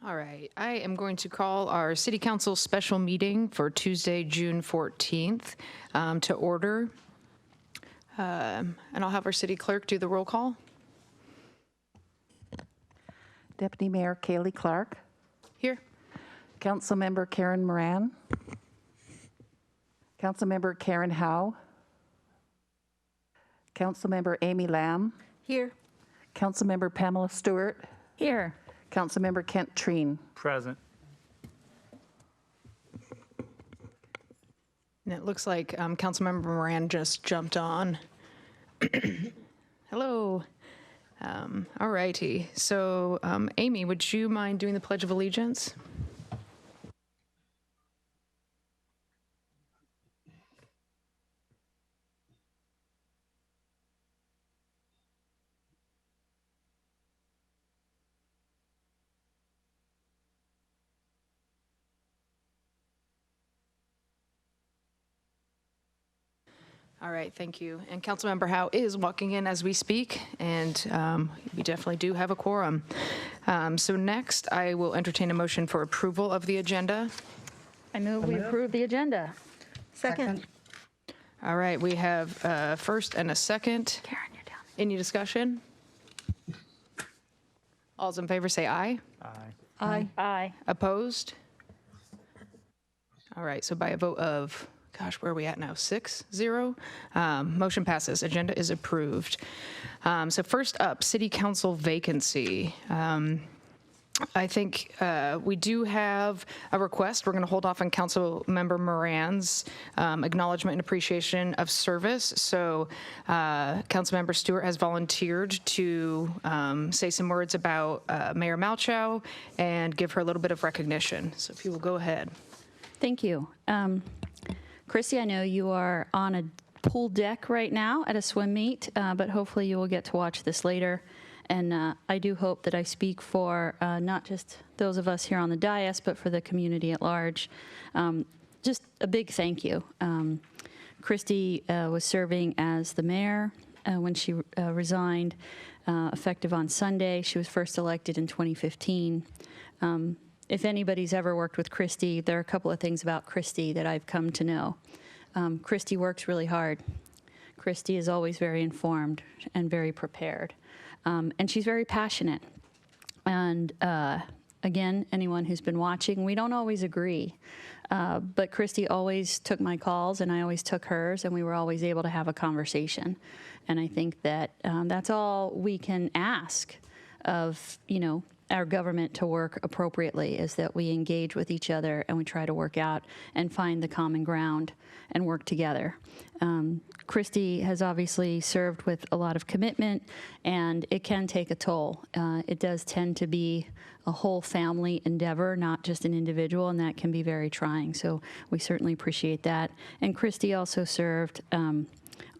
All right, I am going to call our City Council special meeting for Tuesday, June 14th to order. And I'll have our city clerk do the roll call. Deputy Mayor Kaylee Clark. Here. Councilmember Karen Moran. Councilmember Karen Howe. Councilmember Amy Lamb. Here. Councilmember Pamela Stewart. Here. Councilmember Kent Treen. Present. And it looks like Councilmember Moran just jumped on. Hello. All righty. So, Amy, would you mind doing the Pledge of Allegiance? All right, thank you. And Councilmember Howe is walking in as we speak, and we definitely do have a quorum. So next, I will entertain a motion for approval of the agenda. I move we approve the agenda. Second. All right, we have a first and a second. Karen, you're down. Any discussion? All's in favor say aye. Aye. Aye. Aye. Opposed? All right, so by a vote of, gosh, where are we at now? 6-0? Motion passes. Agenda is approved. So first up, City Council vacancy. I think we do have a request. We're going to hold off on Councilmember Moran's acknowledgement and appreciation of service. So Councilmember Stewart has volunteered to say some words about Mayor Malchow and give her a little bit of recognition. So if you will go ahead. Thank you. Chrissy, I know you are on a pool deck right now at a swim meet, but hopefully you will get to watch this later. And I do hope that I speak for not just those of us here on the dais, but for the community at large. Just a big thank you. Christy was serving as the mayor when she resigned, effective on Sunday. She was first elected in 2015. If anybody's ever worked with Christy, there are a couple of things about Christy that I've come to know. Christy works really hard. Christy is always very informed and very prepared. And she's very passionate. And again, anyone who's been watching, we don't always agree. But Christy always took my calls and I always took hers, and we were always able to have a conversation. And I think that that's all we can ask of, our government to work appropriately, is that we engage with each other and we try to work out and find the common ground and work together. Christy has obviously served with a lot of commitment, and it can take a toll. It does tend to be a whole family endeavor, not just an individual, and that can be very trying. So we certainly appreciate that. And Christy also served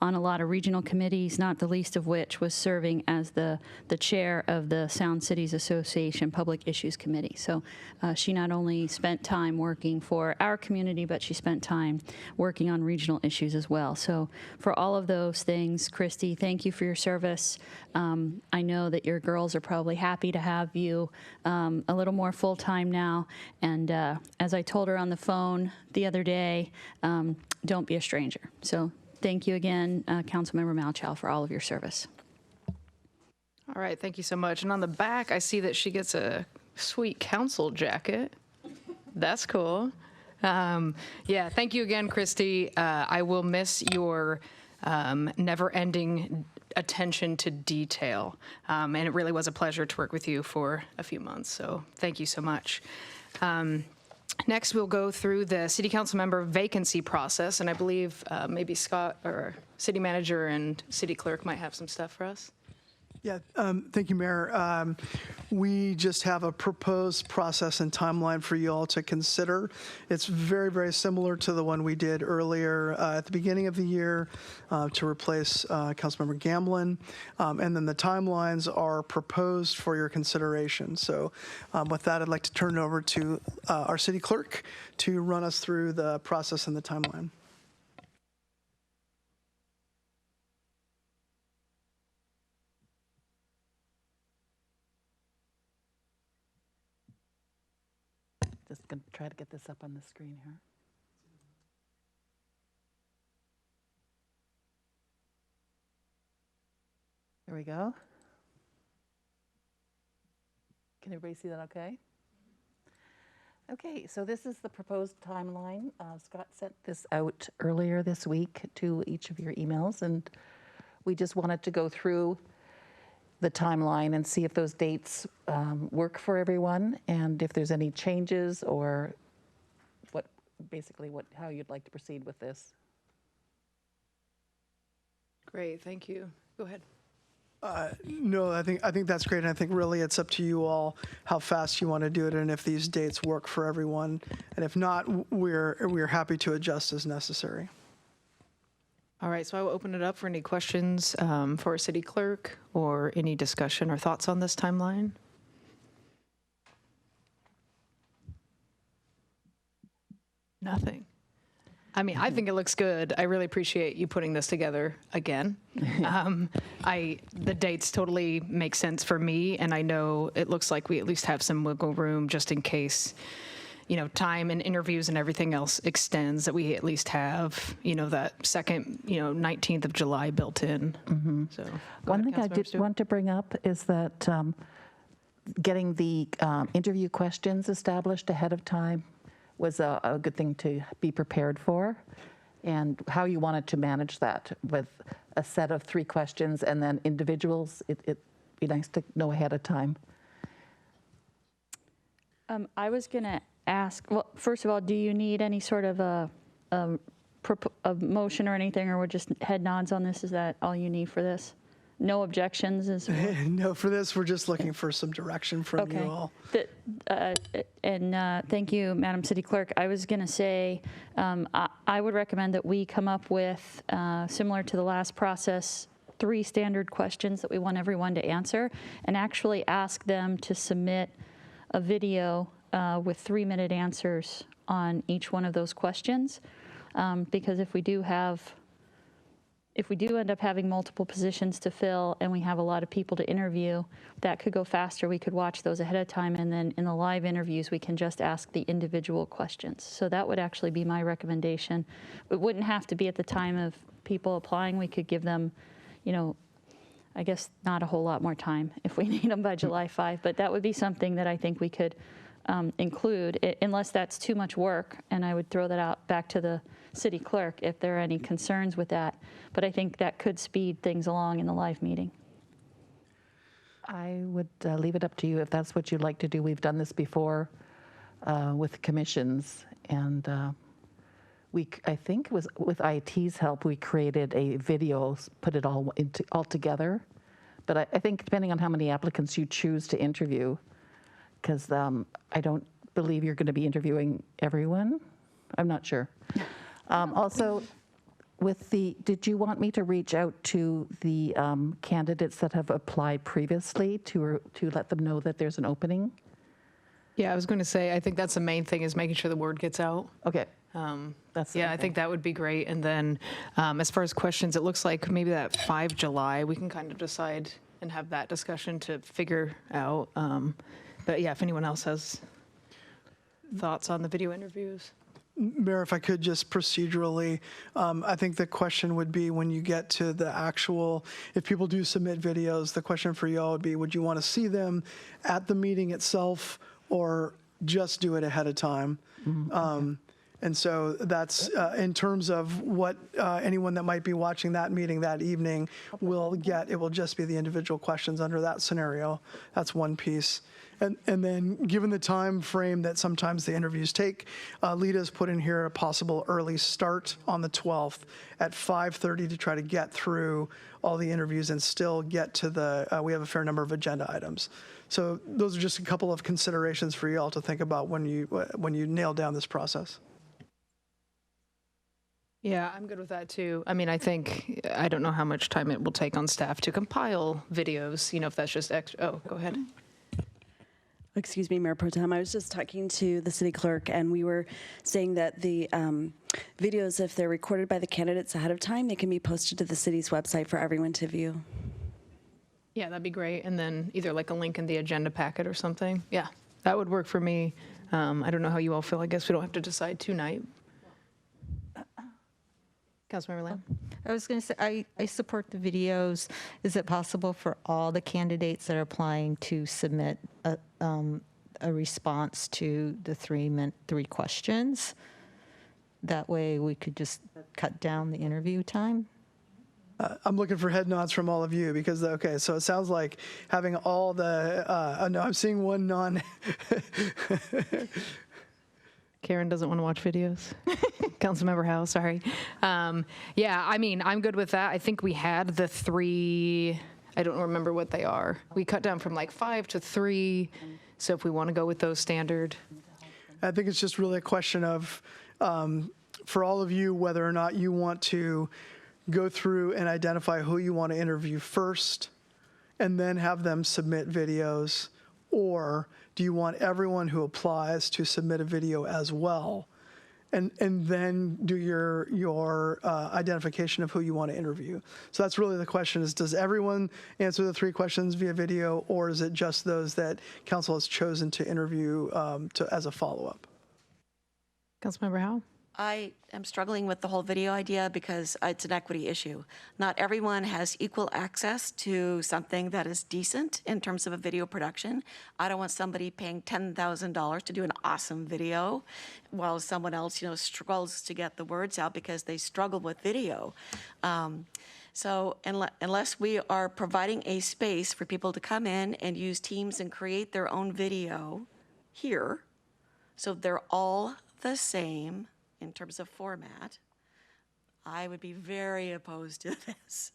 on a lot of regional committees, not the least of which was serving as the chair of the Sound Cities Association Public Issues Committee. So she not only spent time working for our community, but she spent time working on regional issues as well. So for all of those things, Christy, thank you for your service. I know that your girls are probably happy to have you a little more full-time now. And as I told her on the phone the other day, don't be a stranger. So thank you again, Councilmember Malchow, for all of your service. All right, thank you so much. And on the back, I see that she gets a sweet council jacket. That's cool. Yeah, thank you again, Christy. I will miss your never-ending attention to detail. And it really was a pleasure to work with you for a few months. So thank you so much. Next, we'll go through the city council member vacancy process, and I believe maybe Scott or city manager and city clerk might have some stuff for us. Yeah, thank you, Mayor. We just have a proposed process and timeline for you all to consider. It's very, very similar to the one we did earlier at the beginning of the year to replace Councilmember Gamblin. And then the timelines are proposed for your consideration. So with that, I'd like to turn it over to our city clerk to run us through the process and the timeline. Just going to try to get this up on the screen here. There we go. Can everybody see that okay? Okay, so this is the proposed timeline. Scott sent this out earlier this week to each of your emails, and we just wanted to go through the timeline and see if those dates work for everyone, and if there's any changes or how you'd like to proceed with this. Great, thank you. Go ahead. No, I think that's great, and I think really it's up to you all how fast you want to do it, and if these dates work for everyone, and if not, we're happy to adjust as necessary. All right, so I will open it up for any questions for our city clerk or any discussion or thoughts on this timeline. Nothing. I mean, I think it looks good. I really appreciate you putting this together again. The dates totally make sense for me, and I know it looks like we at least have some wiggle room just in case, time and interviews and everything else extends, that we at least have, that second, 19th of July built in. Mm-hmm. So One thing I did want to bring up is that getting the interview questions established ahead of time was a good thing to be prepared for, and how you wanted to manage that with a set of 3 questions and then individuals. It'd be nice to know ahead of time. I was going to ask, well, first of all, do you need any sort of a motion or anything, or we're just head nods on this? Is that all you need for this? No objections? No, for this, we're just looking for some direction from you all. Thank you, Madam City Clerk. I was going to say, I would recommend that we come up with, similar to the last process, 3 standard questions that we want everyone to answer, and actually ask them to submit a video with 3-minute answers on each one of those questions. Because if we do end up having multiple positions to fill and we have a lot of people to interview, that could go faster. We could watch those ahead of time, and then in the live interviews, we can just ask the individual questions. So that would actually be my recommendation. It wouldn't have to be at the time of people applying. We could give them, I guess not a whole lot more time if we need them by July 5, but that would be something that I think we could include, unless that's too much work, and I would throw that out back to the city clerk if there are any concerns with that. But I think that could speed things along in the live meeting. I would leave it up to you if that's what you'd like to do. We've done this before with commissions, and I think it was with IT's help, we created a video, put it all together. But I think depending on how many applicants you choose to interview, because I don't believe you're going to be interviewing everyone. I'm not sure. Also, did you want me to reach out to the candidates that have applied previously to let them know that there's an opening? Yeah, I was going to say, I think that's the main thing, is making sure the word gets out. Okay. I think that would be great. And then as far as questions, it looks like maybe that 5 July, we can kind of decide and have that discussion to figure out. But yeah, if anyone else has thoughts on the video interviews. Mayor, if I could just procedurally, I think the question would be, when you get to the actual, if people do submit videos, the question for y'all would be, would you want to see them at the meeting itself or just do it ahead of time? Mm-hmm. And so that's in terms of what anyone that might be watching that meeting that evening will get. It will just be the individual questions under that scenario. That's one piece. And then, given the time frame that sometimes the interviews take, Lita's put in here a possible early start on the 12th at 5:30 to try to get through all the interviews and still get to we have a fair number of agenda items. So those are just a couple of considerations for you all to think about when you nail down this process. Yeah, I'm good with that too. I mean, I don't know how much time it will take on staff to compile videos, if that's just extra. Oh, go ahead. Excuse me, Mayor Pro Tem. I was just talking to the city clerk, and we were saying that the videos, if they're recorded by the candidates ahead of time, they can be posted to the city's website for everyone to view. Yeah, that'd be great. And then either like a link in the agenda packet or something. Yeah, that would work for me. I don't know how you all feel. I guess we don't have to decide tonight. Councilmember Lamb? I was going to say, I support the videos. Is it possible for all the candidates that are applying to submit a response to the three questions? That way we could just cut down the interview time? I'm looking for head nods from all of you because, okay, so it sounds like having all the, no, I'm seeing one non. Karen doesn't want to watch videos. Councilmember Howe, sorry. Yeah, I mean, I'm good with that. I think we had the 3, I don't remember what they are. We cut down from like 5 to 3. So if we want to go with those standard. I think it's just really a question of, for all of you, whether or not you want to go through and identify who you want to interview first and then have them submit videos, or do you want everyone who applies to submit a video as well and then do your identification of who you want to interview? So that's really the question is, does everyone answer the 3 questions via video, or is it just those that council has chosen to interview as a follow-up? Councilmember Howe? I am struggling with the whole video idea because it's an equity issue. Not everyone has equal access to something that is decent in terms of a video production. I don't want somebody paying $10,000 to do an awesome video while someone else, struggles to get the words out because they struggle with video. So unless we are providing a space for people to come in and use Teams and create their own video here, so they're all the same in terms of format, I would be very opposed to this.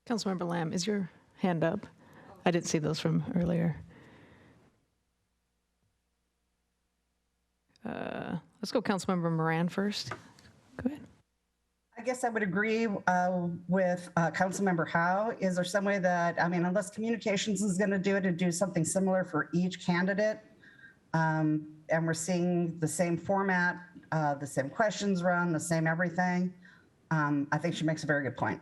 Councilmember Lamb, is your hand up? I didn't see those from earlier. Let's go Councilmember Moran first. Go ahead. I guess I would agree with Councilmember Howe. Is there some way that, unless communications is going to do it, to do something similar for each candidate? And we're seeing the same format, the same questions run, the same everything. I think she makes a very good point.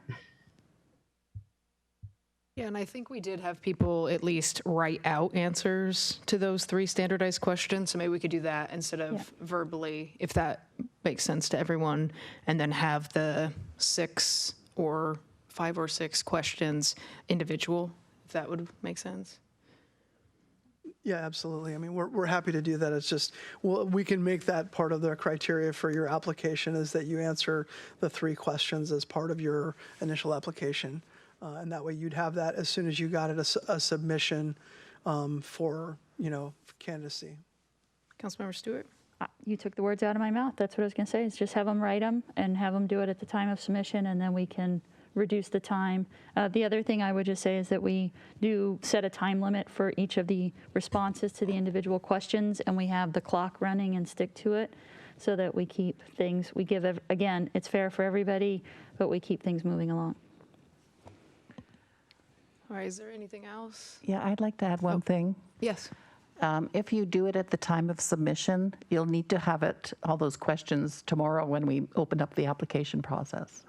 Yeah, and I think we did have people at least write out answers to those 3 standardized questions. So maybe we could do that instead of verbally, if that makes sense to everyone, and then have the 6 or 5 or 6 questions individual, if that would make sense. Yeah, absolutely. I mean, we're happy to do that. It's just, well, we can make that part of the criteria for your application is that you answer the 3 questions as part of your initial application. And that way you'd have that as soon as you got it a submission for candidacy. Councilmember Stewart? You took the words out of my mouth. That's what I was going to say, is just have them write them and have them do it at the time of submission, and then we can reduce the time. The other thing I would just say is that we do set a time limit for each of the responses to the individual questions, and we have the clock running and stick to it so that we keep things, again, it's fair for everybody, but we keep things moving along. All right, is there anything else? Yeah, I'd like to add one thing. Yes. If you do it at the time of submission, you'll need to have all those questions tomorrow when we open up the application process.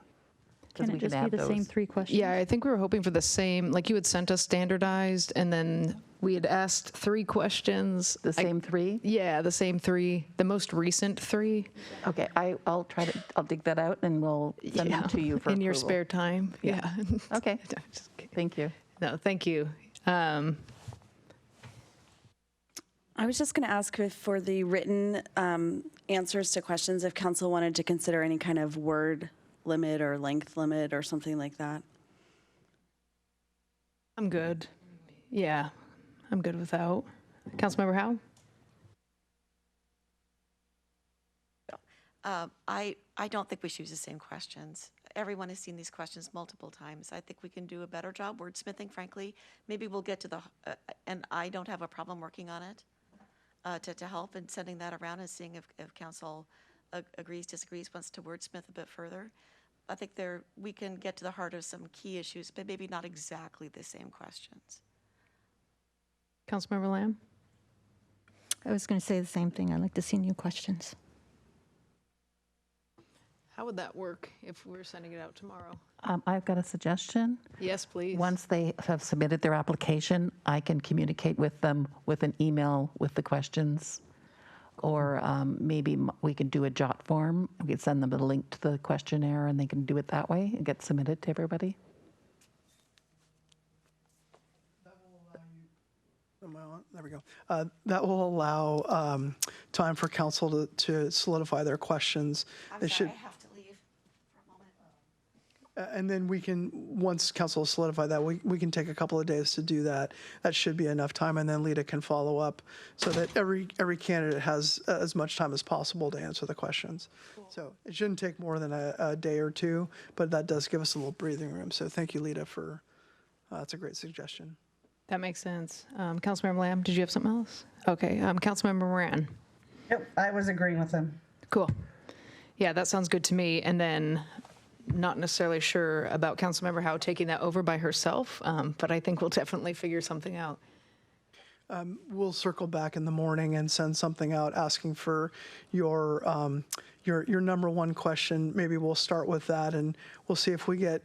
Can it just be the same 3 questions? Yeah, I think we were hoping for the same, like you had sent us standardized, and then we had asked 3 questions. The same 3? Yeah, the same 3, the most recent 3. Okay, I'll dig that out and we'll send them to you for in your approval. spare time. Yeah. Okay, Just kidding. thank you. No, thank you. I was just going to ask if for the written answers to questions, if council wanted to consider any kind of word limit or length limit or something like that. I'm good. Yeah, I'm good without. Councilmember Howe? I don't think we should use the same questions. Everyone has seen these questions multiple times. I think we can do a better job wordsmithing, frankly. Maybe we'll get to the, and I don't have a problem working on it to help and sending that around and seeing if council agrees, disagrees, wants to wordsmith a bit further. I think we can get to the heart of some key issues, but maybe not exactly the same questions. Councilmember Lamb? I was going to say the same thing. I'd like to see new questions. How would that work if we were sending it out tomorrow? I've got a suggestion. Yes, please. Once they have submitted their application, I can communicate with them with an email with the questions. Or maybe we could do a jot form. We could send them a link to the questionnaire and they can do it that way and get submitted to everybody. Am I on? There we go. That will allow time for council to solidify their questions. I'm sorry, I have to leave for a moment. And then we can, once council has solidified that, we can take a couple of days to do that. That should be enough time, and then Lita can follow up so that every candidate has as much time as possible to answer the questions. So it shouldn't take more than a day or two, but that does give us a little breathing room. So thank you, Lita, for, that's a great suggestion. That makes sense. Councilmember Lamb, did you have something else? Okay, Councilmember Moran. Yep, I was agreeing with him. Cool. Yeah, that sounds good to me. And then not necessarily sure about Councilmember Howe taking that over by herself, but I think we'll definitely figure something out. We'll circle back in the morning and send something out asking for your number one question. Maybe we'll start with that, and we'll see if we get.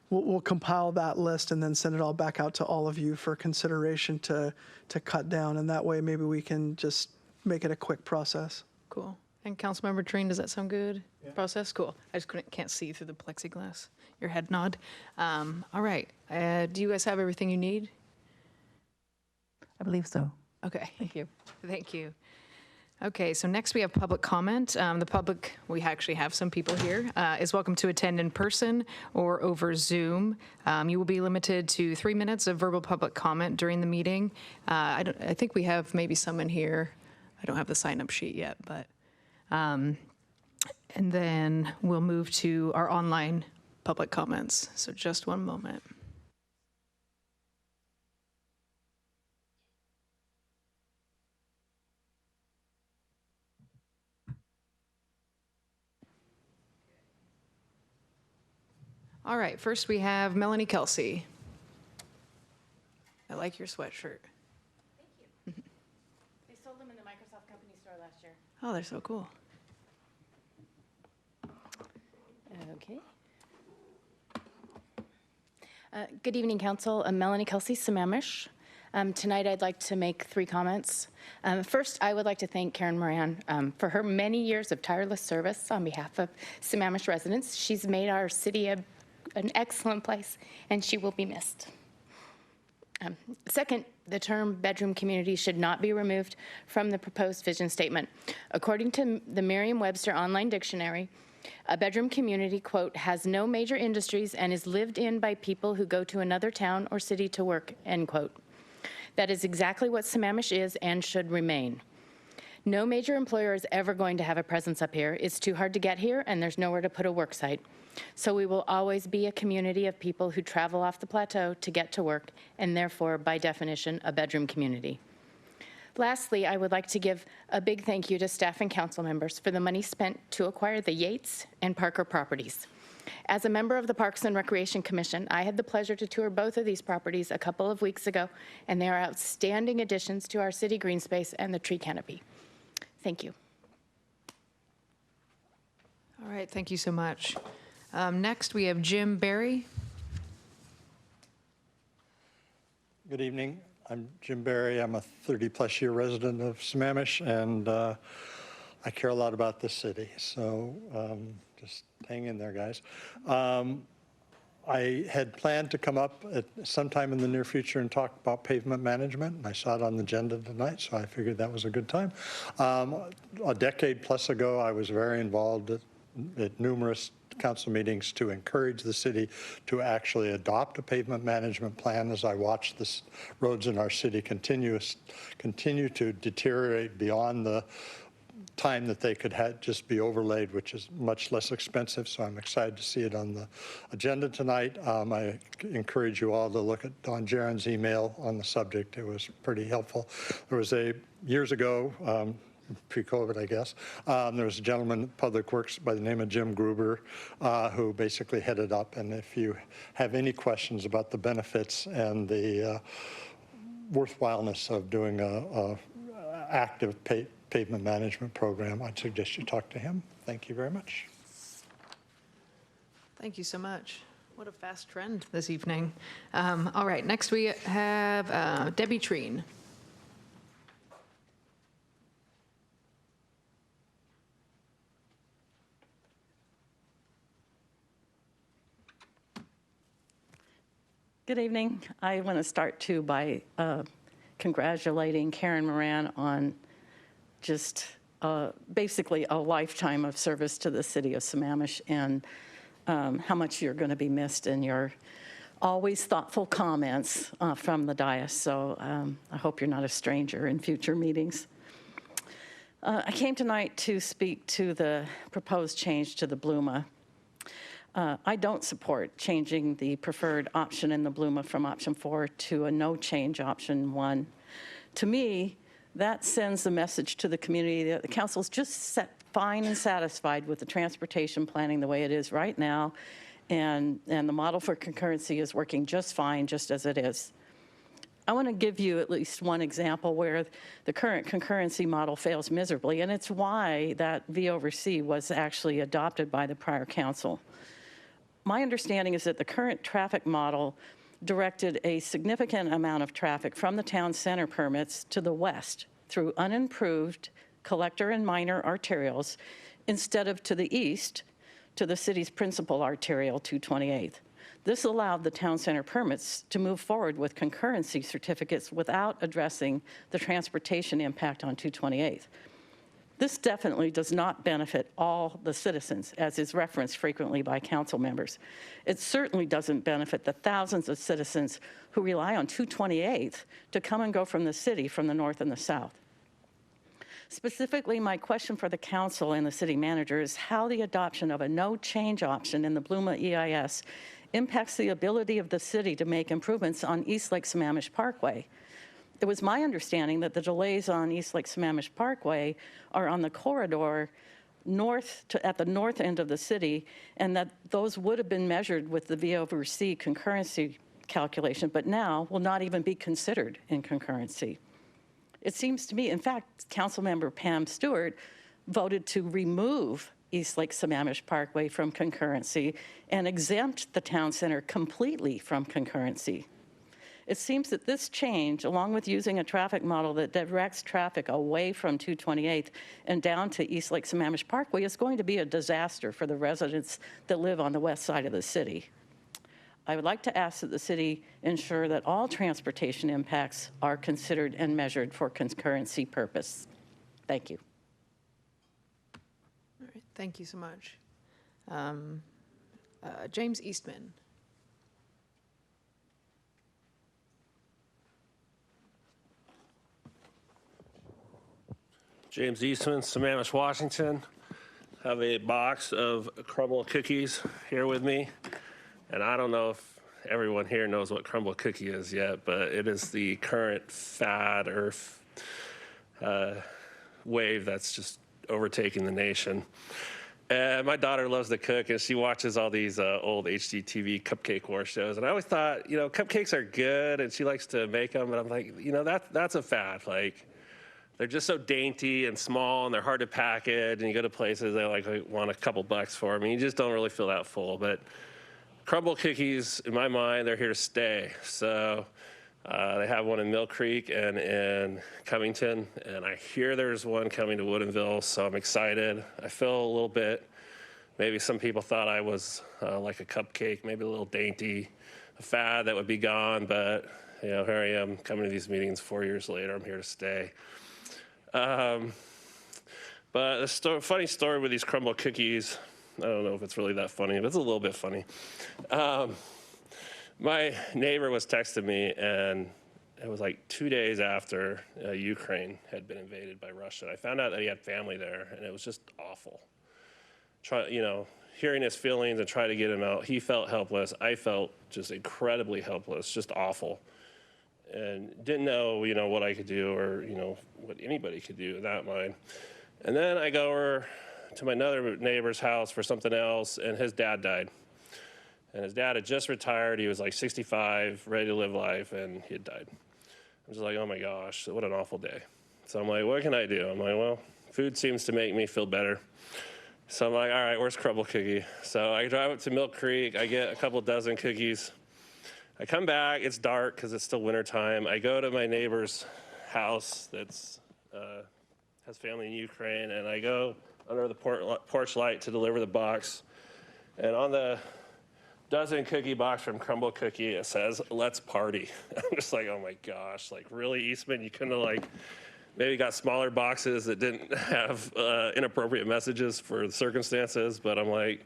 We'll compile that list and then send it all back out to all of you for consideration to cut down, and that way maybe we can just make it a quick process. Cool. And Councilmember Treen, does that sound good? Yeah. Process? Cool. I just can't see through the plexiglass. Your head nod. All right. Do you guys have everything you need? I believe so. Okay. Thank you. Thank you. Okay, so next we have public comment. The public, we actually have some people here, is welcome to attend in person or over Zoom. You will be limited to 3 minutes of verbal public comment during the meeting. I think we have maybe some in here. I don't have the sign-up sheet yet, but, and then we'll move to our online public comments. So just one moment. All right, first we have Melanie Kelsey. I like your sweatshirt. Thank you. They sold them in the Microsoft company store last year. Oh, they're so cool. Okay. Good evening, Council. I'm Melanie Kelsey, Sammamish. Tonight I'd like to make 3 comments. First, I would like to thank Karen Moran for her many years of tireless service on behalf of Sammamish residents. She's made our city an excellent place, and she will be missed. Second, the term bedroom community should not be removed from the proposed vision statement. According to the Merriam-Webster Online Dictionary, a bedroom community, quote, has no major industries and is lived in by people who go to another town or city to work, end quote. That is exactly what Sammamish is and should remain. No major employer is ever going to have a presence up here. It's too hard to get here, and there's nowhere to put a work site. So we will always be a community of people who travel off the plateau to get to work, and therefore, by definition, a bedroom community. Lastly, I would like to give a big thank you to staff and council members for the money spent to acquire the Yates and Parker properties. As a member of the Parks and Recreation Commission, I had the pleasure to tour both of these properties a couple of weeks ago, and they are outstanding additions to our city green space and the tree canopy. Thank you. All right, thank you so much. Next, we have Jim Barry. Good evening. I'm Jim Barry. I'm a 30-plus year resident of Sammamish, and I care a lot about this city. So just hang in there, guys. I had planned to come up at sometime in the near future and talk about pavement management, and I saw it on the agenda tonight, so I figured that was a good time. A decade plus ago, I was very involved at numerous council meetings to encourage the city to actually adopt a pavement management plan as I watched the roads in our city continue to deteriorate beyond the time that they could just be overlaid, which is much less expensive. So I'm excited to see it on the agenda tonight. I encourage you all to look at Don Jaron's email on the subject. It was pretty helpful. There was years ago, pre-COVID, I guess, there was a gentleman in Public Works by the name of Jim Gruber who basically headed up. And if you have any questions about the benefits and the worthwhileness of doing a active pavement management program, I'd suggest you talk to him. Thank you very much. Thank you so much. What a fast trend this evening. All right, next we have Debbie Treen. Good evening. I want to start too by congratulating Karen Moran on just basically a lifetime of service to the city of Sammamish, and how much you're going to be missed in your always thoughtful comments from the dais. So I hope you're not a stranger in future meetings. I came tonight to speak to the proposed change to the Bluma. I don't support changing the preferred option in the Bluma from option 4 to a no change option 1. To me, that sends a message to the community that the council's just fine and satisfied with the transportation planning the way it is right now, and the model for concurrency is working just fine, just as it is. I want to give you at least one example where the current concurrency model fails miserably, and it's why that V over C was actually adopted by the prior council. My understanding is that the current traffic model directed a significant amount of traffic from the town center permits to the west through unimproved collector and minor arterials instead of to the east to the city's principal arterial, 228th. This allowed the town center permits to move forward with concurrency certificates without addressing the transportation impact on 228th. This definitely does not benefit all the citizens, as is referenced frequently by council members. It certainly doesn't benefit the thousands of citizens who rely on 228th to come and go from the city from the north and the south. Specifically, my question for the council and the city manager is how the adoption of a no change option in the Bluma EIS impacts the ability of the city to make improvements on East Lake Sammamish Parkway. It was my understanding that the delays on East Lake Sammamish Parkway are on the corridor at the north end of the city, and that those would have been measured with the V over C concurrency calculation, but now will not even be considered in concurrency. It seems to me, in fact, Councilmember Pam Stewart voted to remove East Lake Sammamish Parkway from concurrency and exempt the town center completely from concurrency. It seems that this change, along with using a traffic model that directs traffic away from 228th and down to East Lake Sammamish Parkway, is going to be a disaster for the residents that live on the west side of the city. I would like to ask that the city ensure that all transportation impacts are considered and measured for concurrency purpose. Thank you. All right, thank you so much. James Eastman. James Eastman, Sammamish, Washington. Have a box of crumble cookies here with me. And I don't know if everyone here knows what crumble cookie is yet, but it is the current fad or wave that's just overtaking the nation. And my daughter loves to cook, and she watches all these old HGTV cupcake war shows. And I always thought, you know, cupcakes are good, and she likes to make them. But I'm like, you know, that's a fad. Like, they're just so dainty and small, and they're hard to package. And you go to places, they like want a couple bucks for them. And you just don't really feel that full. But crumble cookies, in my mind, they're here to stay. So they have one in Mill Creek and in Covington. And I hear there's one coming to Woodinville, so I'm excited. I feel a little bit, maybe some people thought I was like a cupcake, maybe a little dainty, a fad that would be gone. But, you know, here I am coming to these meetings 4 years later. I'm here to stay. But a funny story with these crumble cookies, I don't know if it's really that funny, but it's a little bit funny. My neighbor was texting me, and it was like 2 days after Ukraine had been invaded by Russia. I found out that he had family there, and it was just awful. Hearing his feelings and trying to get him out, he felt helpless. I felt just incredibly helpless, just awful. And didn't know, what I could do or, what anybody could do in that mind. And then I go over to my other neighbor's house for something else, and his dad died. And his dad had just retired. He was like 65, ready to live life, and he had died. I'm just like, oh my gosh, what an awful day. So I'm like, what can I do? I'm like, well, food seems to make me feel better. So I'm like, all right, where's Crumble Cookie? So I drive up to Mill Creek. I get a couple dozen cookies. I come back. It's dark because it's still wintertime. I go to my neighbor's house that's has family in Ukraine, and I go under the porch light to deliver the box. And on the dozen cookie box from Crumble Cookie, it says, "Let's party." I'm just like, oh my gosh, like really, Eastman? You couldn't have like maybe got smaller boxes that didn't have inappropriate messages for the circumstances, but I'm like,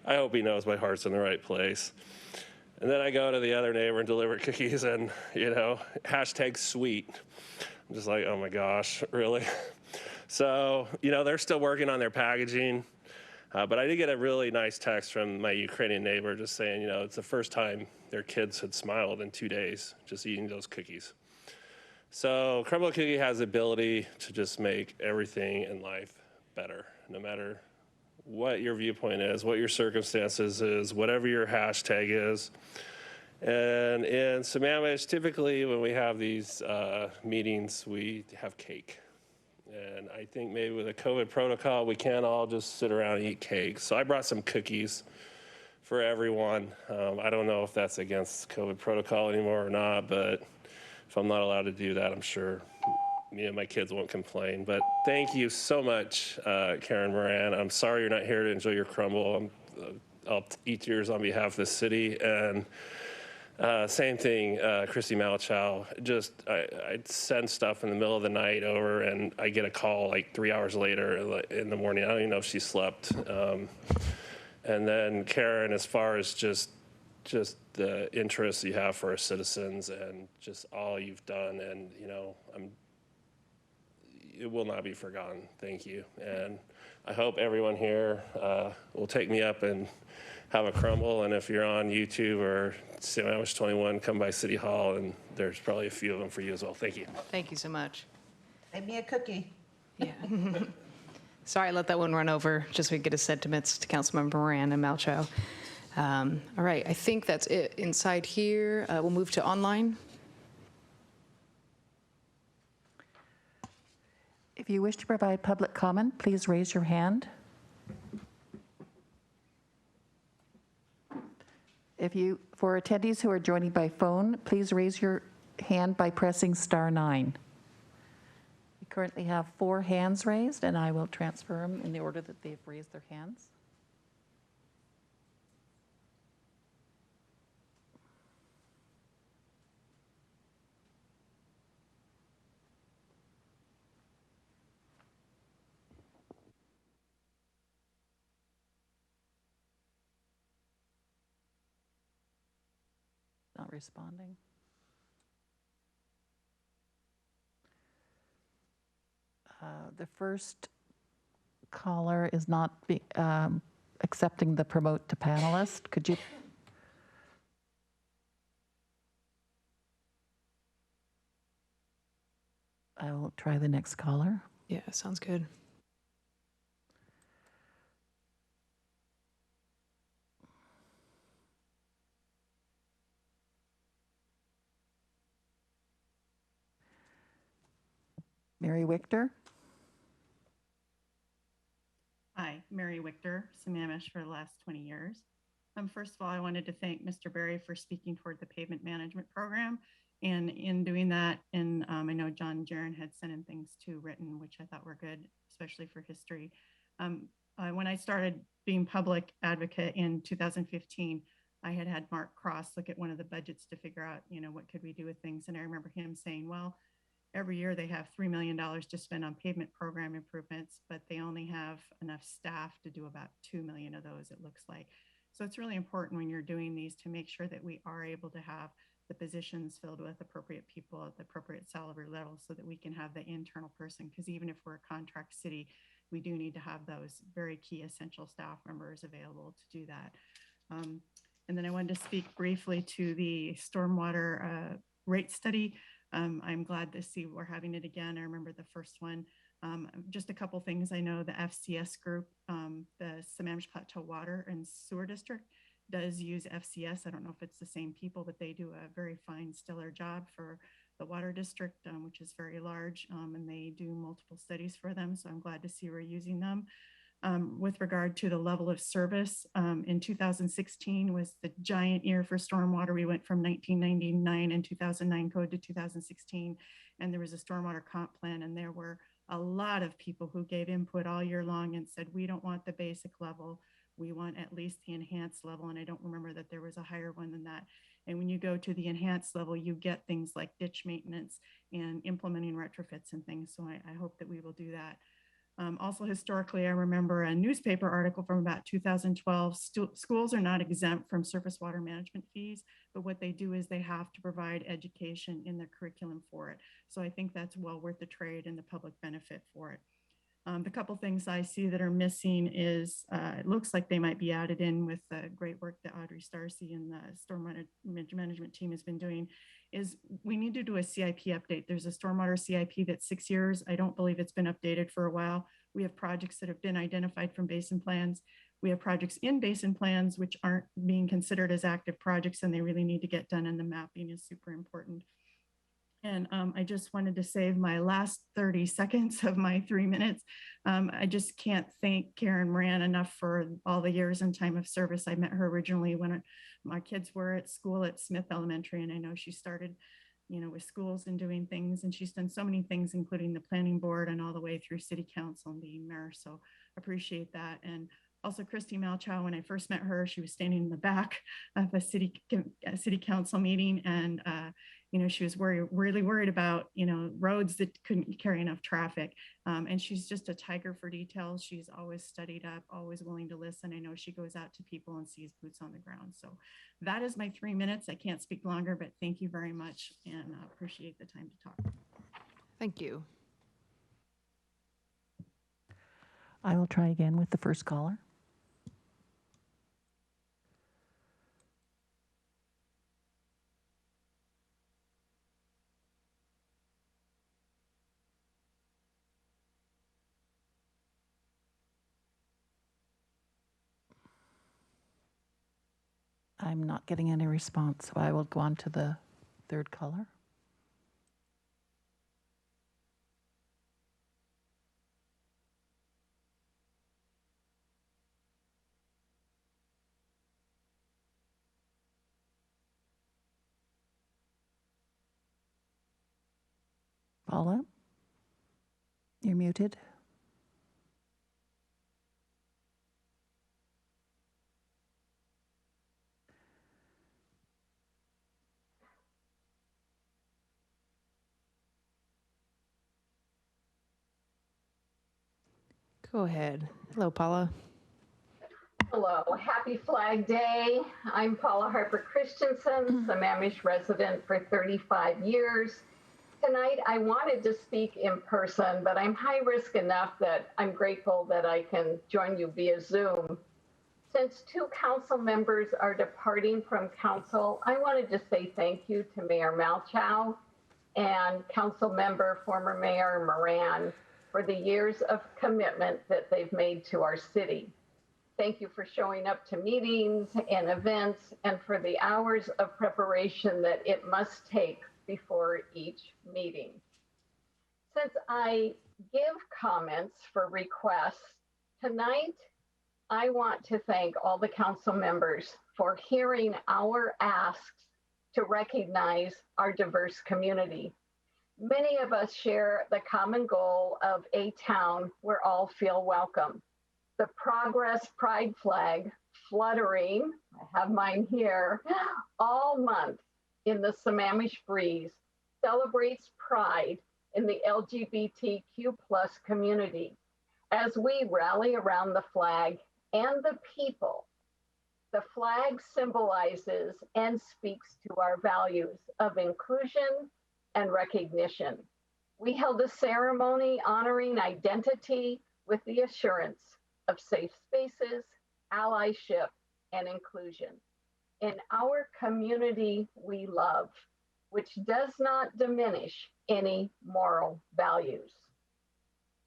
I hope he knows my heart's in the right place. And then I go to the other neighbor and deliver cookies and, you know, hashtag sweet. I'm just like, oh my gosh, really? So, you know, they're still working on their packaging. But I did get a really nice text from my Ukrainian neighbor just saying, you know, it's the first time their kids had smiled in 2 days just eating those cookies. So Crumble Cookie has the ability to just make everything in life better, no matter what your viewpoint is, what your circumstances is, whatever your hashtag is. And in Sammamish, typically when we have these meetings, we have cake. And I think maybe with a COVID protocol, we can't all just sit around and eat cake. So I brought some cookies for everyone. I don't know if that's against COVID protocol anymore or not, but if I'm not allowed to do that, I'm sure my kids won't complain. But thank you so much, Karen Moran. I'm sorry you're not here to enjoy your crumble. I'll eat yours on behalf of the city. And same thing, Christy Malachow. Just I'd send stuff in the middle of the night over, and I get a call like 3 hours later in the morning. I don't even know if she slept. And then Karen, as far as just the interest you have for our citizens and just all you've done, and you know, it will not be forgotten. Thank you, and I hope everyone here will take me up and have a crumble. And if you're on YouTube or Sammamish 21, come by City Hall, and there's probably a few of them for you as well. Thank you. Thank you so much. Make me a cookie. Yeah. Sorry, I let that one run over, just so we could get his sentiments to Councilmember Moran and Malchow. All right, I think that's it inside here. We'll move to online. If you wish to provide public comment, please raise your hand. For attendees who are joining by phone, please raise your hand by pressing *9. We currently have 4 hands raised, and I will transfer them in the order that they've raised their hands. Not responding. The first caller is not accepting the promote to panelist. Could you? I will try the next caller. Yeah, sounds good. Mary Wichter. Hi, Mary Wichter, Sammamish for the last 20 years. First of all, I wanted to thank Mr. Berry for speaking toward the pavement management program. And in doing that, and I know John Jaron had sent in things too written, which I thought were good, especially for history. When I started being public advocate in 2015, I had Mark Cross look at one of the budgets to figure out, you know, what could we do with things. And I remember him saying, well, every year they have $3 million to spend on pavement program improvements, but they only have enough staff to do about 2 million of those, it looks like. So it's really important when you're doing these to make sure that we are able to have the positions filled with appropriate people at the appropriate salary level so that we can have the internal person. Because even if we're a contract city, we do need to have those very key essential staff members available to do that. And then I wanted to speak briefly to the stormwater rate study. I'm glad to see we're having it again. I remember the first one. Just a couple things. I know the FCS group, the Sammamish Plateau Water and Sewer District, does use FCS. I don't know if it's the same people, but they do a very fine, stellar job for the water district, which is very large, and they do multiple studies for them. So I'm glad to see we're using them. with regard to the level of service. In 2016 was the giant year for stormwater. We went from 1999 and 2009 code to 2016, and there was a stormwater comp plan, and there were a lot of people who gave input all year long and said, we don't want the basic level. We want at least the enhanced level. And I don't remember that there was a higher one than that. And when you go to the enhanced level, you get things like ditch maintenance and implementing retrofits and things. So I hope that we will do that. Also, historically, I remember a newspaper article from about 2012. Schools are not exempt from surface water management fees, but what they do is they have to provide education in their curriculum for it. So I think that's well worth the trade and the public benefit for it. The couple things I see that are missing is it looks like they might be added in with the great work that Audrey Starcy and the stormwater management team has been doing, is we need to do a CIP update. There's a stormwater CIP that's 6 years. I don't believe it's been updated for a while. We have projects that have been identified from basin plans. We have projects in basin plans which aren't being considered as active projects, and they really need to get done, and the mapping is super important. And I just wanted to save my last 30 seconds of my 3 minutes. I just can't thank Karen Moran enough for all the years and time of service. I met her originally when my kids were at school at Smith Elementary, and I know she started, with schools and doing things, and she's done so many things, including the planning board and all the way through city council and being mayor. So appreciate that. And also Christy Malchow, when I first met her, she was standing in the back of a city council meeting, and she was really worried about, roads that couldn't carry enough traffic. And she's just a tiger for details. She's always studied up, always willing to listen. I know she goes out to people and sees boots on the ground. So that is my 3 minutes. I can't speak longer, but thank you very much, and appreciate the time to talk. Thank you. I will try again with the first caller. I'm not getting any response, so I will go on to the third caller. Paula, you're muted. Go ahead. Hello, Paula. Hello, happy Flag Day. I'm Paula Harper Christensen, Sammamish resident for 35 years. Tonight, I wanted to speak in person, but I'm high risk enough that I'm grateful that I can join you via Zoom. Since 2 council members are departing from council, I wanted to say thank you to Mayor Malchow and council member, former Mayor Moran, for the years of commitment that they've made to our city. Thank you for showing up to meetings and events, and for the hours of preparation that it must take before each meeting. Since I give comments for requests, tonight I want to thank all the council members for hearing our asks to recognize our diverse community. Many of us share the common goal of a town where all feel welcome. The Progress Pride flag fluttering, I have mine here, all month in the Sammamish breeze celebrates pride in the LGBTQ+ community as we rally around the flag and the people. The flag symbolizes and speaks to our values of inclusion and recognition. We held a ceremony honoring identity with the assurance of safe spaces, allyship, and inclusion in our community we love, which does not diminish any moral values.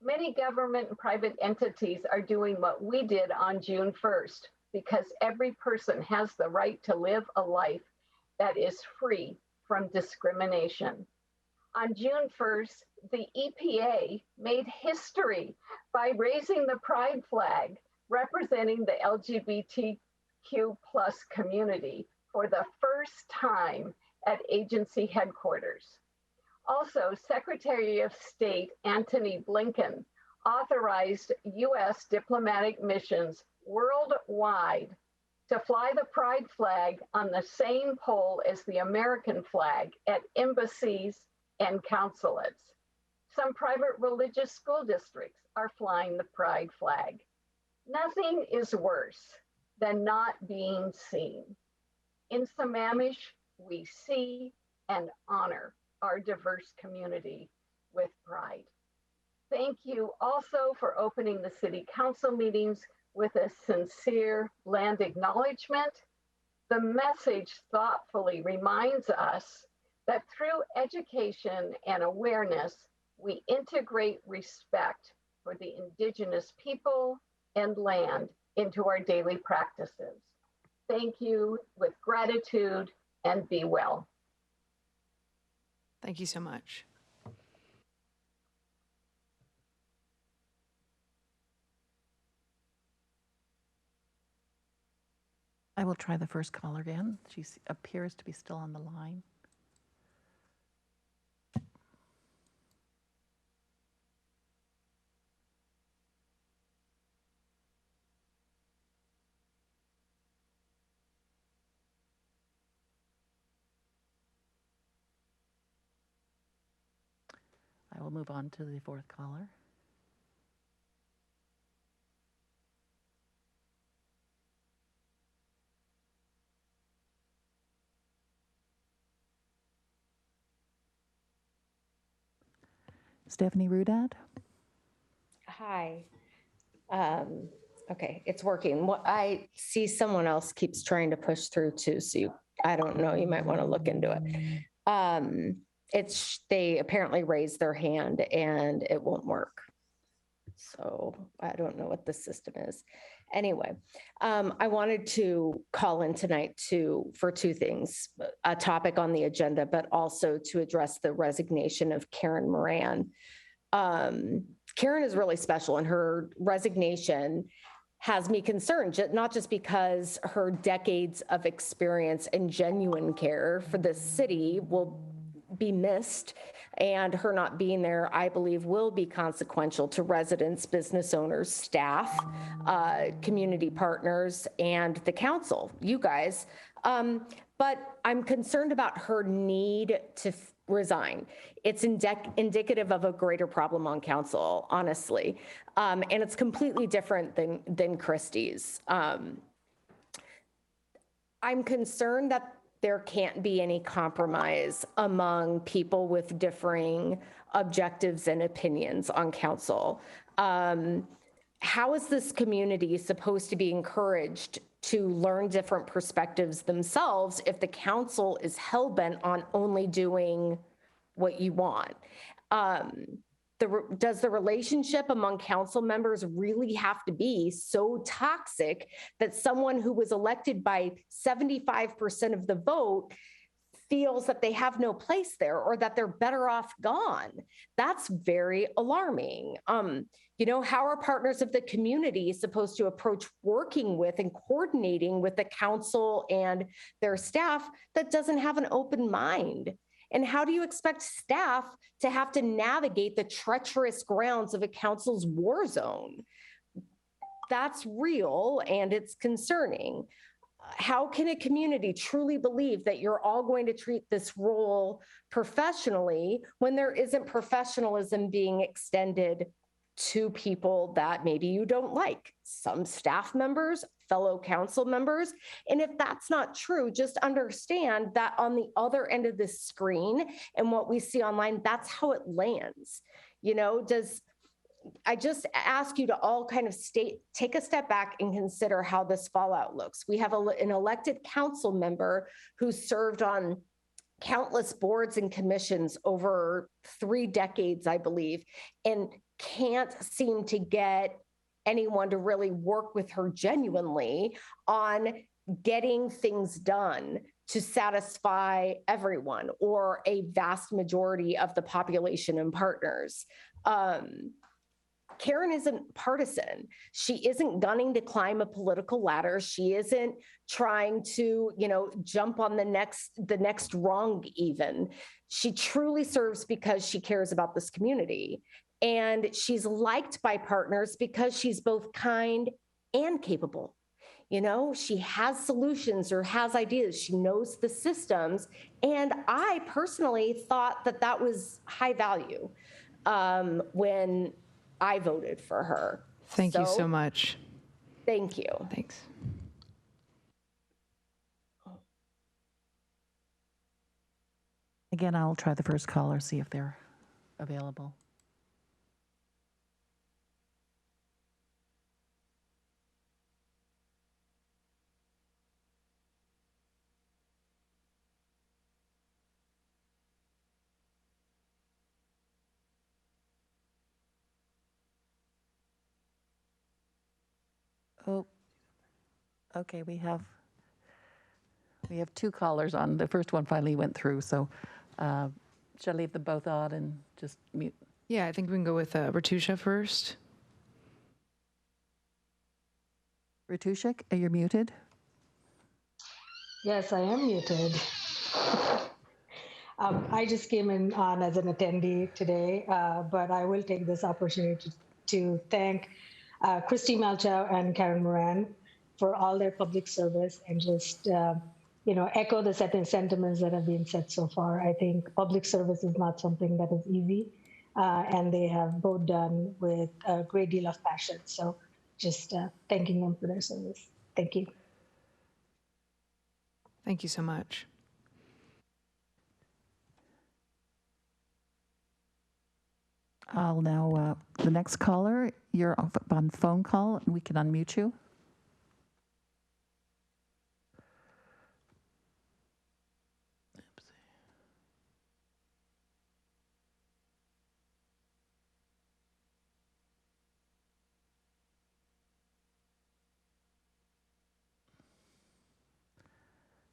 Many government and private entities are doing what we did on June 1st, because every person has the right to live a life that is free from discrimination. On June 1st, the EPA made history by raising the pride flag representing the LGBTQ plus community for the first time at agency headquarters. Also, Secretary of State Antony Blinken authorized U.S. diplomatic missions worldwide to fly the pride flag on the same pole as the American flag at embassies and consulates. Some private religious school districts are flying the pride flag. Nothing is worse than not being seen. In Sammamish, we see and honor our diverse community with pride. Thank you also for opening the City Council meetings with a sincere land acknowledgement. The message thoughtfully reminds us that through education and awareness, we integrate respect for the Indigenous people and land into our daily practices. Thank you with gratitude and be well. Thank you so much. I will try the first caller again. She appears to be still on the line. I will move on to the fourth caller. Stephanie Rudad. Hi. Okay, it's working. What I see someone else keeps trying to push through too, so I don't know, you might want to look into it. They apparently raised their hand and it won't work. So I don't know what the system is. Anyway, I wanted to call in tonight for two things, a topic on the agenda, but also to address the resignation of Karen Moran. Karen is really special, and her resignation has me concerned, not just because her decades of experience and genuine care for the city will be missed, and her not being there, I believe, will be consequential to residents, business owners, staff, community partners, and the council, you guys. But I'm concerned about her need to resign. It's indicative of a greater problem on council, honestly. And it's completely different than Christie's. I'm concerned that there can't be any compromise among people with differing objectives and opinions on council. How is this community supposed to be encouraged to learn different perspectives themselves if the council is hell-bent on only doing what you want? Does the relationship among council members really have to be so toxic that someone who was elected by 75% of the vote feels that they have no place there, or that they're better off gone? That's very alarming. How are partners of the community supposed to approach working with and coordinating with the council and their staff that doesn't have an open mind? And how do you expect staff to have to navigate the treacherous grounds of a council's war zone? That's real, and it's concerning. How can a community truly believe that you're all going to treat this role professionally when there isn't professionalism being extended to people that maybe you don't like, some staff members, fellow council members? And if that's not true, just understand that on the other end of the screen and what we see online, that's how it lands. I just ask you to all kind of take a step back and consider how this fallout looks. We have an elected council member who served on countless boards and commissions over 3 decades, I believe, and can't seem to get anyone to really work with her genuinely on getting things done to satisfy everyone or a vast majority of the population and partners. Karen isn't partisan. She isn't gunning to climb a political ladder. She isn't trying to, jump on the next rung even. She truly serves because she cares about this community. And she's liked by partners because she's both kind and capable. She has solutions or has ideas. She knows the systems. And I personally thought that was high value when I voted for her. Thank you so much. Thank you. Thanks. Again, I'll try the first caller, see if they're available. Oh, okay, we have two callers on. The first one finally went through, so should I leave them both on and just mute? Yeah, I think we can go with Ratusha first. Ratusha, you're muted. Yes, I am muted. I just came in on as an attendee today, but I will take this opportunity to thank Christy Malchow and Karen Moran for all their public service and just, echo the sentiments that have been said so far. I think public service is not something that is easy, and they have both done with a great deal of passion. So just thanking them for their service. Thank you. Thank you so much. I'll now, the next caller, you're on phone call. We can unmute you.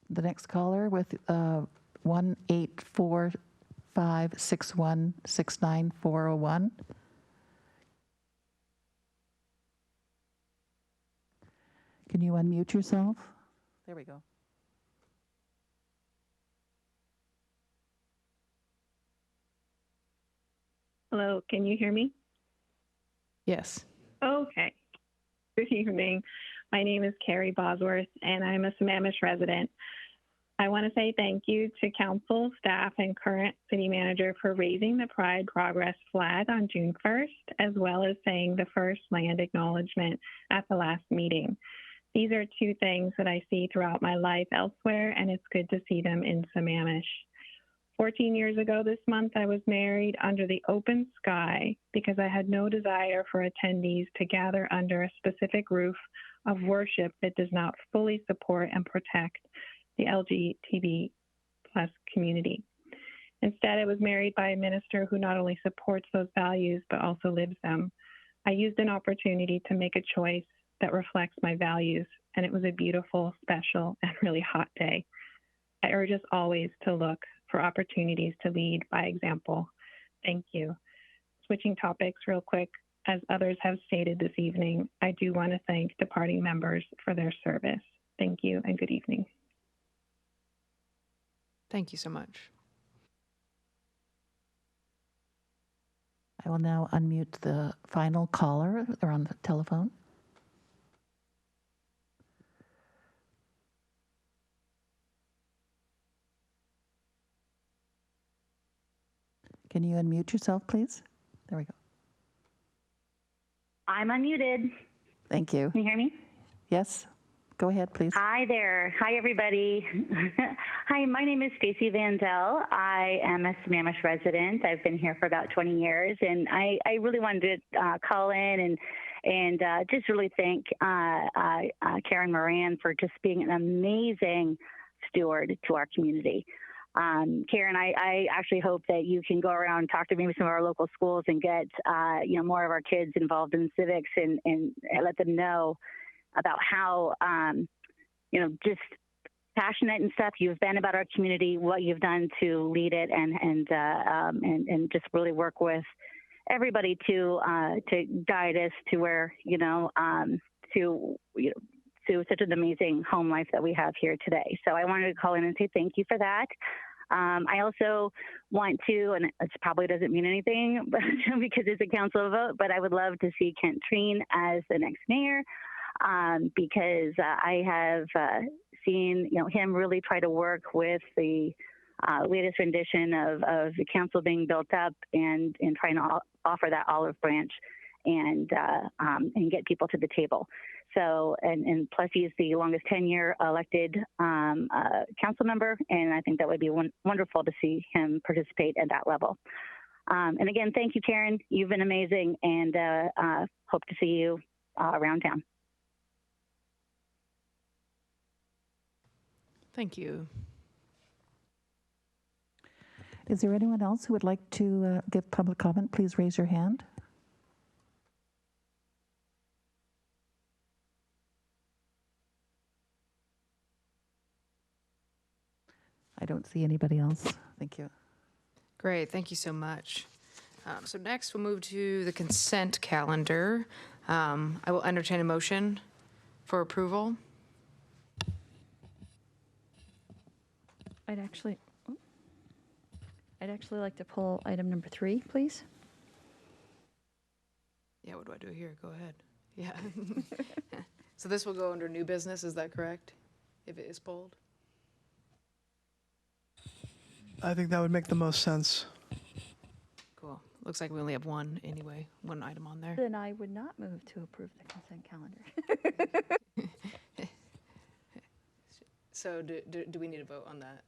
The next caller with 1-845-6169401. Can you unmute yourself? There we go. Hello, can you hear me? Yes. Okay. Good evening. My name is Carrie Bosworth, and I'm a Sammamish resident. I want to say thank you to council, staff, and current city manager for raising the Pride Progress flag on June 1st, as well as saying the first land acknowledgement at the last meeting. These are two things that I see throughout my life elsewhere, and it's good to see them in Sammamish. 14 years ago this month, I was married under the open sky because I had no desire for attendees to gather under a specific roof of worship that does not fully support and protect the LGBT plus community. Instead, I was married by a minister who not only supports those values, but also lives them. I used an opportunity to make a choice that reflects my values, and it was a beautiful, special, and really hot day. I urge us always to look for opportunities to lead by example. Thank you. Switching topics real quick, as others have stated this evening, I do want to thank departing members for their service. Thank you and good evening. Thank you so much. I will now unmute the final caller. They're on the telephone. Can you unmute yourself, please? There we go. I'm unmuted. Thank you. Can you hear me? Yes. Go ahead, please. Hi there. Hi, everybody. Hi, my name is Stacy Vandell. I am a Sammamish resident. I've been here for about 20 years, and I really wanted to call in and just really thank Karen Moran for just being an amazing steward to our community. Karen, I actually hope that you can go around and talk to maybe some of our local schools and get more of our kids involved in civics and let them know about how just passionate and stuff you've been about our community, what you've done to lead it, and just really work with everybody to guide us to where to such an amazing home life that we have here today. So I wanted to call in and say thank you for that. I also want to, and it probably doesn't mean anything but because it's a council vote, but I would love to see Kent Treen as the next mayor because I have seen him really try to work with the latest rendition of the council being built up and trying to offer that olive branch and get people to the table. So, and plus he's the longest tenure elected council member, and I think that would be wonderful to see him participate at that level. And again, thank you, Karen. You've been amazing, and hope to see you around town. Thank you. Is there anyone else who would like to give public comment? Please raise your hand. I don't see anybody else. Thank you. Great, thank you so much. So next we'll move to the consent calendar. I will entertain a motion for approval. I'd actually like to pull item number 3, please. Yeah, what do I do here? Go ahead. Yeah. So this will go under new business, is that correct? If it is pulled? I think that would make the most sense. Cool. Looks like we only have one anyway, one item on there. Then I would not move to approve the consent calendar. So do we need a vote on that?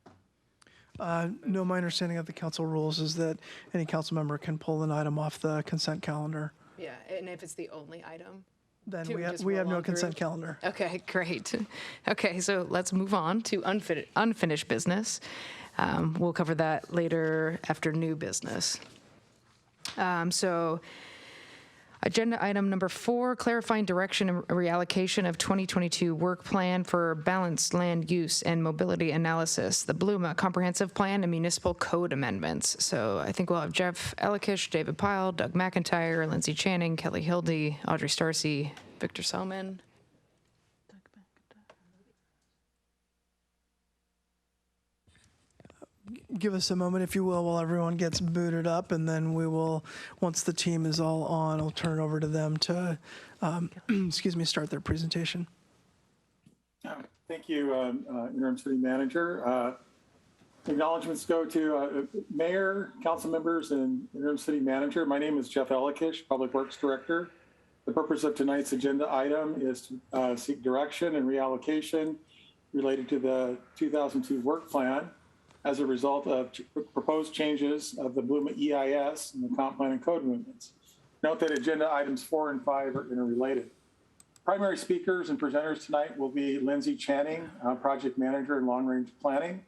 No, my understanding of the council rules is that any council member can pull an item off the consent calendar. Yeah, and if it's the only item? Then to just we have roll no on through? consent calendar. Okay, great. Okay, so let's move on to unfinished business. We'll cover that later after new business. So agenda item number 4, clarifying direction and reallocation of 2022 work plan for balanced land use and mobility analysis, the Bluma comprehensive plan and municipal code amendments. So I think we'll have Jeff Ellikish, David Pyle, Doug McIntyre, Lindsay Channing, Kelly Hildy, Audrey Starcy, Victor Selman. Give us a moment, if you will, while everyone gets booted up, and then we will, once the team is all on, I'll turn it over to them to, start their presentation. Thank you, Interim City Manager. Acknowledgements go to Mayor, council members, and Interim City Manager. My name is Jeff Ellikish, Public Works Director. The purpose of tonight's agenda item is to seek direction and reallocation related to the 2002 work plan as a result of proposed changes of the Bluma EIS and the comp plan and code amendments. Note that agenda items 4 and 5 are interrelated. Primary speakers and presenters tonight will be Lindsay Channing, Project Manager in Long Range Planning,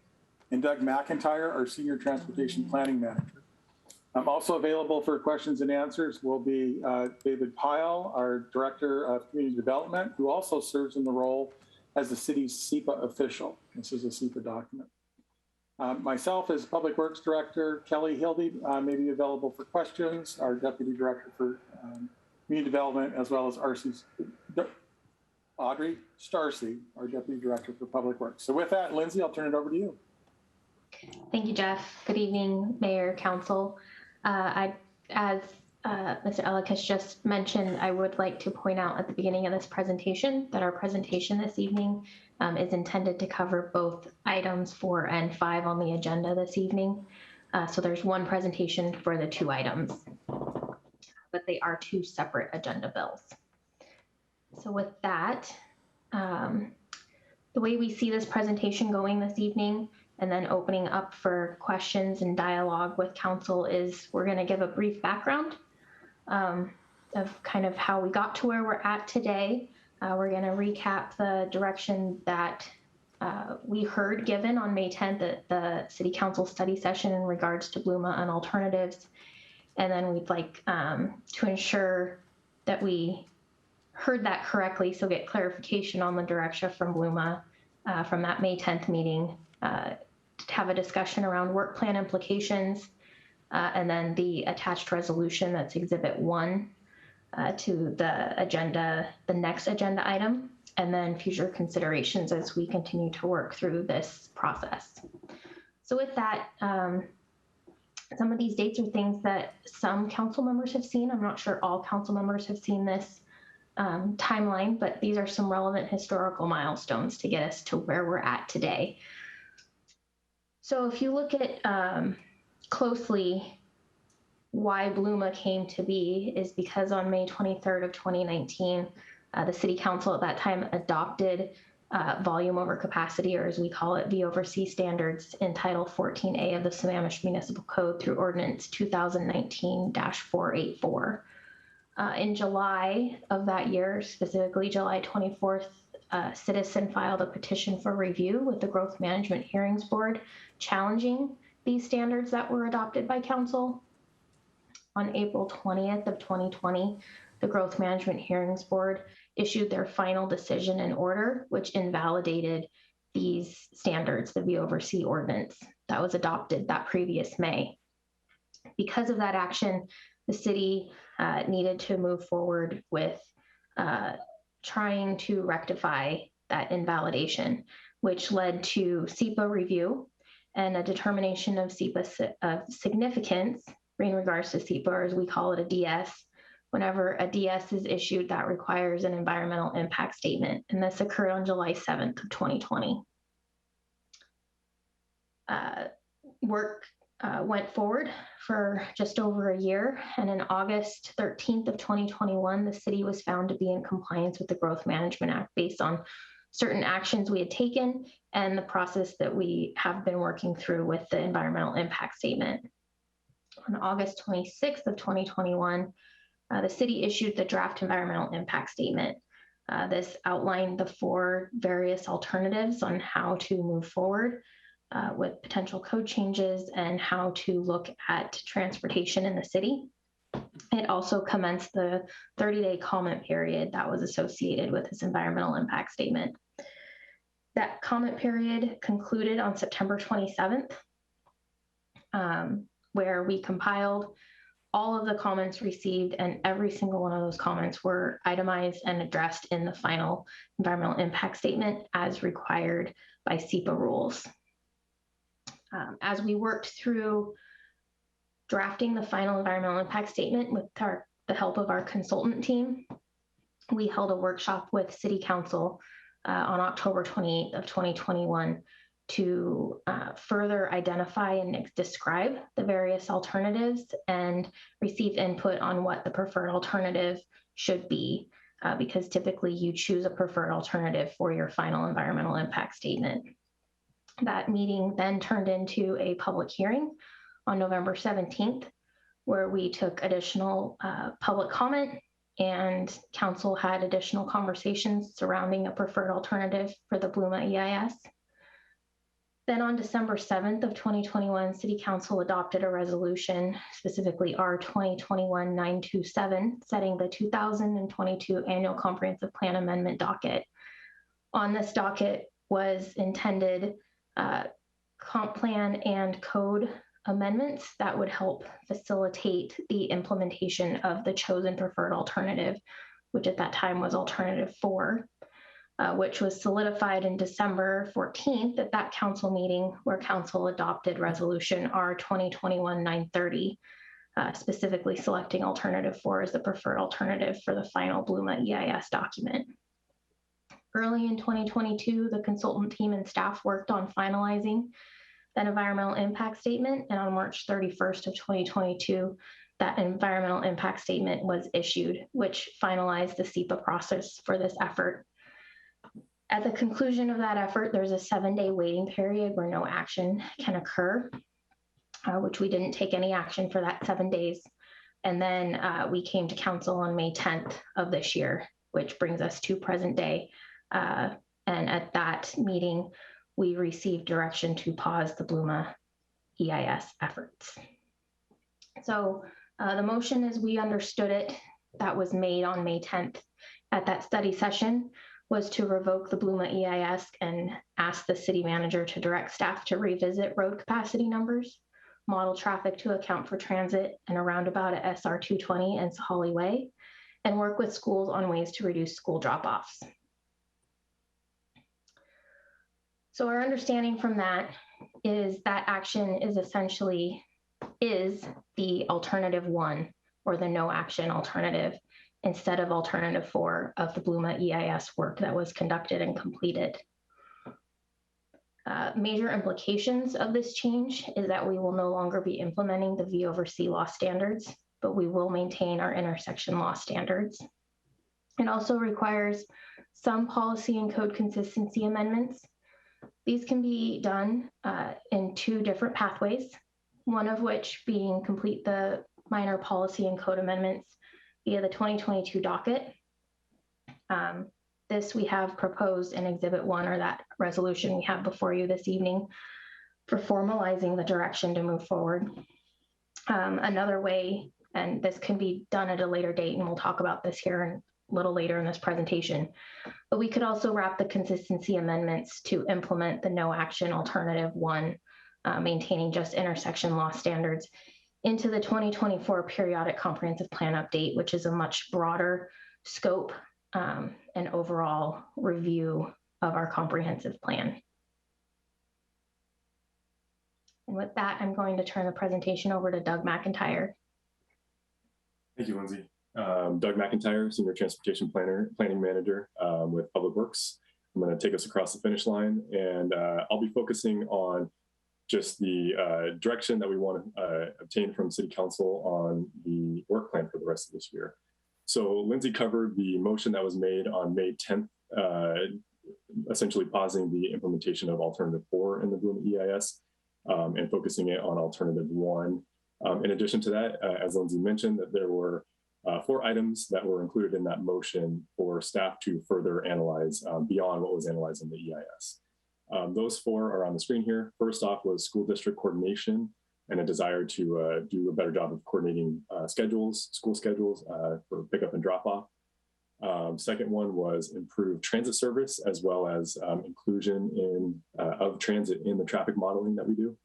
and Doug McIntyre, our Senior Transportation Planning Manager. Also available for questions and answers will be David Pyle, our Director of Community Development, who also serves in the role as the city's SEPA official. This is a SEPA document. Myself as Public Works Director, Kelly Hildy may be available for questions, our Deputy Director for Community Development, as well as Audrey Starcy, our Deputy Director for Public Works. So with that, Lindsay, I'll turn it over to you. Thank you, Jeff. Good evening, Mayor, Council. As Mr. Ellikish just mentioned, I would like to point out at the beginning of this presentation that our presentation this evening is intended to cover both items 4 and 5 on the agenda this evening. So there's one presentation for the 2 items, but they are 2 separate agenda bills. So with that, the way we see this presentation going this evening and then opening up for questions and dialogue with council is we're going to give a brief background of kind of how we got to where we're at today. We're going to recap the direction that we heard given on May 10th at the City Council study session in regards to Bluma and alternatives. And then we'd like to ensure that we heard that correctly, so get clarification on the direction from Bluma from that May 10th meeting to have a discussion around work plan implications, and then the attached resolution that's Exhibit 1 to the agenda, the next agenda item, and then future considerations as we continue to work through this process. So with that, some of these dates are things that some council members have seen. I'm not sure all council members have seen this timeline, but these are some relevant historical milestones to get us to where we're at today. So if you look at closely, why Bluma came to be is because on May 23rd of 2019, the city council at that time adopted volume over capacity, or as we call it, V over C standards in Title 14A of the Sammamish Municipal Code through Ordinance 2019-484. In July of that year, specifically July 24th, a citizen filed a petition for review with the Growth Management Hearings Board challenging these standards that were adopted by council. On April 20th of 2020, the Growth Management Hearings Board issued their final decision and order, which invalidated these standards, the V over C ordinance that was adopted that previous May. Because of that action, the city needed to move forward with trying to rectify that invalidation, which led to SEPA review and a determination of SEPA of significance in regards to SEPA, or as we call it, a DS. Whenever a DS is issued, that requires an environmental impact statement, and this occurred on July 7th of 2020. Work went forward for just over a year, and on August 13th of 2021, the city was found to be in compliance with the Growth Management Act based on certain actions we had taken and the process that we have been working through with the environmental impact statement. On August 26th of 2021, the city issued the draft environmental impact statement. This outlined the 4 various alternatives on how to move forward with potential code changes and how to look at transportation in the city. It also commenced the 30-day comment period that was associated with this environmental impact statement. That comment period concluded on September 27th, where we compiled all of the comments received, and every single one of those comments were itemized and addressed in the final environmental impact statement as required by SEPA rules. As we worked through drafting the final environmental impact statement with the help of our consultant team, we held a workshop with City Council on October 28th of 2021 to further identify and describe the various alternatives and receive input on what the preferred alternative should be, because typically you choose a preferred alternative for your final environmental impact statement. That meeting then turned into a public hearing on November 17th, where we took additional public comment, and council had additional conversations surrounding a preferred alternative for the Bluma EIS. Then on December 7th of 2021, City Council adopted a resolution, specifically R 2021-927, setting the 2022 Annual Comprehensive Plan Amendment docket. On this docket was intended comp plan and code amendments that would help facilitate the implementation of the chosen preferred alternative, which at that time was alternative 4. Which was solidified in December 14th at that council meeting, where council adopted resolution R 2021-930, specifically selecting alternative 4 as the preferred alternative for the final Bluma EIS document. Early in 2022, the consultant team and staff worked on finalizing that environmental impact statement, and on March 31st of 2022, that environmental impact statement was issued, which finalized the SEPA process for this effort. At the conclusion of that effort, there's a 7-day waiting period where no action can occur, which we didn't take any action for that 7 days. And then we came to council on May 10th of this year, which brings us to present day. And at that meeting, we received direction to pause the Bluma EIS efforts. So the motion as we understood it, that was made on May 10th at that study session, was to revoke the Bluma EIS and ask the city manager to direct staff to revisit road capacity numbers, model traffic to account for transit and a roundabout at SR 220 and Sahalee Way, and work with schools on ways to reduce school drop-offs. So our understanding from that is that action is essentially the alternative 1 or the no action alternative instead of alternative 4 of the Bluma EIS work that was conducted and completed. Major implications of this change is that we will no longer be implementing the V over C law standards, but we will maintain our intersection law standards. It also requires some policy and code consistency amendments. These can be done in 2 different pathways, one of which being complete the minor policy and code amendments via the 2022 docket. This we have proposed in Exhibit 1, or that resolution we have before you this evening, for formalizing the direction to move forward. Another way, and this can be done at a later date, and we'll talk about this here a little later in this presentation, but we could also wrap the consistency amendments to implement the no action alternative 1, maintaining just intersection law standards, into the 2024 periodic comprehensive plan update, which is a much broader scope and overall review of our comprehensive plan. And with that, I'm going to turn the presentation over to Doug McIntyre. Thank you, Lindsay. Doug McIntyre, Senior Transportation Planning Manager with Public Works. I'm going to take us across the finish line, and I'll be focusing on just the direction that we want to obtain from City Council on the work plan for the rest of this year. So Lindsay covered the motion that was made on May 10th, essentially pausing the implementation of Alternative 4 in the Bluma EIS and focusing it on Alternative 1. In addition to that, as Lindsay mentioned, that there were 4 items that were included in that motion for staff to further analyze beyond what was analyzed in the EIS. Those 4 are on the screen here. First off was school district coordination and a desire to do a better job of coordinating school schedules for pickup and drop off. Second one was improved transit service, as well as inclusion of transit in the traffic modeling that we do.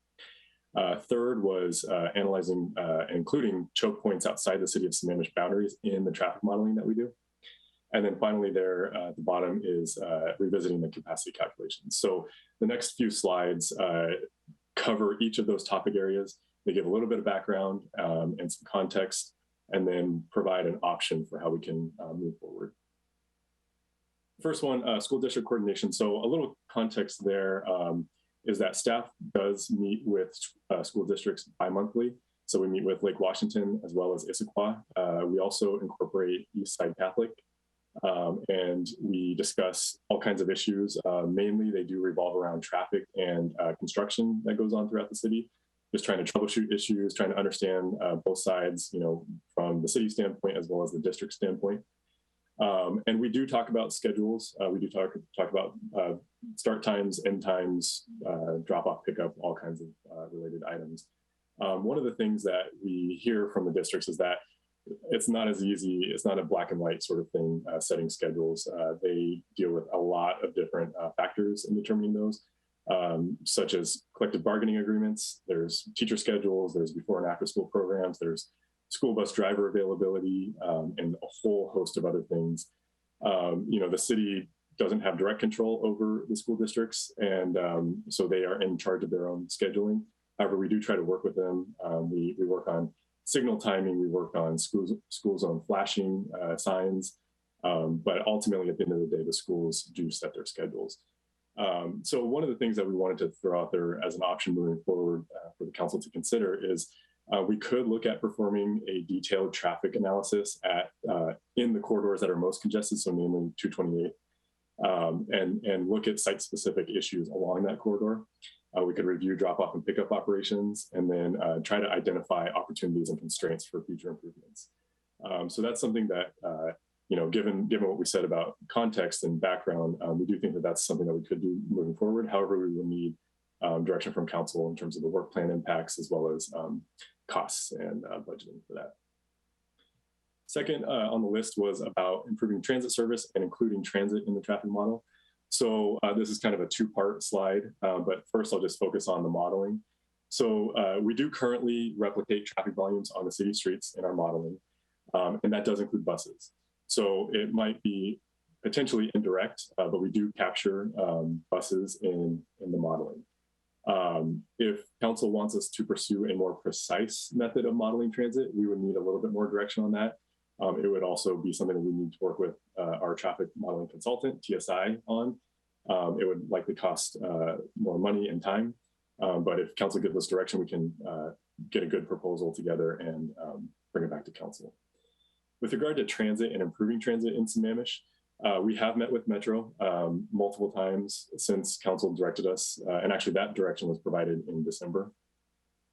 Third was analyzing, including choke points outside the city of Sammamish boundaries in the traffic modeling that we do. And then finally there at the bottom is revisiting the capacity calculations. So the next few slides cover each of those topic areas. They give a little bit of background and some context, and then provide an option for how we can move forward. First one, school district coordination. So a little context there is that staff does meet with school districts bi-monthly. So we meet with Lake Washington as well as Issaquah. We also incorporate Eastside Catholic, and we discuss all kinds of issues. Mainly they do revolve around traffic and construction that goes on throughout the city. Just trying to troubleshoot issues, trying to understand both sides, from the city standpoint as well as the district standpoint. And we do talk about schedules. We do talk about start times, end times, drop-off, pickup, all kinds of related items. One of the things that we hear from the districts is that it's not as easy. It's not a black and white sort of thing, setting schedules. They deal with a lot of different factors in determining those, such as collective bargaining agreements. There's teacher schedules, there's before and after school programs, there's school bus driver availability, and a whole host of other things. The city doesn't have direct control over the school districts, and so they are in charge of their own scheduling. However, we do try to work with them. We work on signal timing, we work on school zone flashing signs, but ultimately at the end of the day, the schools do set their schedules. So one of the things that we wanted to throw out there as an option moving forward for the council to consider is we could look at performing a detailed traffic analysis in the corridors that are most congested, so namely 228, and look at site-specific issues along that corridor. We could review drop-off and pickup operations, and then try to identify opportunities and constraints for future improvements. So that's something that, given what we said about context and background, we do think that that's something that we could do moving forward. However, we will need direction from council in terms of the work plan impacts, as well as costs and budgeting for that. Second on the list was about improving transit service and including transit in the traffic model. So this is kind of a two-part slide, but first I'll just focus on the modeling. So we do currently replicate traffic volumes on the city streets in our modeling, and that does include buses. So it might be potentially indirect, but we do capture buses in the modeling. If council wants us to pursue a more precise method of modeling transit, we would need a little bit more direction on that. It would also be something that we need to work with our traffic modeling consultant, TSI, on. It would likely cost more money and time, but if council gives us direction, we can get a good proposal together and bring it back to council. With regard to transit and improving transit in Sammamish, we have met with Metro multiple times since council directed us, and actually that direction was provided in December.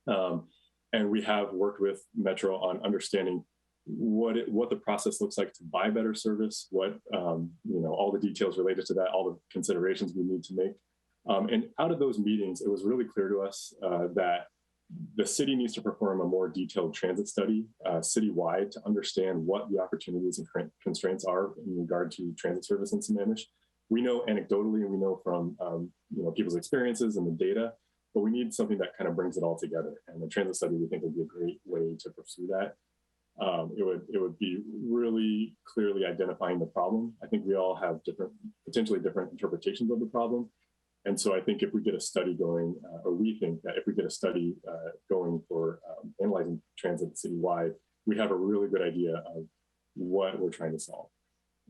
And we have worked with Metro on understanding what the process looks like to buy better service, what all the details related to that, all the considerations we need to make. And out of those meetings, it was really clear to us that the city needs to perform a more detailed transit study citywide to understand what the opportunities and constraints are in regard to transit service in Sammamish. We know anecdotally, and we know from people's experiences and the data, but we need something that kind of brings it all together. And the transit study, we think, would be a great way to pursue that. It would be really clearly identifying the problem. I think we all have potentially different interpretations of the problem. And so I think if we get a study going, or we think that if we get a study going for analyzing transit citywide, we have a really good idea of what we're trying to solve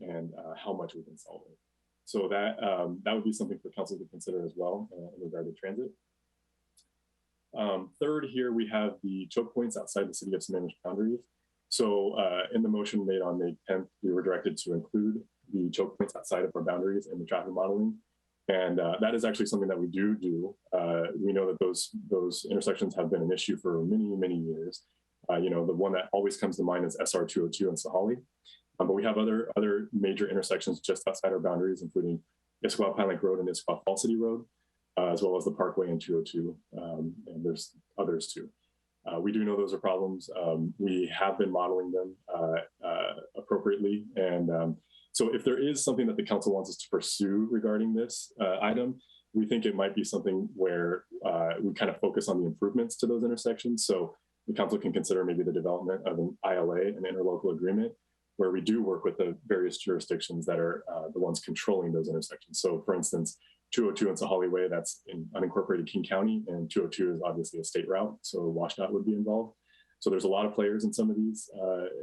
and how much we can solve it. So that would be something for council to consider as well in regard to transit. Third, here we have the choke points outside the city of Sammamish boundaries. So in the motion made on May 10th, we were directed to include the choke points outside of our boundaries in the traffic modeling. And that is actually something that we do. We know that those intersections have been an issue for many, many years. The one that always comes to mind is SR 202 in Sahali. But we have other major intersections just outside our boundaries, including Issaquah Pine Lake Road and Issaquah Fall City Road, as well as the Parkway and 202. And there's others too. We do know those are problems. We have been modeling them appropriately. And so if there is something that the council wants us to pursue regarding this item, we think it might be something where we kind of focus on the improvements to those intersections. So the council can consider maybe the development of an ILA, an interlocal agreement, where we do work with the various jurisdictions that are the ones controlling those intersections. So for instance, 202 in Sahali Way, that's in unincorporated King County, and 202 is obviously a state route, so WashDOT would be involved. So there's a lot of players in some of these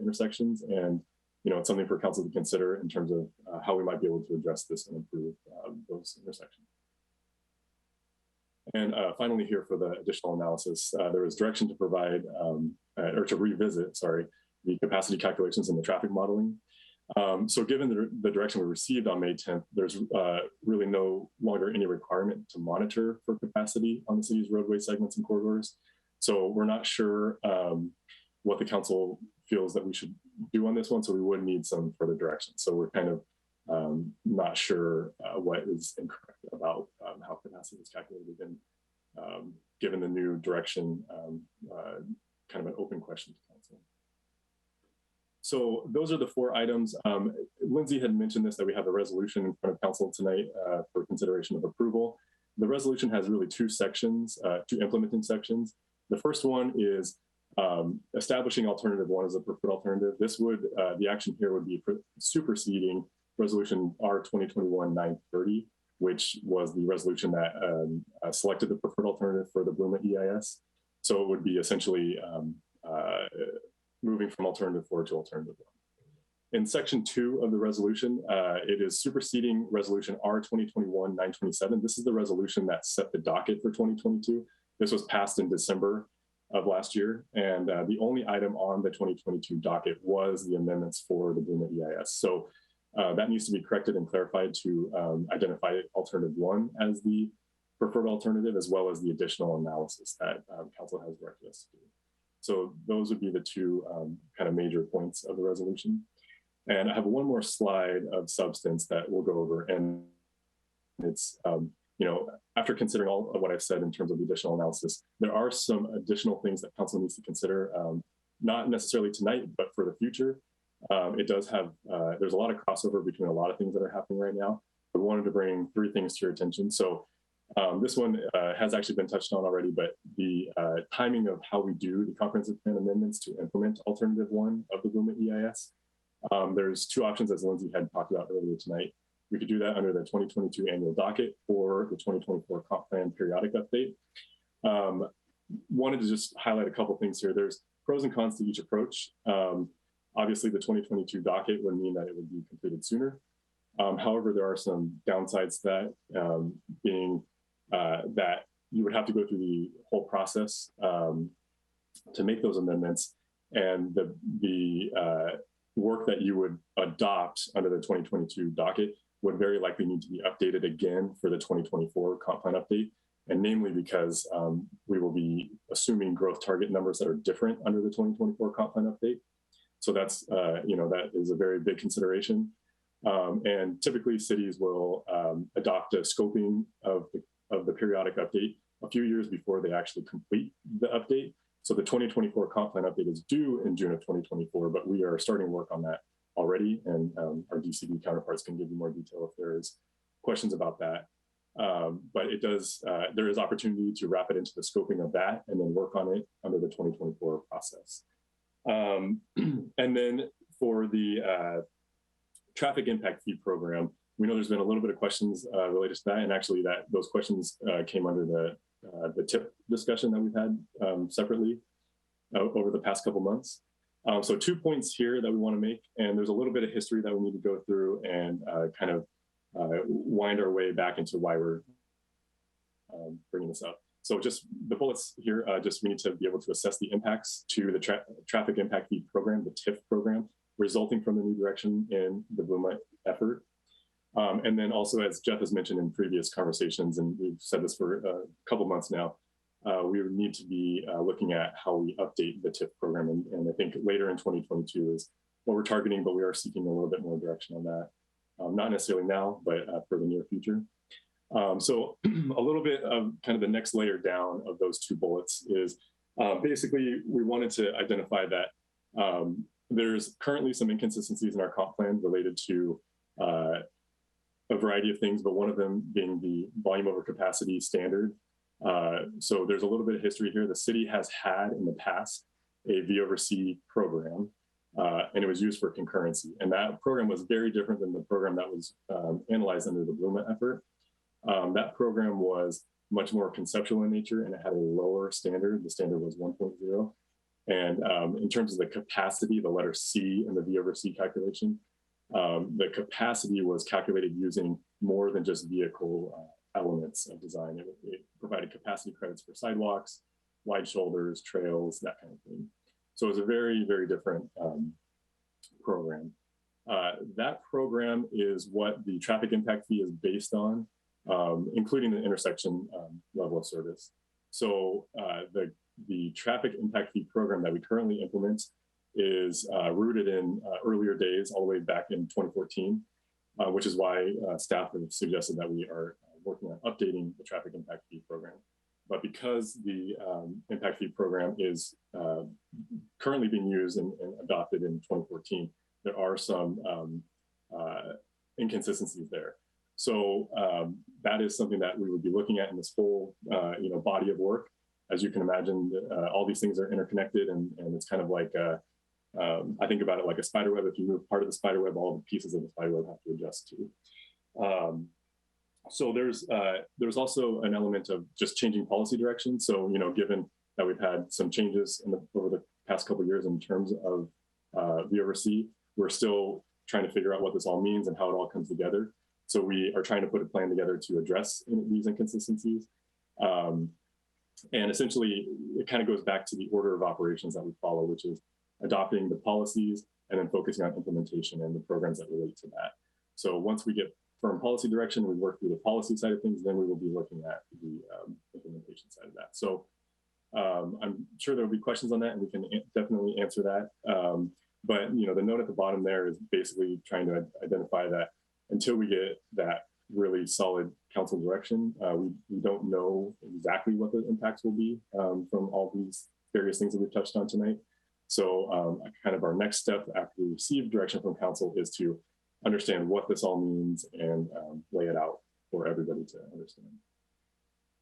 intersections, and it's something for council to consider in terms of how we might be able to address this and improve those intersections. And finally here for the additional analysis, there was direction to provide, or to revisit, the capacity calculations in the traffic modeling. So given the direction we received on May 10th, there's really no longer any requirement to monitor for capacity on the city's roadway segments and corridors. So we're not sure what the council feels that we should do on this one. So we would need some further direction. So we're kind of not sure what is incorrect about how capacity is calculated. And given the new direction, kind of an open question to council. So those are the 4 items. Lindsay had mentioned this, that we have a resolution in front of council tonight for consideration of approval. The resolution has really 2 sections, 2 implementing sections. The first one is establishing alternative 1 as a preferred alternative. This would, the action here would be superseding resolution R 2021-930, which was the resolution that selected the preferred alternative for the Bluma EIS. So it would be essentially moving from alternative 4 to alternative 1. In section 2 of the resolution, it is superseding resolution R 2021-927. This is the resolution that set the docket for 2022. This was passed in December of last year. And the only item on the 2022 docket was the amendments for the Bluma EIS. So that needs to be corrected and clarified to identify alternative 1 as the preferred alternative, as well as the additional analysis that council has directed us to do. So those would be the 2 kind of major points of the resolution. And I have one more slide of substance that we'll go over. And it's, after considering all of what I've said in terms of the additional analysis, there are some additional things that council needs to consider, not necessarily tonight, but for the future. It does have, there's a lot of crossover between a lot of things that are happening right now. We wanted to bring 3 things to your attention. So this one has actually been touched on already, but the timing of how we do the comprehensive plan amendments to implement alternative 1 of the Blooming EIS. There's 2 options, as Lindsay had talked about earlier tonight. We could do that under the 2022 annual docket or the 2024 comp plan periodic update. Wanted to just highlight a couple things here. There's pros and cons to each approach. Obviously, the 2022 docket would mean that it would be completed sooner. However, there are some downsides to that, being that you would have to go through the whole process to make those amendments, and the work that you would adopt under the 2022 docket would very likely need to be updated again for the 2024 comp plan update, and namely because we will be assuming growth target numbers that are different under the 2024 comp plan update. So that's, that is a very big consideration. And typically cities will adopt a scoping of the periodic update a few years before they actually complete the update. So the 2024 comp plan update is due in June of 2024, but we are starting work on that already. And our DCD counterparts can give you more detail if there is questions about that. But it does, there is opportunity to wrap it into the scoping of that and then work on it under the 2024 process. And then for the traffic impact fee program, we know there's been a little bit of questions related to that, and actually those questions came under the TIP discussion that we've had separately over the past couple months. So 2 points here that we want to make, and there's a little bit of history that we need to go through and kind of wind our way back into why we're bringing this up. So just the bullets here, just we need to be able to assess the impacts to the traffic impact fee program, the TIF program, resulting from the new direction in the Bloomlight effort. And then also, as Jeff has mentioned in previous conversations, and we've said this for a couple months now, we would need to be looking at how we update the TIF program. And I think later in 2022 is what we're targeting, but we are seeking a little bit more direction on that. Not necessarily now, but for the near future. So a little bit of kind of the next layer down of those 2 bullets is basically we wanted to identify that there's currently some inconsistencies in our comp plan related to a variety of things, but one of them being the volume over capacity standard. So there's a little bit of history here. The city has had in the past a V over C program, and it was used for concurrency. And that program was very different than the program that was analyzed under the Bloomlight effort. That program was much more conceptual in nature, and it had a lower standard. The standard was 1.0. And in terms of the capacity, the letter C in the V over C calculation, the capacity was calculated using more than just vehicle elements of design. It provided capacity credits for sidewalks, wide shoulders, trails, that kind of thing. So it was a very, very different program. That program is what the traffic impact fee is based on, including the intersection level of service. So the traffic impact fee program that we currently implement is rooted in earlier days, all the way back in 2014, which is why staff have suggested that we are working on updating the traffic impact fee program. But because the impact fee program is currently being used and adopted in 2014, there are some inconsistencies there. So that is something that we would be looking at in this whole body of work. As you can imagine, all these things are interconnected, and it's kind of like, I think about it like a spider web. If you move part of the spider web, all the pieces of the spider web have to adjust to. So there's also an element of just changing policy direction. So, given that we've had some changes over the past couple of years in terms of the oversee, we're still trying to figure out what this all means and how it all comes together. So we are trying to put a plan together to address these inconsistencies. And essentially, it kind of goes back to the order of operations that we follow, which is adopting the policies and then focusing on implementation and the programs that relate to that. So once we get firm policy direction, we work through the policy side of things, then we will be looking at the implementation side of that. So I'm sure there will be questions on that, and we can definitely answer that. But the note at the bottom there is basically trying to identify that until we get that really solid council direction, we don't know exactly what the impacts will be from all these various things that we've touched on tonight. So kind of our next step after we receive direction from council is to understand what this all means and lay it out for everybody to understand.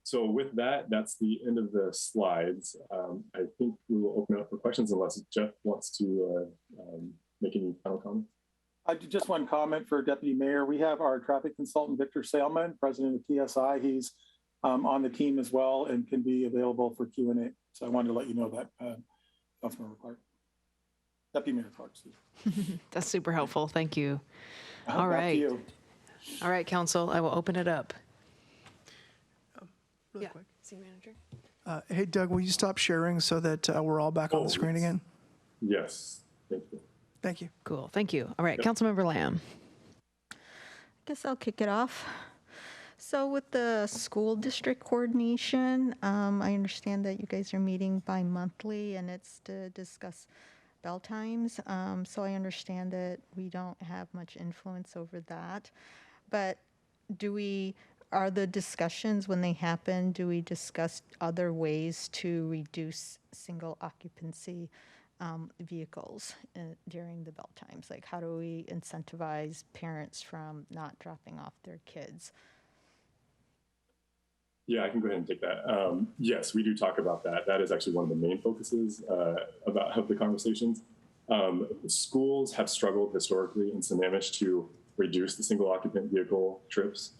So with that, that's the end of the slides. I think we will open up for questions unless Jeff wants to make any final comments. Just one comment for Deputy Mayor. We have our traffic consultant, Victor Salman, president of TSI. He's on the team as well and can be available for Q&A. So I wanted to let you know that, Councilmember Clark. Deputy Mayor Clark, excuse. That's super helpful. Thank you. All Back right. to you. All right, council, I will open it up. Really quick. City manager. Hey, Doug, will you stop sharing so that we're all back on the screen again? Yes, thank you. Thank you. Cool, thank you. All right, Councilmember Lamb. I guess I'll kick it off. So with the school district coordination, I understand that you guys are meeting bi-monthly and it's to discuss bell times. So I understand that we don't have much influence over that. But are the discussions when they happen, do we discuss other ways to reduce single occupancy vehicles during the bell times? Like how do we incentivize parents from not dropping off their kids? Yeah, I can go ahead and take that. Yes, we do talk about that. That is actually one of the main focuses of the conversations. Schools have struggled historically in Sammamish to reduce the single occupant vehicle trips.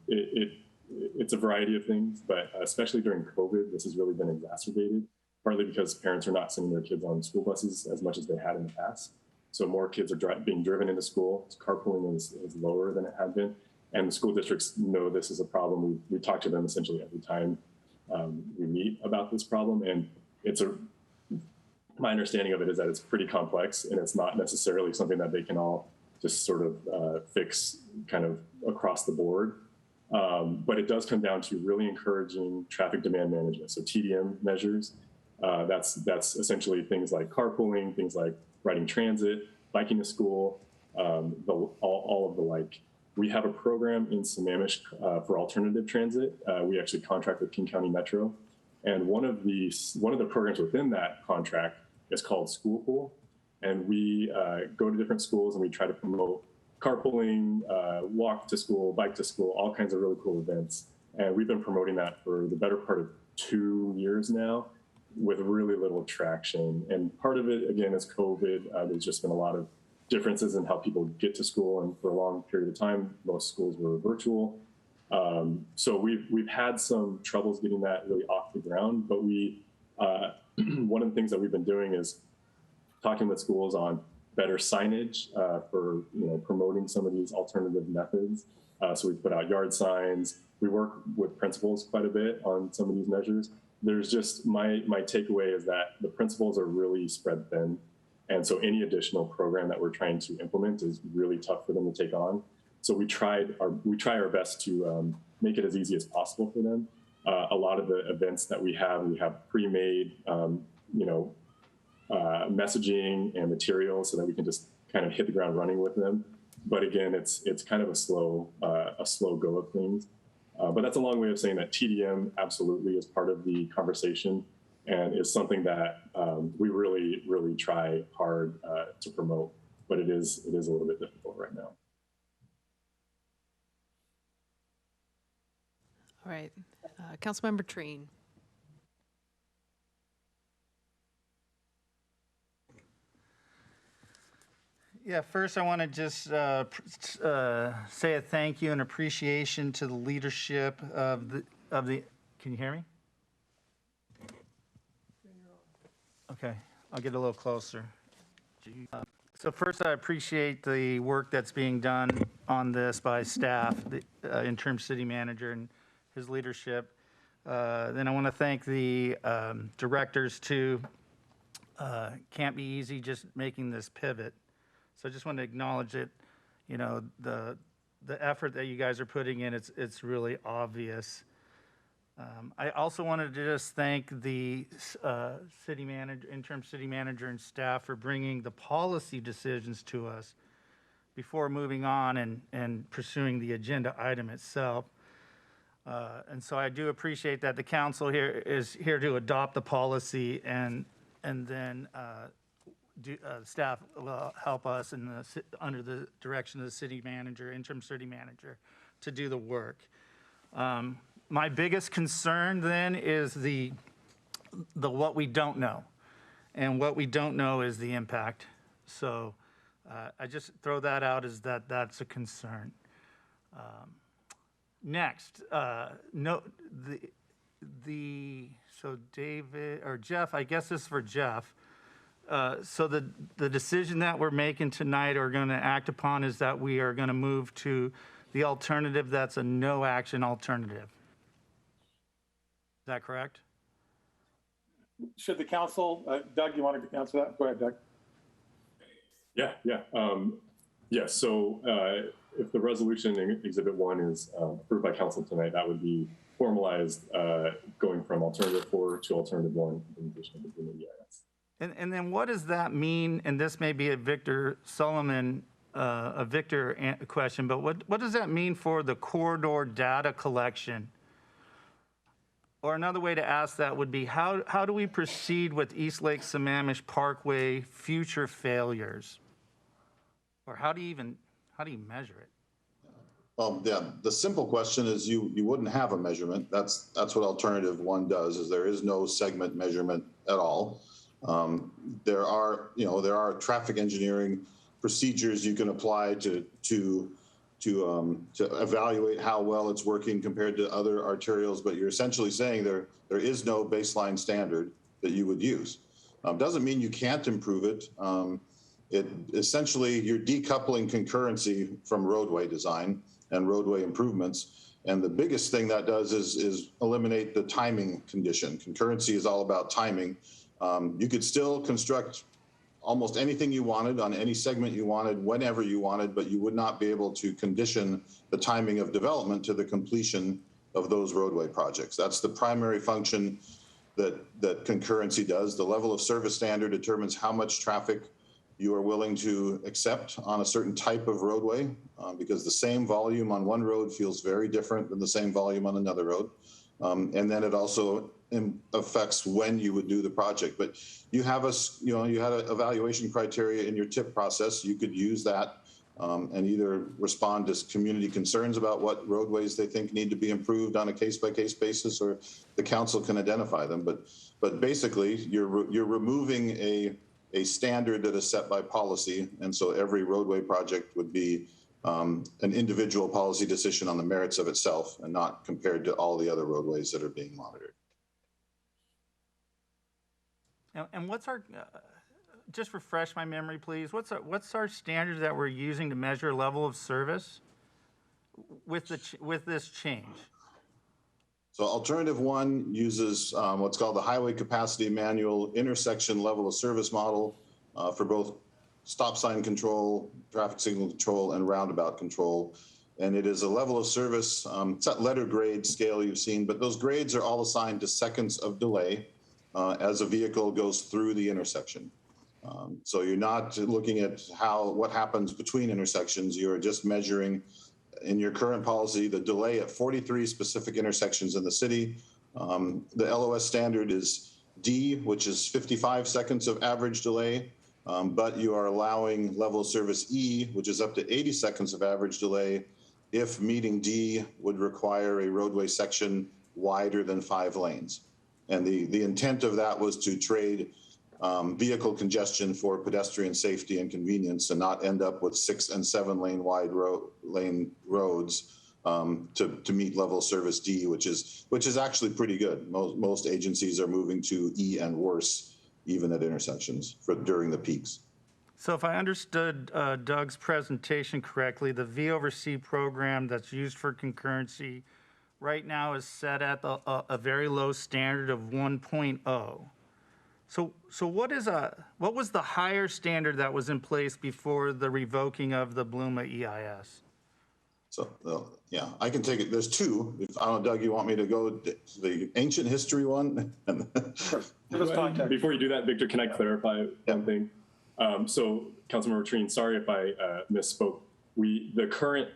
It's a variety of things, but especially during COVID, this has really been exacerbated, partly because parents are not sending their kids on school buses as much as they had in the past. So more kids are being driven into school. Carpooling is lower than it had been. And the school districts know this is a problem. We talk to them essentially every time we meet about this problem. And my understanding of it is that it's pretty complex and it's not necessarily something that they can all just sort of fix kind of across the board. But it does come down to really encouraging traffic demand management. So TDM measures, that's essentially things like carpooling, things like riding transit, biking to school, all of the like. We have a program in Sammamish for alternative transit. We actually contract with King County Metro. And one of the programs within that contract is called School Pool. And we go to different schools and we try to promote carpooling, walk to school, bike to school, all kinds of really cool events. And we've been promoting that for the better part of 2 years now with really little traction. And part of it, again, is COVID. There's just been a lot of differences in how people get to school. And for a long period of time, most schools were virtual. So we've had some troubles getting that really off the ground. But one of the things that we've been doing is talking with schools on better signage for promoting some of these alternative methods. So we put out yard signs. We work with principals quite a bit on some of these measures. There's just my takeaway is that the principals are really spread thin. And so any additional program that we're trying to implement is really tough for them to take on. So we try our best to make it as easy as possible for them. A lot of the events that we have pre-made, messaging and materials so that we can just kind of hit the ground running with them. But again, it's kind of a slow go of things. But that's a long way of saying that TDM absolutely is part of the conversation and is something that we really, really try hard to promote. But it is a little bit difficult right now. All right, Councilmember Treen. Yeah, first I want to just say a thank you and appreciation to the leadership of the. Can you hear me? Okay, I'll get a little closer. So first, I appreciate the work that's being done on this by staff, the interim city manager and his leadership. Then I want to thank the directors too. Can't be easy just making this pivot. So I just want to acknowledge it. The effort that you guys are putting in. It's really obvious. I also wanted to just thank the city manager, interim city manager, and staff for bringing the policy decisions to us before moving on and pursuing the agenda item itself. And so I do appreciate that the council here is here to adopt the policy and and then staff will help us under the direction of the city manager, interim city manager, to do the work. My biggest concern then is the what we don't know, and what we don't know is the impact. So I just throw that out as that's a concern. Next, so David or Jeff, I guess this is for Jeff. So the decision that we're making tonight or going to act upon is that we are going to move to the alternative that's a no action alternative. Is that correct? Should the council, Doug, you want to answer that? Go ahead, Doug. Yeah. Yes. So if the resolution in Exhibit 1 is approved by council tonight, that would be formalized going from Alternative 4 to Alternative 1 implementation of the Bluma EIS. And then what does that mean? And this may be a Victor Solomon, question, but what does that mean for the corridor data collection? Or another way to ask that would be, how do we proceed with East Lake Sammamish Parkway future failures? Or how do you measure it? Well, yeah, the simple question is you wouldn't have a measurement. That's what Alternative 1 does, is there is no segment measurement at all. There are traffic engineering procedures you can apply to evaluate how well it's working compared to other arterials, but you're essentially saying there is no baseline standard that you would use. Doesn't mean you can't improve it. It essentially, you're decoupling concurrency from roadway design and roadway improvements. And the biggest thing that does is eliminate the timing condition. Concurrency is all about timing. You could still construct almost anything you wanted on any segment you wanted, whenever you wanted, but you would not be able to condition the timing of development to the completion of those roadway projects. That's the primary function that concurrency does. The level of service standard determines how much traffic you are willing to accept on a certain type of roadway, because the same volume on one road feels very different than the same volume on another road. And then it also affects when you would do the project. But you have you had an evaluation criteria in your TIP process. You could use that and either respond to community concerns about what roadways they think need to be improved on a case-by-case basis, or the council can identify them. But basically, you're removing a standard that is set by policy, and so every roadway project would be an individual policy decision on the merits of itself and not compared to all the other roadways that are being monitored. And what's our, just refresh my memory, please. What's our standard that we're using to measure level of service with this change? So Alternative 1 uses what's called the Highway Capacity Manual intersection level of service model for both stop sign control, traffic signal control, and roundabout control. And it is a level of service, it's that letter grade scale you've seen, but those grades are all assigned to seconds of delay as a vehicle goes through the intersection. So you're not looking at what happens between intersections, you're just measuring in your current policy the delay at 43 specific intersections in the city. The LOS standard is D, which is 55 seconds of average delay, but you are allowing level of service E, which is up to 80 seconds of average delay, if meeting D would require a roadway section wider than 5 lanes. And the intent of that was to trade vehicle congestion for pedestrian safety and convenience, and not end up with 6 and 7 lane wide lane roads to meet level service D, which is actually pretty good. Most agencies are moving to E and worse, even at intersections during the peaks. So if I understood Doug's presentation correctly, the V over C program that's used for concurrency right now is set at a very low standard of 1.0. So what was the higher standard that was in place before the revoking of the Bluma EIS? So yeah, I can take it. There's 2. I don't know, Doug, you want me to go to the ancient history one? Sure. Before you do that, Victor, can I clarify one thing? So Councilmember Treen, sorry if I misspoke. The current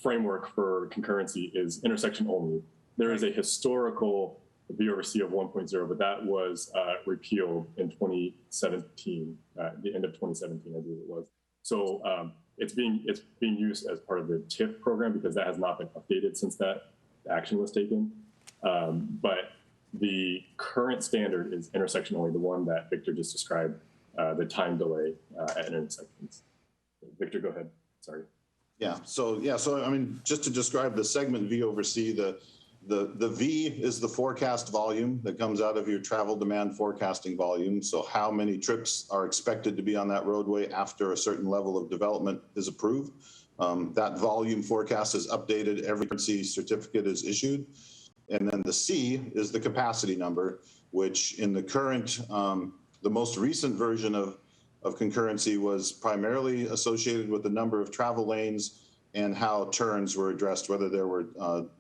framework for concurrency is intersection only. There is a historical V over C of 1.0, but that was repealed in 2017, the end of 2017, I believe it was. So it's being used as part of the TIF program because that has not been updated since that action was taken. But the current standard is intersection only, the one that Victor just described, the time delay at intersections. Victor, go ahead. Sorry. So I mean, just to describe the segment V over C, the V is the forecast volume that comes out of your travel demand forecasting volume. So how many trips are expected to be on that roadway after a certain level of development is approved. That volume forecast is updated every currency certificate is issued. And then the C is the capacity number, which in the current, the most recent version of concurrency was primarily associated with the number of travel lanes and how turns were addressed, whether there were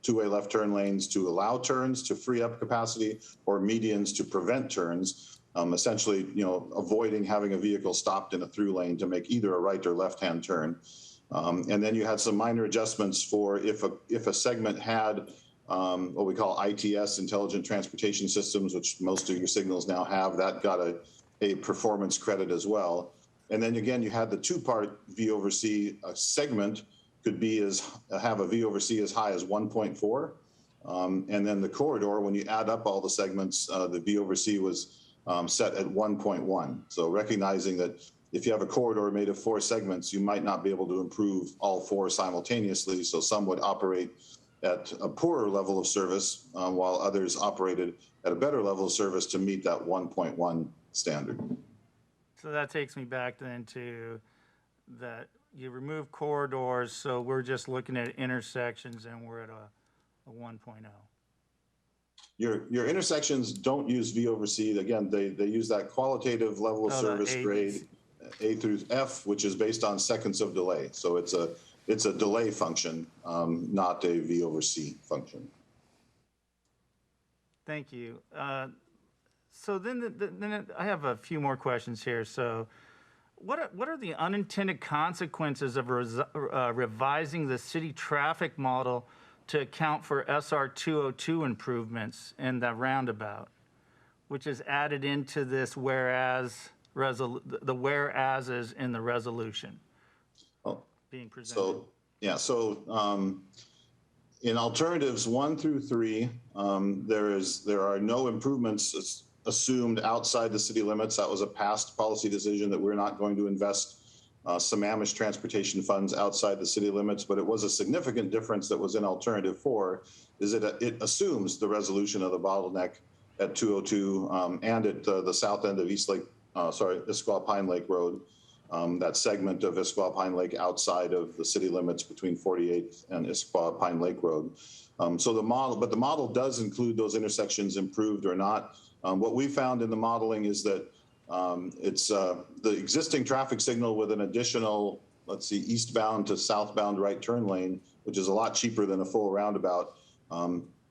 two-way left turn lanes to allow turns to free up capacity or medians to prevent turns, essentially, avoiding having a vehicle stopped in a through lane to make either a right or left-hand turn. And then you had some minor adjustments for if a segment had what we call ITS, Intelligent Transportation Systems, which most of your signals now have, that got a performance credit as well. And then again, you had the two-part V over C segment could be have a V over C as high as 1.4. And then the corridor, when you add up all the segments, the V over C was set at 1.1. So recognizing that if you have a corridor made of 4 segments, you might not be able to improve all 4 simultaneously. So some would operate at a poorer level of service, while others operated at a better level of service to meet that 1.1 standard. So that takes me back then to that you remove corridors, so we're just looking at intersections and we're at a 1.0. Your intersections don't use V over C. Again, they use that qualitative level of service grade A through F, which is based on seconds of delay. So it's a delay function, not a V over C function. Thank you. So then I have a few more questions here. So what are the unintended consequences of revising the city traffic model to account for SR 202 improvements in the roundabout, which is added into this whereas, the whereases in the resolution being presented? In alternatives 1 through 3, there are no improvements assumed outside the city limits. That was a past policy decision that we're not going to invest Sammamish transportation funds outside the city limits, but it was a significant difference that was in alternative 4, is that it assumes the resolution of the bottleneck at 202 and at the south end of Issaquah Pine Lake Road, that segment of Issaquah Pine Lake outside of the city limits between 48th and Issaquah Pine Lake Road. So the model does include those intersections improved or not. What we found in the modeling is that it's the existing traffic signal with an additional, let's see, eastbound to southbound right turn lane, which is a lot cheaper than a full roundabout.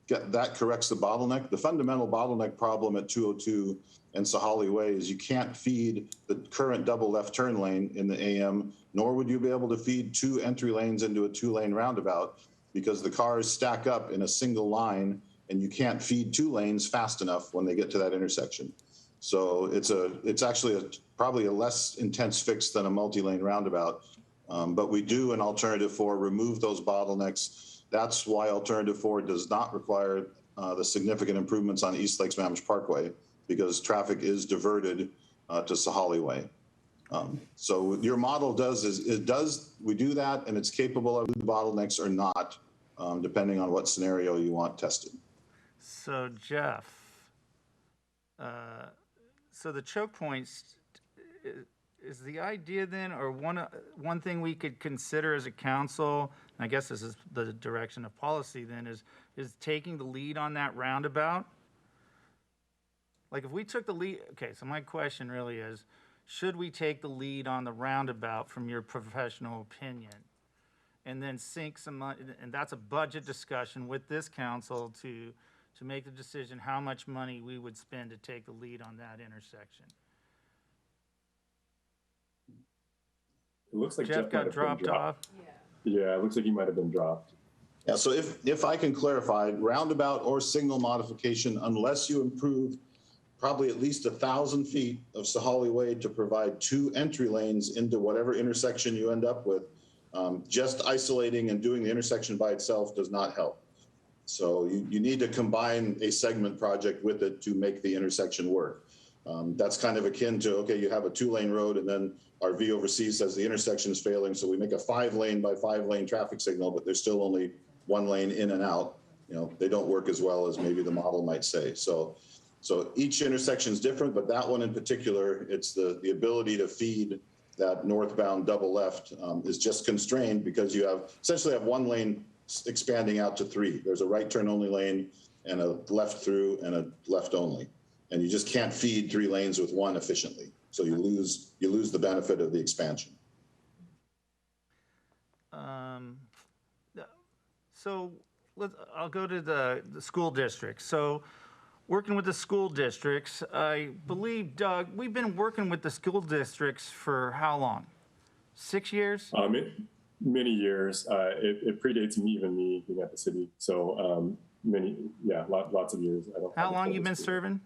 That corrects the bottleneck. The fundamental bottleneck problem at 202 and Sahali Way is you can't feed the current double left turn lane in the AM, nor would you be able to feed 2 entry lanes into a 2-lane roundabout because the cars stack up in a single line and you can't feed 2 lanes fast enough when they get to that intersection. So it's actually probably a less intense fix than a multi-lane roundabout. But we do in alternative 4 remove those bottlenecks. That's why alternative 4 does not require the significant improvements on East Lake Sammamish Parkway, because traffic is diverted to Sahali Way. So your model we do that, and it's capable of the bottlenecks or not, depending on what scenario you want tested. So Jeff, so the choke points, is the idea then, or one thing we could consider as a council, and I guess this is the direction of policy then, is taking the lead on that roundabout? Like if we took the lead, okay, so my question really is, should we take the lead on the roundabout from your professional opinion? And then sink some money, and that's a budget discussion with this council to make the decision how much money we would spend to take the lead on that intersection. It looks like Jeff got dropped off. Yeah, it looks like he might have been dropped. Yeah, so if I can clarify, roundabout or signal modification, unless you improve probably at least 1,000 feet of Sahalee Way to provide 2 entry lanes into whatever intersection you end up with, just isolating and doing the intersection by itself does not help. So you need to combine a segment project with it to make the intersection work. That's kind of akin to, okay, you have a 2-lane road and then our V over C says the intersection is failing. So we make a 5-lane by 5-lane traffic signal, but there's still only 1 lane in and out. You know, they don't work as well as maybe the model might say. So each intersection is different, but that one in particular, it's the ability to feed that northbound double left is just constrained because you essentially have 1 lane expanding out to 3. There's a right turn only lane and a left through and a left only. And you just can't feed 3 lanes with 1 efficiently. So you lose the benefit of the expansion. So I'll go to the school districts. So working with the school districts, I believe, Doug, we've been working with the school districts for how long? 6 years? Many years. It predates me being at the city. So lots of years. How long you been serving?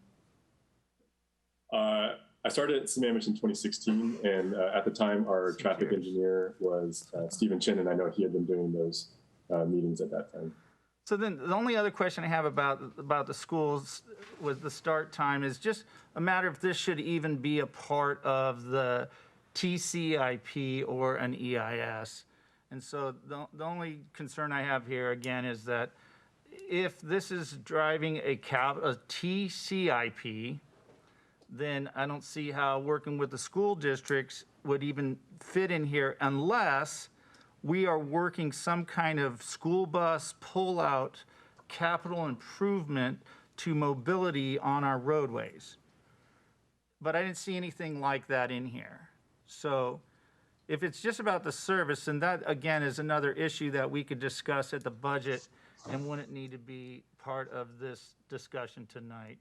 I started at Sammamish in 2016, and at the time, our traffic engineer was Stephen Chin, and I know he had been doing those meetings at that time. So then the only other question I have about the schools with the start time is just a matter if this should even be a part of the TCIP or an EIS. And so the only concern I have here again is that if this is driving a TCIP, then I don't see how working with the school districts would even fit in here unless we are working some kind of school bus pull-out capital improvement to mobility on our roadways. But I didn't see anything like that in here. So if it's just about the service, then that, again, is another issue that we could discuss at the budget and wouldn't need to be part of this discussion tonight.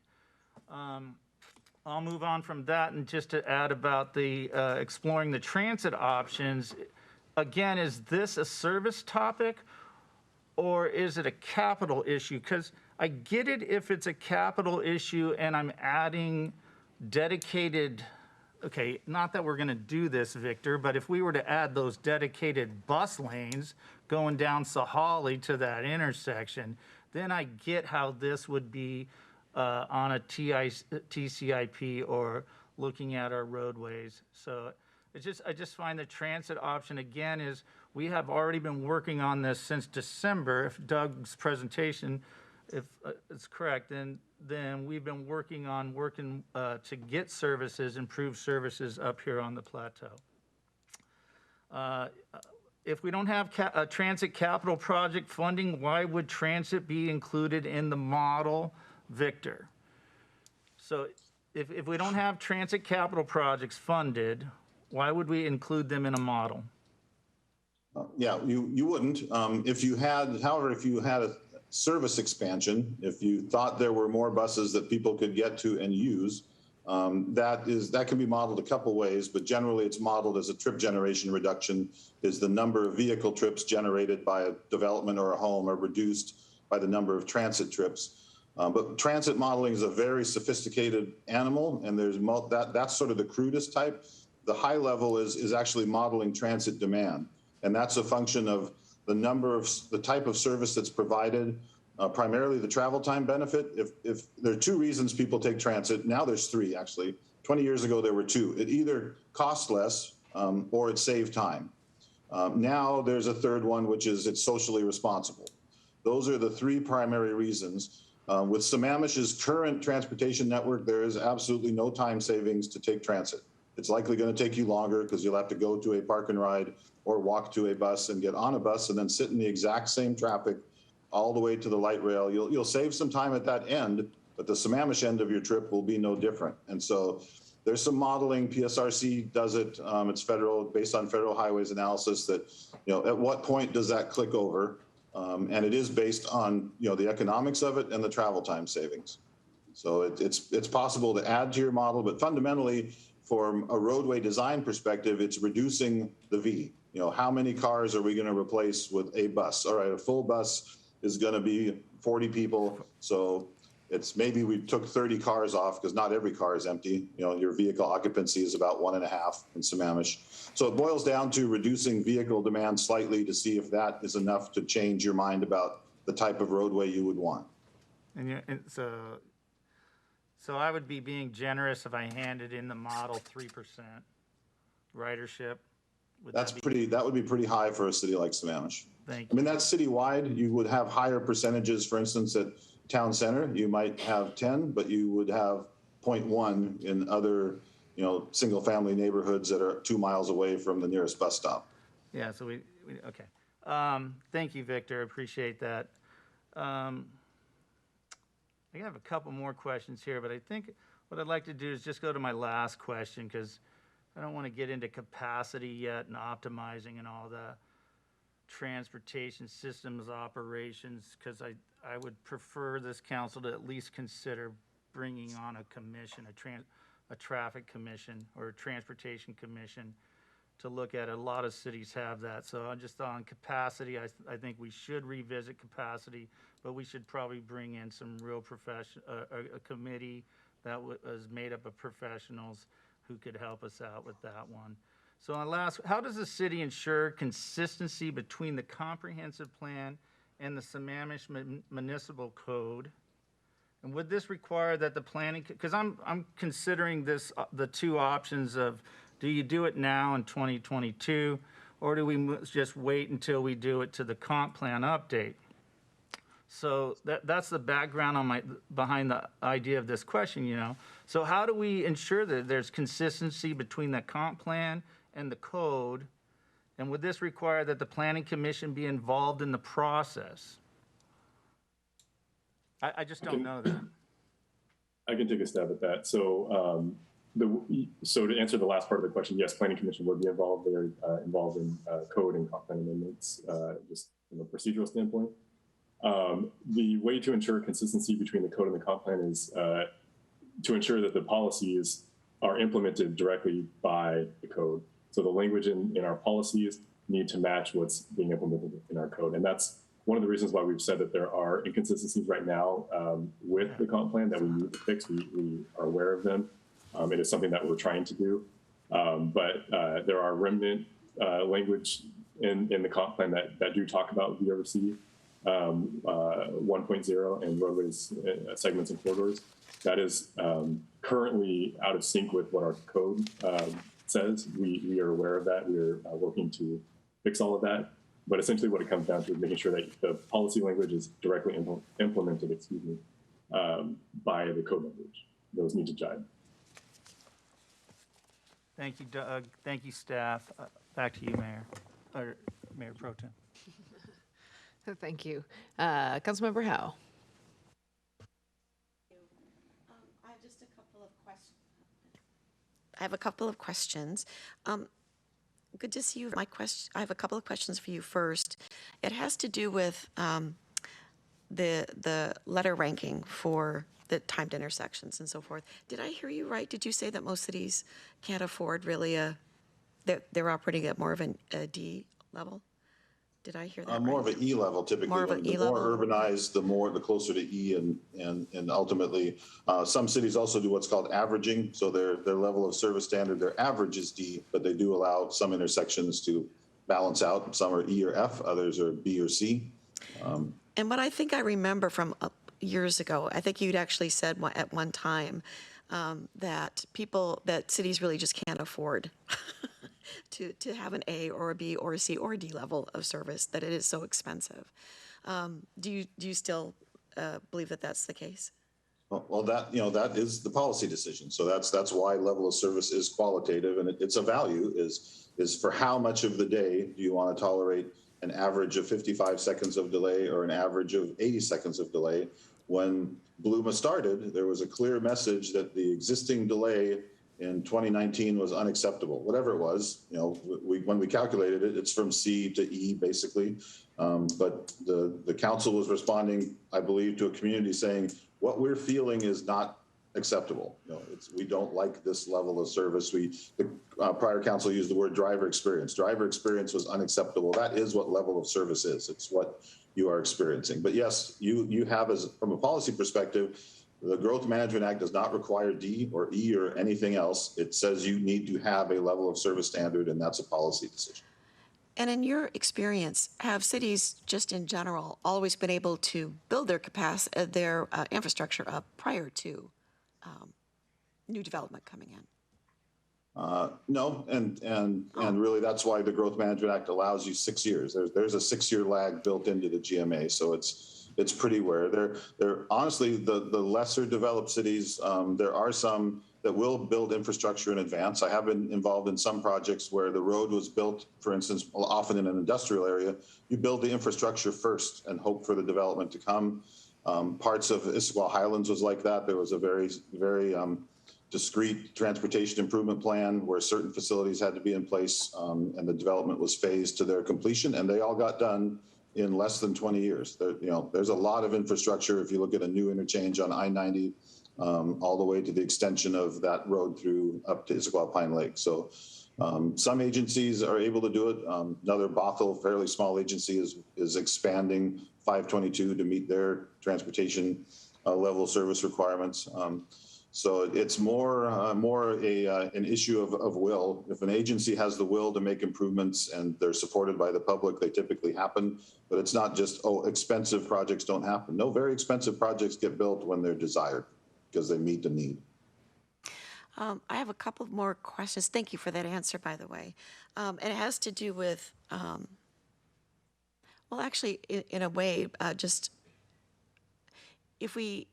I'll move on from that and just to add about the exploring the transit options. Again, is this a service topic or is it a capital issue? Because I get it if it's a capital issue and I'm adding dedicated, okay, not that we're going to do this, Victor, but if we were to add those dedicated bus lanes going down Sahalee to that intersection, then I get how this would be on a TCIP or looking at our roadways. So I just find the transit option, again, is we have already been working on this since December. If Doug's presentation, if it's correct, then we've been working to get services, improve services up here on the plateau. If we don't have transit capital project funding, why would transit be included in the model, Victor? So if we don't have transit capital projects funded, why would we include them in a model? Yeah, you wouldn't. If you had a service expansion, if you thought there were more buses that people could get to and use, that can be modeled a couple ways, but generally it's modeled as a trip generation reduction, is the number of vehicle trips generated by a development or a home are reduced by the number of transit trips. But transit modeling is a very sophisticated animal, and that's sort of the crudest type. The high level is actually modeling transit demand, and that's a function of the type of service that's provided, primarily the travel time benefit. If there are 2 reasons people take transit, now there's 3 actually. 20 years ago there were 2. It either cost less or it saved time. Now there's a 3rd one, which is it's socially responsible. Those are the 3 primary reasons. With Sammamish's current transportation network, there is absolutely no time savings to take transit. It's likely going to take you longer because you'll have to go to a park and ride or walk to a bus and get on a bus and then sit in the exact same traffic all the way to the light rail. You'll save some time at that end, but the Sammamish end of your trip will be no different. And so there's some modeling. PSRC does it. It's federal, based on federal highways analysis that, at what point does that click over? And it is based on, the economics of it and the travel time savings. So it's possible to add to your model, but fundamentally, from a roadway design perspective, it's reducing the V. how many cars are we going to replace with a bus? All right, a full bus is going to be 40 people. So it's maybe we took 30 cars off because not every car is empty. Your vehicle occupancy is about 1.5 in Sammamish. So it boils down to reducing vehicle demand slightly to see if that is enough to change your mind about the type of roadway you would want. And so I would be being generous if I handed in the model 3% ridership. That would be pretty high for a city like Sammamish. Thank you. I mean, that's citywide. You would have higher percentages, for instance, at Town Center. You might have 10, but you would have 0.1 in other, single family neighborhoods that are 2 miles away from the nearest bus stop. Yeah, so okay. Thank you, Victor. Appreciate that. I have a couple more questions here, but I think what I'd like to do is just go to my last question because I don't want to get into capacity yet and optimizing and all the transportation systems operations because I would prefer this council to at least consider bringing on a commission, a traffic commission or a transportation commission to look at. A lot of cities have that. So just on capacity, I think we should revisit capacity, but we should probably bring in some real a committee that was made up of professionals who could help us out with that one. So on last, how does the city ensure consistency between the comprehensive plan and the Sammamish Municipal Code? And would this require that the planning, because I'm considering this, the two options of, do you do it now in 2022, or do we just wait until we do it to the comp plan update? So that's the background behind the idea of this question, So how do we ensure that there's consistency between the comp plan and the code? And would this require that the planning commission be involved in the process? I just don't know that. I can take a stab at that. So to answer the last part of the question, yes, planning commission would be involved. They're involved in code and comp plan amendments, just from a procedural standpoint. The way to ensure consistency between the code and the comp plan is to ensure that the policies are implemented directly by the code. So the language in our policies need to match what's being implemented in our code. And that's one of the reasons why we've said that there are inconsistencies right now with the comp plan that we need to fix. We are aware of them. It is something that we're trying to do. But there are remnant language in the comp plan that do talk about VRC 1.0 and roadways, segments and corridors. That is currently out of sync with what our code says. We are aware of that. We are working to fix all of that. But essentially what it comes down to is making sure that the policy language is directly implemented, by the code language. Those need to jive. Thank you, Doug. Thank you, staff. Back to you, Mayor, or Mayor Pro Tem. Thank you. Councilmember Howe. I have a couple of questions. Good to see you. I have a couple of questions for you first. It has to do with the letter ranking for the timed intersections and so forth. Did I hear you right? Did you say that most cities can't afford really that they're operating at more of a D level? Did I hear that More right? of an E level, typically. More of an the E level. more urbanized, the closer to E, and ultimately, some cities also do what's called averaging. So their level of service standard, their average is D, but they do allow some intersections to balance out. Some are E or F, others are B or C. And what I think I remember from years ago, I think you'd actually said at one time that cities really just can't afford to have an A or a B or a C or a D level of service, that it is so expensive. Do you still believe that that's the case? Well, that is the policy decision. So that's why level of service is qualitative, and it's a value is for how much of the day do you want to tolerate an average of 55 seconds of delay or an average of 80 seconds of delay. When Bluma started, there was a clear message that the existing delay in 2019 was unacceptable. Whatever it was, when we calculated it, it's from C to E basically. But the council was responding, I believe, to a community saying, what we're feeling is not acceptable. We don't like this level of service. The prior council used the word driver experience. Driver experience was unacceptable. That is what level of service is. It's what you are experiencing. But yes, you have, as from a policy perspective, the Growth Management Act does not require D or E or anything else. It says you need to have a level of service standard, and that's a policy decision. And in your experience, have cities just in general always been able to build their capacity, their infrastructure up prior to new development coming in? No, and really that's why the Growth Management Act allows you 6 years. There's a 6-year lag built into the GMA, so it's pretty rare. They're honestly the lesser developed cities. There are some that will build infrastructure in advance. I have been involved in some projects where the road was built, for instance, often in an industrial area. You build the infrastructure first and hope for the development to come. Parts of Issaquah Highlands was like that. There was a very discrete transportation improvement plan where certain facilities had to be in place, and the development was phased to their completion, and they all got done in less than 20 years. There's a lot of infrastructure. If you look at a new interchange on I-90, all the way to the extension of that road through up to Issaquah Pine Lake. So some agencies are able to do it. Another Bothell, fairly small agency, is expanding 522 to meet their transportation level of service requirements. So it's more an issue of will. If an agency has the will to make improvements and they're supported by the public, they typically happen. But it's not just, expensive projects don't happen. No, very expensive projects get built when they're desired because they meet the need. I have a couple more questions. Thank you for that answer, by the way. And it has to do with, well, actually, in a way, just if we,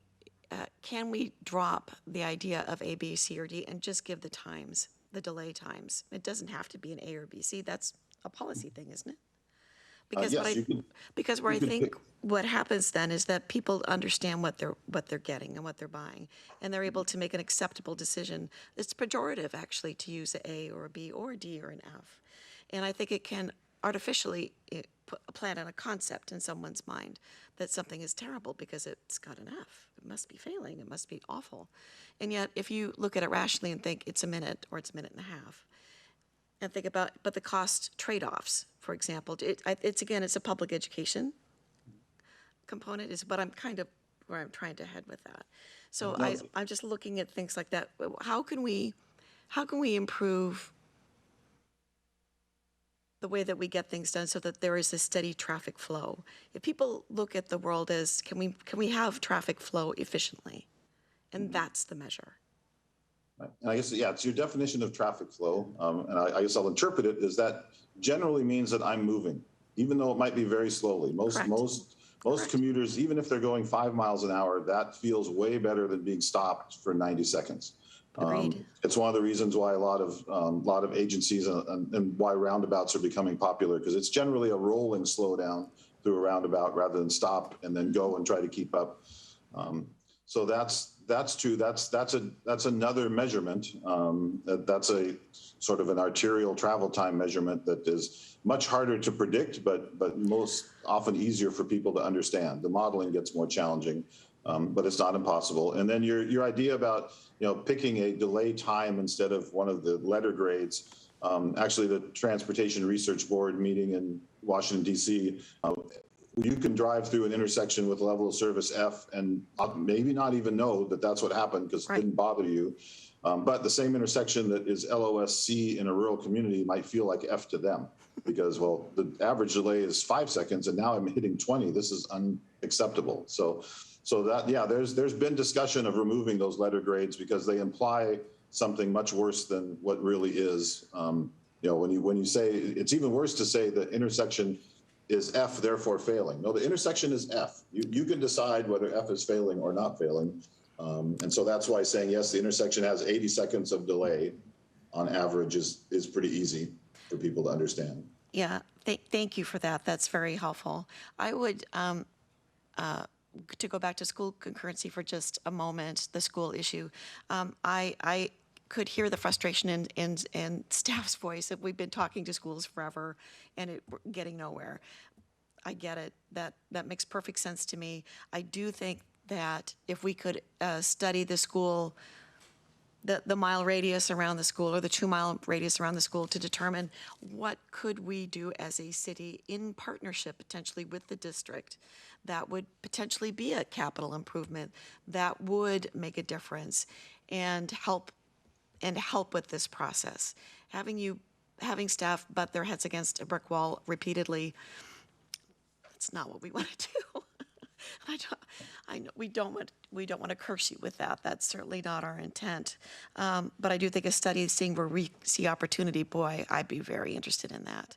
can we drop the idea of A, B, C, or D and just give the times, the delay times? It doesn't have to be an A or B, C. That's a policy thing, isn't it? Because I think what happens then is that people understand what they're getting and what they're buying, and they're able to make an acceptable decision. It's pejorative actually to use an A or a B or a D or an F, and I think it can artificially plant in a concept in someone's mind that something is terrible because it's got an F. It must be failing. It must be awful, and yet if you look at it rationally and think it's a minute or it's a minute and a half, and think about the cost trade-offs, for example. It's a public education component is what I'm kind of where I'm trying to head with that. So I'm just looking at things like that. How can we improve the way that we get things done so that there is a steady traffic flow? If people look at the world as can we have traffic flow efficiently? And that's the measure. And I guess, it's your definition of traffic flow. And I guess I'll interpret it as that generally means that I'm moving, even though it might be very slowly. Most commuters, even if they're going 5 miles an hour, that feels way better than being stopped for 90 seconds. It's one of the reasons why a lot of agencies and why roundabouts are becoming popular, because it's generally a rolling slowdown through a roundabout rather than stop and then go and try to keep up. So that's true. That's another measurement. That's a sort of an arterial travel time measurement that is much harder to predict, but most often easier for people to understand. The modeling gets more challenging, but it's not impossible. And then your idea about picking a delay time instead of one of the letter grades. Actually, the Transportation Research Board meeting in Washington, D.C., you can drive through an intersection with level of service F and maybe not even know that that's what happened because it didn't bother you. But the same intersection that is LOSC in a rural community might feel like F to them because, well, the average delay is 5 seconds and now I'm hitting 20. This is unacceptable. So that, there's been discussion of removing those letter grades because they imply something much worse than what really is. When you say, it's even worse to say the intersection is F, therefore failing. No, the intersection is F. You can decide whether F is failing or not failing. And so that's why saying, yes, the intersection has 80 seconds of delay on average is pretty easy for people to understand. Yeah, thank you for that. That's very helpful. I would, to go back to school concurrency for just a moment, the school issue, I could hear the frustration in staff's voice that we've been talking to schools forever and getting nowhere. I get it. That makes perfect sense to me. I do think that if we could study the school, the mile radius around the school or the 2-mile radius around the school to determine what could we do as a city in partnership potentially with the district that would potentially be a capital improvement that would make a difference and help with this process. Having staff butt their heads against a brick wall repeatedly, that's not what we want to do. I know we don't want to curse you with that. That's certainly not our intent. But I do think a study seeing where we see opportunity, boy, I'd be very interested in that.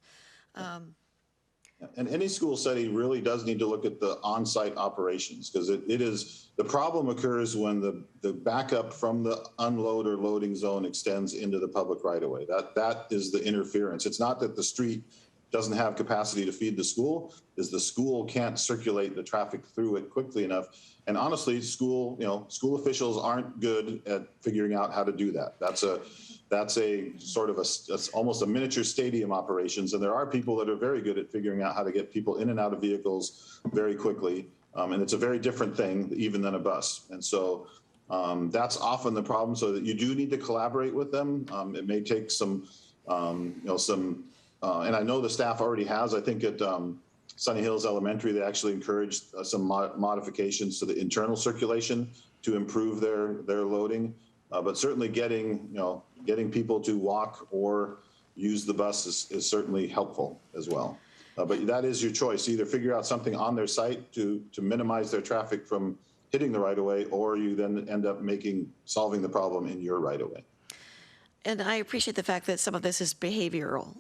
And any school study really does need to look at the on-site operations, because it is, the problem occurs when the backup from the unload or loading zone extends into the public right-of-way. That is the interference. It's not that the street doesn't have capacity to feed the school, is the school can't circulate the traffic through it quickly enough. And honestly, school officials aren't good at figuring out how to do that. That's a sort of that's almost a miniature stadium operations. And there are people that are very good at figuring out how to get people in and out of vehicles very quickly. And it's a very different thing even than a bus. And so that's often the problem. So that you do need to collaborate with them. It may take some, and I know the staff already has, I think at Sunny Hills Elementary, they actually encouraged some modifications to the internal circulation to improve their loading. But certainly getting people to walk or use the bus is certainly helpful as well. But that is your choice. Either figure out something on their site to minimize their traffic from hitting the right of way, or you then end up solving the problem in your right of way. And I appreciate the fact that some of this is behavioral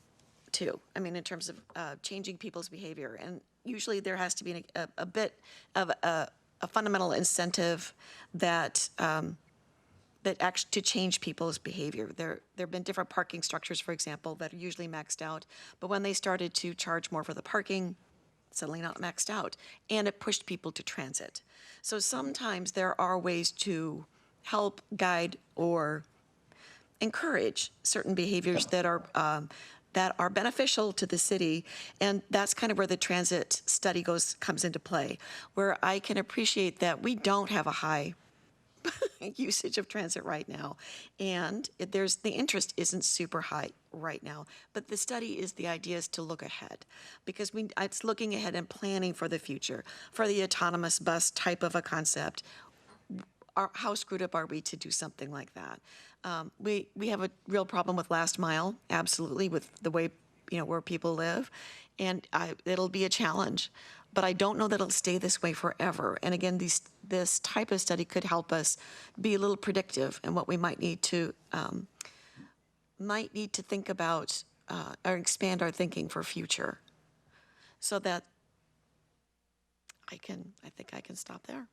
too. I mean, in terms of changing people's behavior. And usually there has to be a bit of a fundamental incentive that actually to change people's behavior. There have been different parking structures, for example, that are usually maxed out. But when they started to charge more for the parking, suddenly not maxed out. And it pushed people to transit. So sometimes there are ways to help guide or encourage certain behaviors that are beneficial to the city, and that's kind of where the transit study comes into play, where I can appreciate that we don't have a high usage of transit right now, and the interest isn't super high right now. But the study is the idea is to look ahead, because it's looking ahead and planning for the future, for the autonomous bus type of a concept. How screwed up are we to do something like that? We have a real problem with last mile, absolutely, with the way where people live, and it'll be a challenge. But I don't know that it'll stay this way forever. And again, this type of study could help us be a little predictive in what we might need to think about or expand our thinking for future. So that I think I can stop there.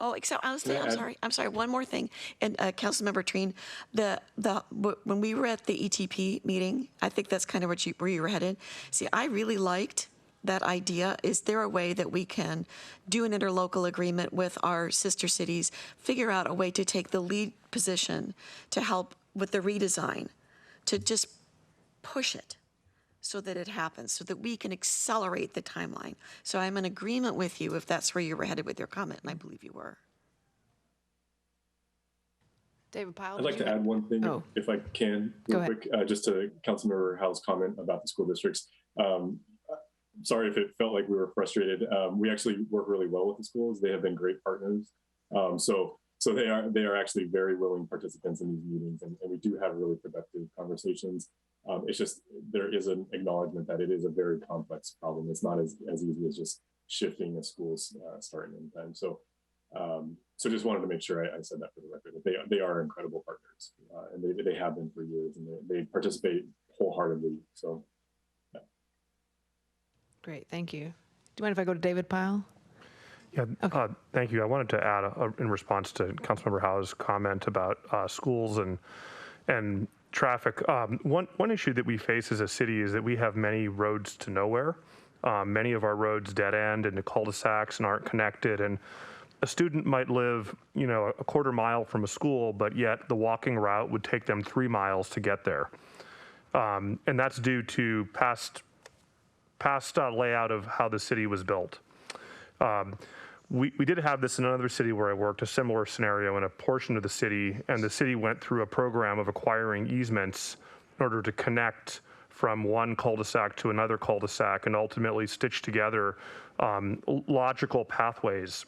Oh, except honestly, I'm sorry. One more thing, and Councilmember Treen, when we were at the ETP meeting, I think that's kind of where you were headed. See, I really liked that idea. Is there a way that we can do an interlocal agreement with our sister cities, figure out a way to take the lead position to help with the redesign, to just push it so that it happens, so that we can accelerate the timeline. So I'm in agreement with you if that's where you were headed with your comment, and I believe you were. David Pyle. I'd like to add one thing, if I can, real quick, just to Councilmember Howe's comment about the school districts. Sorry if it felt like we were frustrated. We actually work really well with the schools. They have been great partners. So they are actually very willing participants in these meetings, and we do have really productive conversations. It's just there is an acknowledgement that it is a very complex problem. It's not as easy as just shifting a school's start and end time. So just wanted to make sure I said that for the record. That they are incredible partners, and they have been for years, and they participate wholeheartedly. So. Yeah. Great, thank you. Do you mind if I go to David Pyle? Yeah, okay. Thank you. I wanted to add in response to Councilmember Howe's comment about schools and traffic. One issue that we face as a city is that we have many roads to nowhere. Many of our roads dead end into cul-de-sacs and aren't connected. And a student might live, a quarter mile from a school, but yet the walking route would take them 3 miles to get there. And that's due to past layout of how the city was built. We did have this in another city where I worked, a similar scenario in a portion of the city, and the city went through a program of acquiring easements in order to connect from one cul-de-sac to another cul-de-sac and ultimately stitch together logical pathways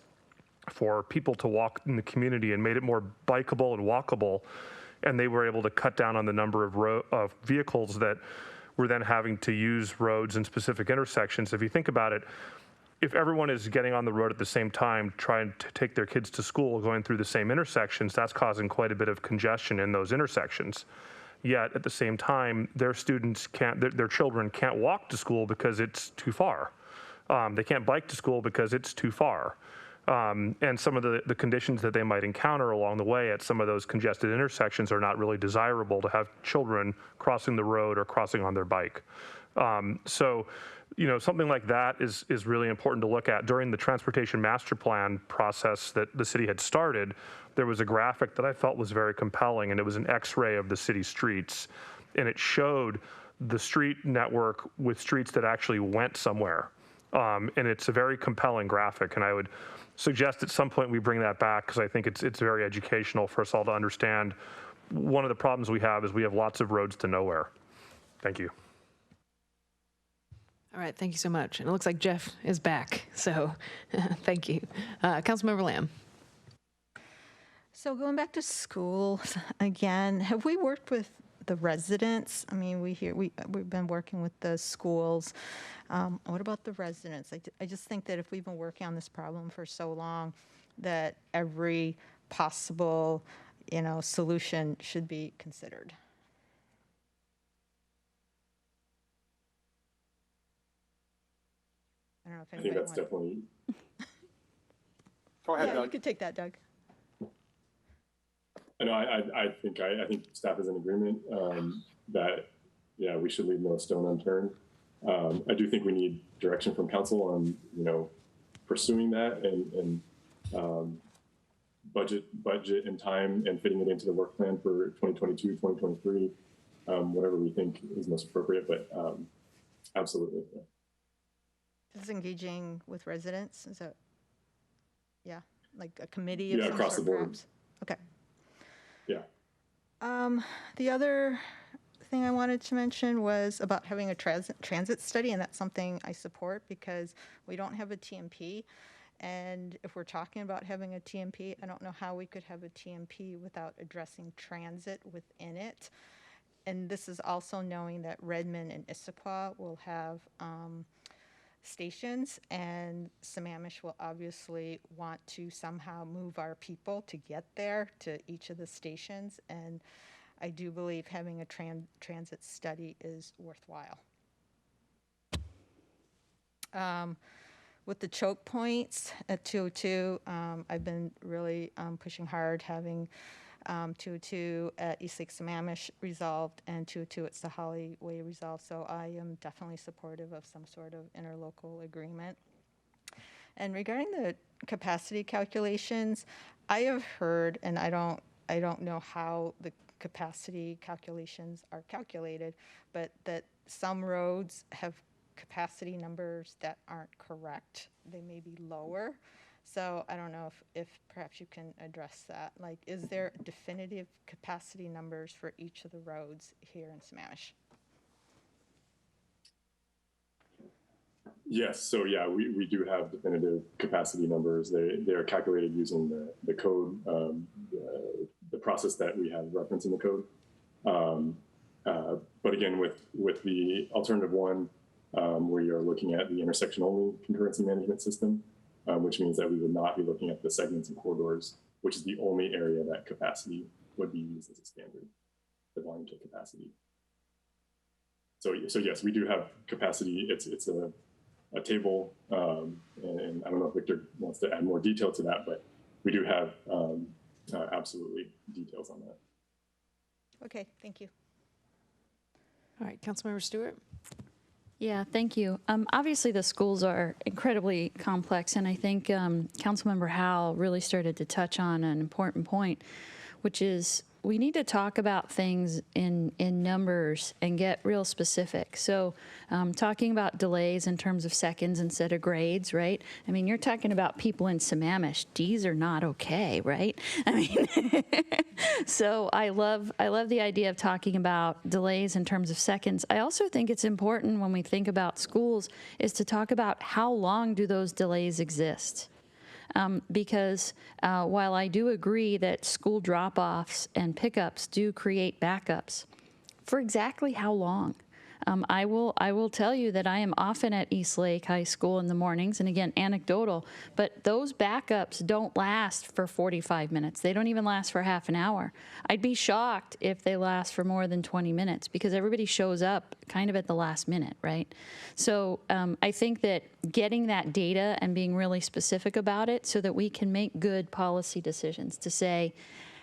for people to walk in the community and made it more bikeable and walkable. And they were able to cut down on the number of vehicles that were then having to use roads in specific intersections. If you think about it, if everyone is getting on the road at the same time, trying to take their kids to school, going through the same intersections, that's causing quite a bit of congestion in those intersections. Yet at the same time, their children can't walk to school because it's too far. They can't bike to school because it's too far. And some of the conditions that they might encounter along the way at some of those congested intersections are not really desirable to have children crossing the road or crossing on their bike. So, something like that is really important to look at. During the transportation master plan process that the city had started, there was a graphic that I felt was very compelling, and it was an X-ray of the city streets. And it showed the street network with streets that actually went somewhere. And it's a very compelling graphic, and I would suggest at some point we bring that back because I think it's very educational for us all to understand. One of the problems we have is we have lots of roads to nowhere. Thank you. All right, thank you so much. And it looks like Jeff is back, so thank you. Councilmember Lamb. So going back to schools again, have we worked with the residents? I mean, we've been working with the schools. What about the residents? I just think that if we've been working on this problem for so long, that every possible, solution should be considered. I don't know if I think that's definitely. Go ahead, yeah, Doug. you could take that, Doug. No, I think staff is in agreement that we should leave no stone unturned. I do think we need direction from council on pursuing that and budget and time and fitting it into the work plan for 2022, 2023, whatever we think is most appropriate. But absolutely. Yeah. Is engaging with residents? Is that, like a committee of some across sort, the board. perhaps? Okay. Yeah. The other thing I wanted to mention was about having a transit study, and that's something I support because we don't have a TMP. And if we're talking about having a TMP, I don't know how we could have a TMP without addressing transit within it. And this is also knowing that Redmond and Issaquah will have stations, and Sammamish will obviously want to somehow move our people to get there to each of the stations. And I do believe having a transit study is worthwhile. With the choke points at 202, I've been really pushing hard having 202 at East Lake Sammamish resolved and 202 at Sahali Way resolved. So I am definitely supportive of some sort of interlocal agreement. And regarding the capacity calculations, I have heard, and I don't know how the capacity calculations are calculated, but that some roads have capacity numbers that aren't correct. They may be lower. So I don't know if perhaps you can address that. Like, is there definitive capacity numbers for each of the roads here in Sammamish? Yes. So yeah, we do have definitive capacity numbers. They are calculated using the code, the process that we have referenced in the code. But again, with the alternative one, we are looking at the intersection only concurrency management system, which means that we would not be looking at the segments and corridors, which is the only area that capacity would be used as a standard, the volume to capacity. So yes, we do have capacity. It's a table, and I don't know if Victor wants to add more detail to that, but we do have absolutely details on that. Okay, thank you. All right, Councilmember Stewart. Yeah, thank you. Obviously, the schools are incredibly complex, and I think Councilmember Howell really started to touch on an important point, which is we need to talk about things in numbers and get real specific. So talking about delays in terms of seconds instead of grades, right? I mean, you're talking about people in Sammamish. D's are not okay, right? I mean, so I love the idea of talking about delays in terms of seconds. I also think it's important when we think about schools is to talk about how long do those delays exist. Because while I do agree that school drop-offs and pickups do create backups, for exactly how long? I will tell you that I am often at Eastlake High School in the mornings, and again, anecdotal, but those backups don't last for 45 minutes. They don't even last for half an hour. I'd be shocked if they last for more than 20 minutes because everybody shows up kind of at the last minute, right? So I think that getting that data and being really specific about it so that we can make good policy decisions to say,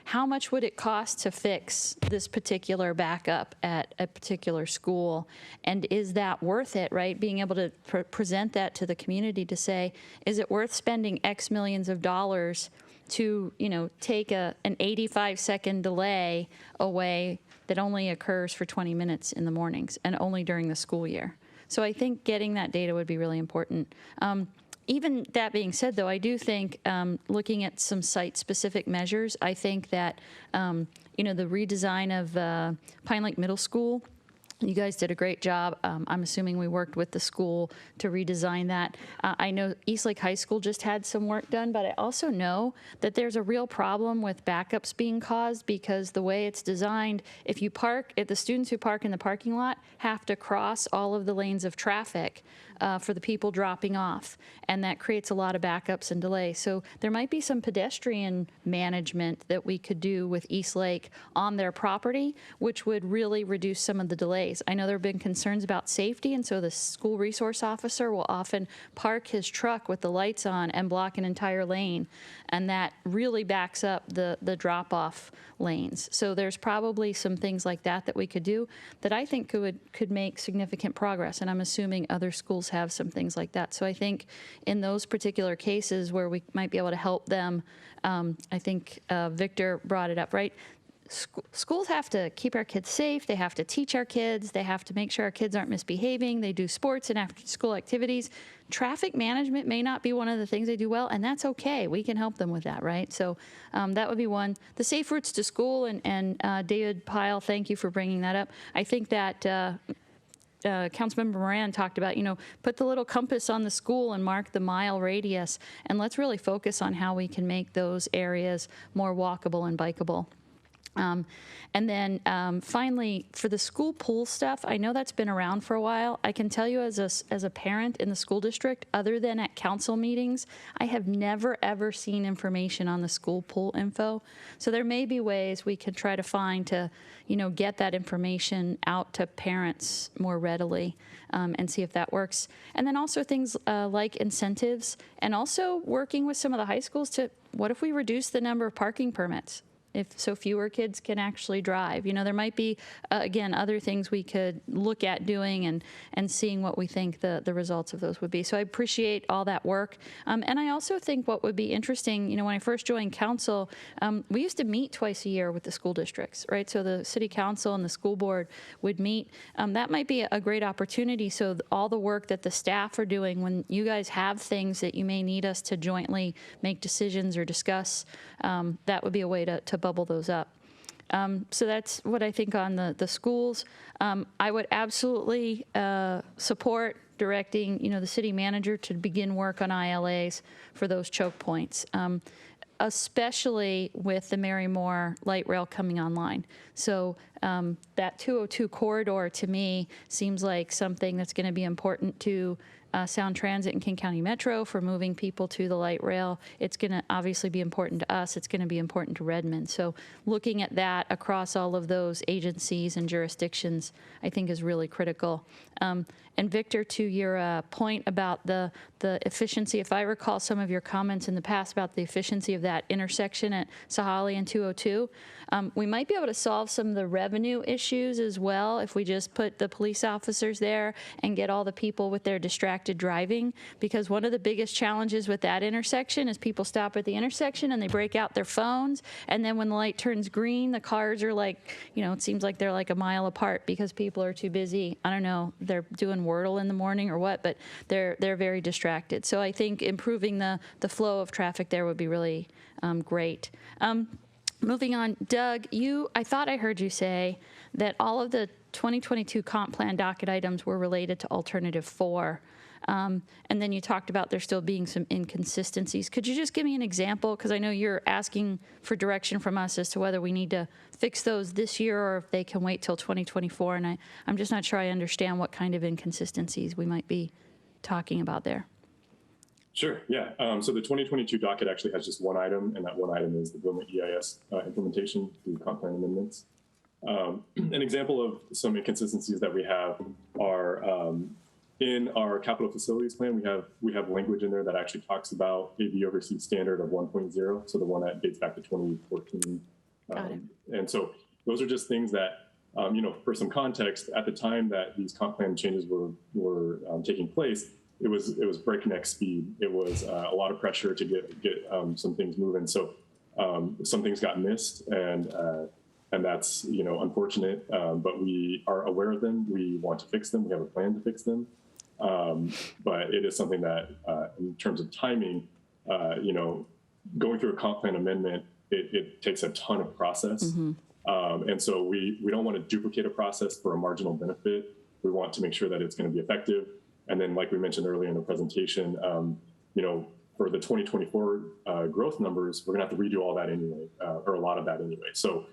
how much would it cost to fix this particular backup at a particular school? And is that worth it, right? Being able to present that to the community to say, is it worth spending X millions of dollars to, take an 85-second delay away that only occurs for 20 minutes in the mornings and only during the school year? So I think getting that data would be really important. Even that being said, though, I do think looking at some site-specific measures, I think that, the redesign of Pine Lake Middle School, you guys did a great job. I'm assuming we worked with the school to redesign that. I know Eastlake High School just had some work done, but I also know that there's a real problem with backups being caused because the way it's designed, if the students who park in the parking lot have to cross all of the lanes of traffic for the people dropping off, and that creates a lot of backups and delays. So there might be some pedestrian management that we could do with Eastlake on their property, which would really reduce some of the delays. I know there have been concerns about safety, and so the school resource officer will often park his truck with the lights on and block an entire lane, and that really backs up the drop-off lanes. So there's probably some things like that we could do that I think could make significant progress, and I'm assuming other schools have some things like that. So I think in those particular cases where we might be able to help them, I think Victor brought it up, right? Schools have to keep our kids safe. They have to teach our kids. They have to make sure our kids aren't misbehaving. They do sports and after-school activities. Traffic management may not be one of the things they do well, and that's okay. We can help them with that, right? So that would be one. The safe routes to school, and David Pyle, thank you for bringing that up. I think that Councilmember Moran talked about, put the little compass on the school and mark the mile radius, and let's really focus on how we can make those areas more walkable and bikeable. And then finally, for the school pool stuff, I know that's been around for a while. I can tell you as a parent in the school district, other than at council meetings, I have never, ever seen information on the school pool info. So there may be ways we can try to find to, get that information out to parents more readily and see if that works. And then also things like incentives, and also working with some of the high schools to, what if we reduce the number of parking permits? If so fewer kids can actually drive. There might be, again, other things we could look at doing and seeing what we think the results of those would be. So I appreciate all that work. And I also think what would be interesting, when I first joined council, we used to meet twice a year with the school districts, right? So the city council and the school board would meet. That might be a great opportunity. So all the work that the staff are doing, when you guys have things that you may need us to jointly make decisions or discuss, that would be a way to bubble those up. So that's what I think on the schools. I would absolutely support directing, the city manager to begin work on ILAs for those choke points, especially with the Mary Moore light rail coming online. So that 202 corridor to me seems like something that's going to be important to Sound Transit and King County Metro for moving people to the light rail. It's going to obviously be important to us. It's going to be important to Redmond. So looking at that across all of those agencies and jurisdictions, I think is really critical. And Victor, to your point about the efficiency, if I recall some of your comments in the past about the efficiency of that intersection at Sahali and 202, we might be able to solve some of the revenue issues as well if we just put the police officers there and get all the people with their distracted distracted driving, because one of the biggest challenges with that intersection is people stop at the intersection and they break out their phones, and then when the light turns green, the cars are like, it seems like they're like a mile apart because people are too busy. I don't know, they're doing Wordle in the morning or what, but they're very distracted. So I think improving the flow of traffic there would be really great. Moving on, Doug, I thought I heard you say that all of the 2022 comp plan docket items were related to alternative 4. And then you talked about there still being some inconsistencies. Could you just give me an example? Because I know you're asking for direction from us as to whether we need to fix those this year or if they can wait till 2024. And I'm just not sure I understand what kind of inconsistencies we might be talking about there. Sure, yeah. So the 2022 docket actually has just one item, and that one item is the Wilmette EIS implementation through comp plan amendments. An example of some inconsistencies that we have are in our capital facilities plan, we have language in there that actually talks about a VOC standard of 1.0, so the one that dates back to 2014. And so those are just things that, for some context, at the time that these comp plan changes were taking place, it was breakneck speed. It was a lot of pressure to get some things moving. So some things got missed, and that's unfortunate. But we are aware of them. We want to fix them. We have a plan to fix them. But it is something that, in terms of timing, going through a comp plan amendment, it takes a ton of process. Mm-hmm. And so we don't want to duplicate a process for a marginal benefit. We want to make sure that it's going to be effective. And then, like we mentioned earlier in the presentation, for the 2024 growth numbers, we're going to have to redo all that anyway, or a lot of that anyway. So,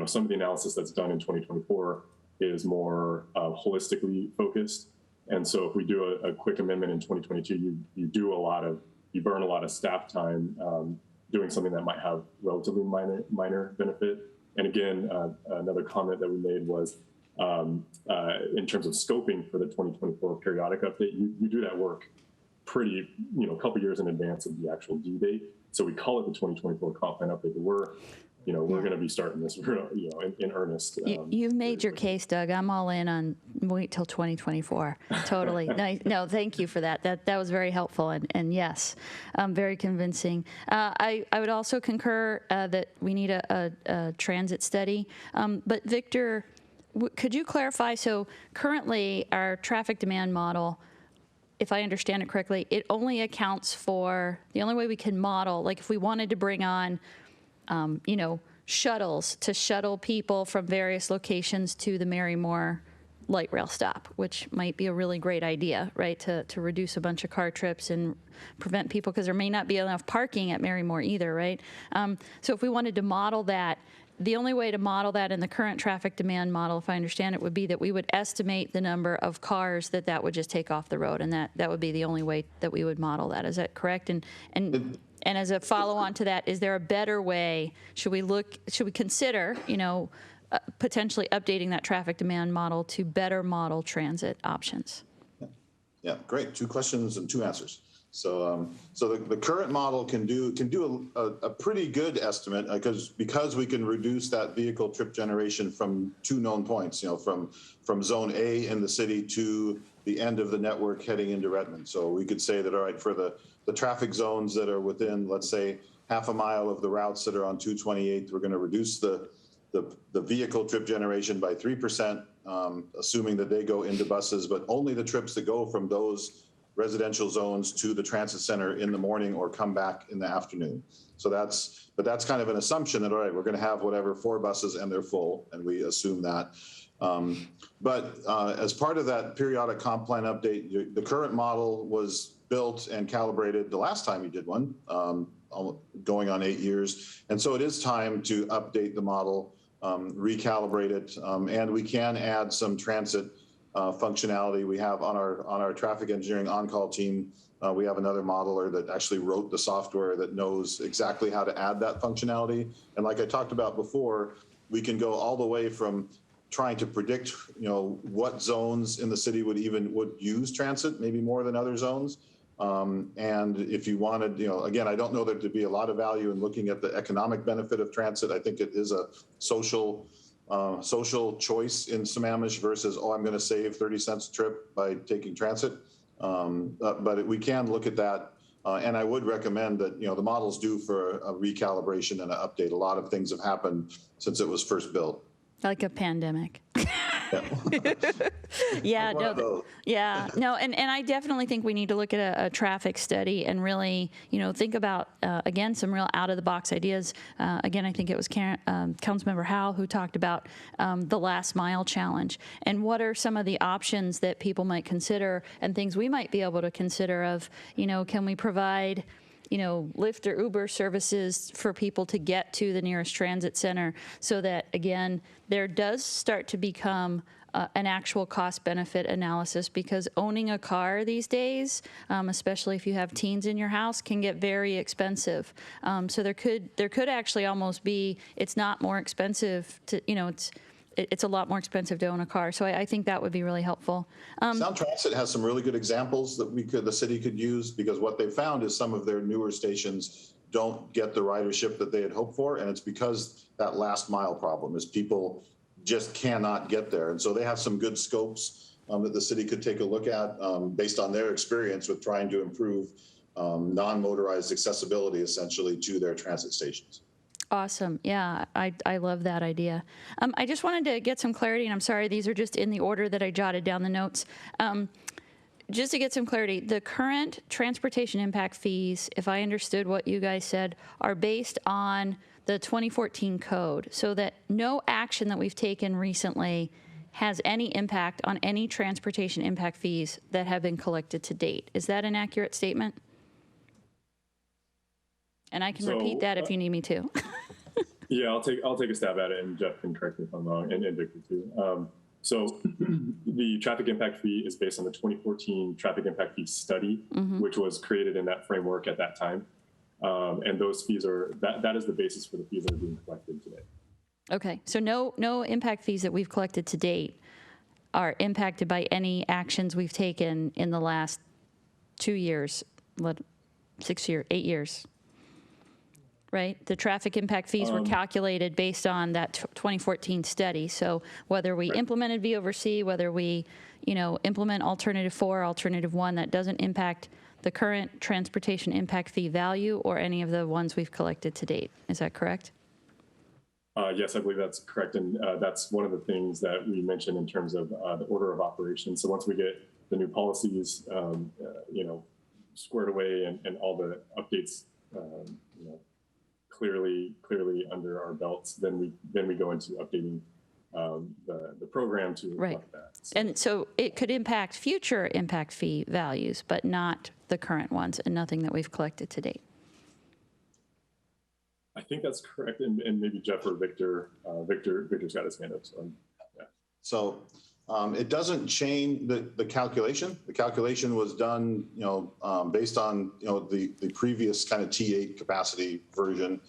some of the analysis that's done in 2024 is more holistically focused. And so if we do a quick amendment in 2022, you burn a lot of staff time doing something that might have relatively minor benefit. And again, another comment that we made was, in terms of scoping for the 2024 periodic update, you do that work pretty, a couple years in advance of the actual due date. So we call it the 2024 comp plan update. We're going to be starting this, in earnest. You've made your case, Doug. I'm all in on wait till 2024. Totally. No, thank you for that. That was very helpful. And yes, very convincing. I would also concur that we need a transit study. But Victor, could you clarify? So currently our traffic demand model, if I understand it correctly, it only accounts for the only way we can model, like if we wanted to bring on, shuttles to shuttle people from various locations to the Marymore light rail stop, which might be a really great idea, right? To reduce a bunch of car trips and prevent people, because there may not be enough parking at Marymore either, right? So if we wanted to model that, the only way to model that in the current traffic demand model, if I understand it, would be that we would estimate the number of cars that would just take off the road, and that would be the only way that we would model that. Is that correct? And as a follow-on to that, is there a better way? Should we consider, potentially updating that traffic demand model to better model transit options? Yeah, great. 2 questions and 2 answers. So, the current model can do a pretty good estimate because we can reduce that vehicle trip generation from 2 known points, from zone A in the city to the end of the network heading into Redmond. So we could say that, all right, for the traffic zones that are within, let's say, half a mile of the routes that are on 228, we're going to reduce the vehicle trip generation by 3%, assuming that they go into buses, but only the trips that go from those residential zones to the transit center in the morning or come back in the afternoon. So that's kind of an assumption that, all right, we're going to have whatever 4 buses and they're full, and we assume that. But as part of that periodic comp plan update, the current model was built and calibrated the last time you did one, going on 8 years. And so it is time to update the model, recalibrate it, and we can add some transit functionality. We have on our traffic engineering on-call team, we have another modeler that actually wrote the software that knows exactly how to add that functionality. And like I talked about before, we can go all the way from trying to predict, what zones in the city would use transit, maybe more than other zones. And if you wanted, again, I don't know that there'd be a lot of value in looking at the economic benefit of transit. I think it is a social choice in Sammamish versus, I'm going to save 30 cents a trip by taking transit. But we can look at that. And I would recommend that, the model's due for a recalibration and an update. A lot of things have happened since it was first built. Like a pandemic. Yeah, and I definitely think we need to look at a traffic study and really, think about, again, some real out-of-the-box ideas. Again, I think it was Councilmember Howe who talked about the last mile challenge, and what are some of the options that people might consider and things we might be able to consider of, can we provide Lyft or Uber services for people to get to the nearest transit center, so that, again, there does start to become an actual cost-benefit analysis, because owning a car these days, especially if you have teens in your house, can get very expensive. So there could actually almost be, it's not more expensive to, it's a lot more expensive to own a car. So I think that would be really helpful. Sound Transit has some really good examples that the city could use, because what they found is some of their newer stations don't get the ridership that they had hoped for. And it's because that last mile problem is people just cannot get there. And so they have some good scopes that the city could take a look at based on their experience with trying to improve non-motorized accessibility, essentially, to their transit stations. Awesome. Yeah, I love that idea. I just wanted to get some clarity, and I'm sorry, these are just in the order that I jotted down the notes. Just to get some clarity, the current transportation impact fees, if I understood what you guys said, are based on the 2014 code, so that no action that we've taken recently has any impact on any transportation impact fees that have been collected to date. Is that an accurate statement? And I can repeat that if you need me to. Yeah, I'll take a stab at it, and Jeff can correct me if I'm wrong, and Victor too. So the traffic impact fee is based on the 2014 traffic impact fee study, which was created in that framework at that time. And those fees that is the basis for the fees that are being collected today. Okay, so no impact fees that we've collected to date are impacted by any actions we've taken in the last 2 years, 6 years, 8 years. Right? The traffic impact fees were calculated based on that 2014 study. So whether we implemented V over C, whether we, implement alternative 4, alternative 1, that doesn't impact the current transportation impact fee value or any of the ones we've collected to date. Is that correct? Yes, I believe that's correct. And that's one of the things that we mentioned in terms of the order of operations. So once we get the new policies, squared away and all the updates, clearly under our belts, then we go into updating the program to reflect that. And so it could impact future impact fee values, but not the current ones, and nothing that we've collected to date. I think that's correct, and maybe Jeff or Victor. Victor's got his hand up. So, yeah. So it doesn't change the calculation. The calculation was done, based on the previous kind of T8 capacity version.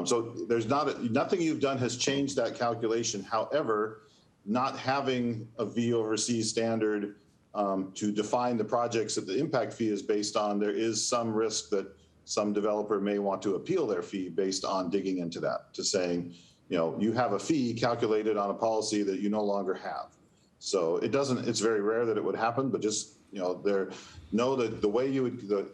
So there's nothing you've done has changed that calculation. However, not having a V over C standard to define the projects that the impact fee is based on, there is some risk that some developer may want to appeal their fee based on digging into that, to saying, you have a fee calculated on a policy that you no longer have. So it's very rare that it would happen, but just, that the way you would,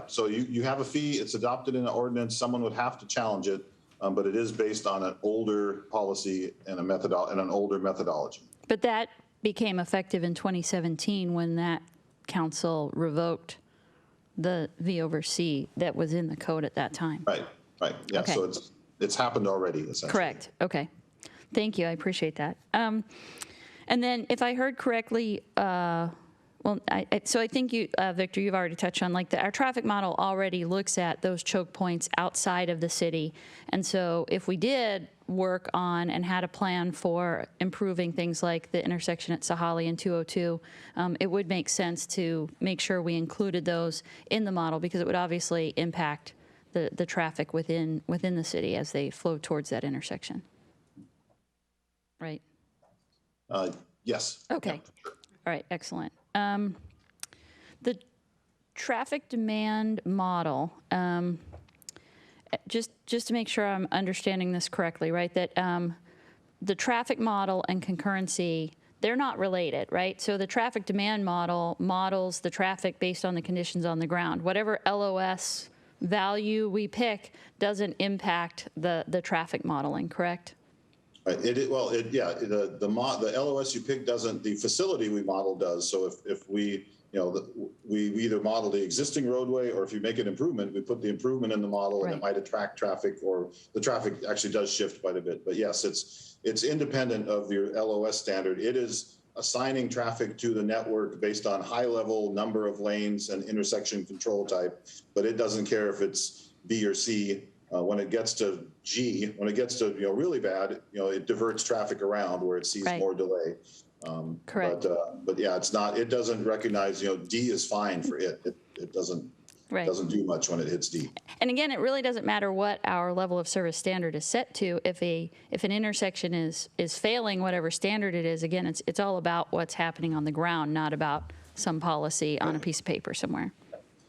so you have a fee, it's adopted in an ordinance, someone would have to challenge it, but it is based on an older policy and an older methodology. But that became effective in 2017 when that council revoked the V over C that was in the code at that time. Right. Yeah, okay. So it's happened already, essentially. Correct. Okay. Thank you. I appreciate that. And then if I heard correctly, so I think you, Victor, you've already touched on our traffic model already looks at those choke points outside of the city. And so if we did work on and had a plan for improving things like the intersection at Sahali and 202, it would make sense to make sure we included those in the model, because it would obviously impact the traffic within the city as they flow towards that intersection. Right? Yes. Okay. Yeah. All right. Excellent. The traffic demand model, just to make sure I'm understanding this correctly, right? That the traffic model and concurrency, they're not related, right? So the traffic demand model models the traffic based on the conditions on the ground. Whatever LOS value we pick doesn't impact the traffic modeling, correct? Right. The LOS you pick doesn't. The facility we model does. So if we we either model the existing roadway, or if you make an improvement, we put the improvement in the model, and it might attract traffic, or the traffic actually does shift quite a bit. But yes, it's independent of your LOS standard. It is assigning traffic to the network based on high level number of lanes and intersection control type, but it doesn't care if it's B or C. When it gets to G, when it gets to really bad, it diverts traffic around where it sees more delay. Correct. But yeah, it's not. It doesn't recognize. D is fine for it. It doesn't do much when it hits D. And again, it really doesn't matter what our level of service standard is set to. If an intersection is failing whatever standard it is, again, it's all about what's happening on the ground, not about some policy on a piece of paper somewhere.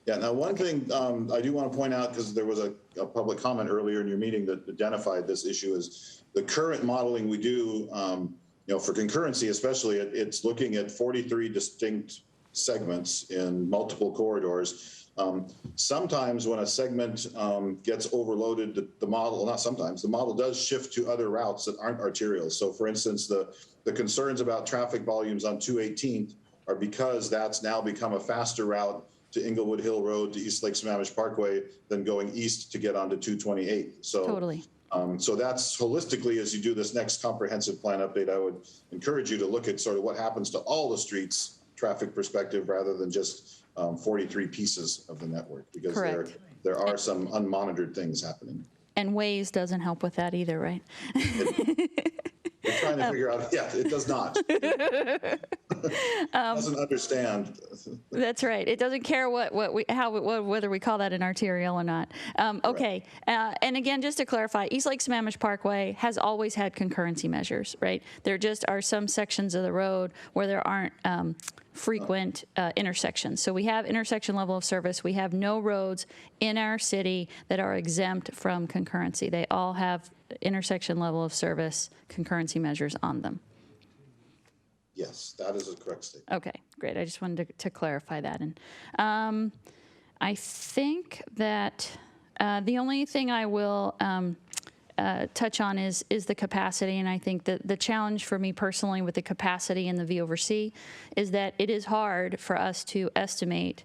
Yeah. Now, one thing I do want to point out, because there was a public comment earlier in your meeting that identified this issue, is the current modeling we do. For concurrency, especially, it's looking at 43 distinct segments in multiple corridors. Sometimes when a segment gets overloaded, the model, not sometimes, the model does shift to other routes that aren't arterial. So for instance, the concerns about traffic volumes on 218th are because that's now become a faster route to Inglewood Hill Road to East Lake Sammamish Parkway than going east to get onto 228. So totally. So that's holistically, as you do this next comprehensive plan update, I would encourage you to look at sort of what happens to all the streets traffic perspective, rather than just 43 pieces of the network, because there are some unmonitored things happening. And Waze doesn't help with that either, right? We're trying to figure out. Yeah, it does not. It doesn't understand. That's right. It doesn't care whether we call that an arterial or not. Okay. And again, just to clarify, East Lake Sammamish Parkway has always had concurrency measures, right? There just are some sections of the road where there aren't frequent intersections. So we have intersection level of service. We have no roads in our city that are exempt from concurrency. They all have intersection level of service concurrency measures on them. Yes, that is a correct statement. Okay, great. I just wanted to clarify that. And I think that the only thing I will touch on is the capacity. And I think that the challenge for me personally with the capacity in the V over C is that it is hard for us to estimate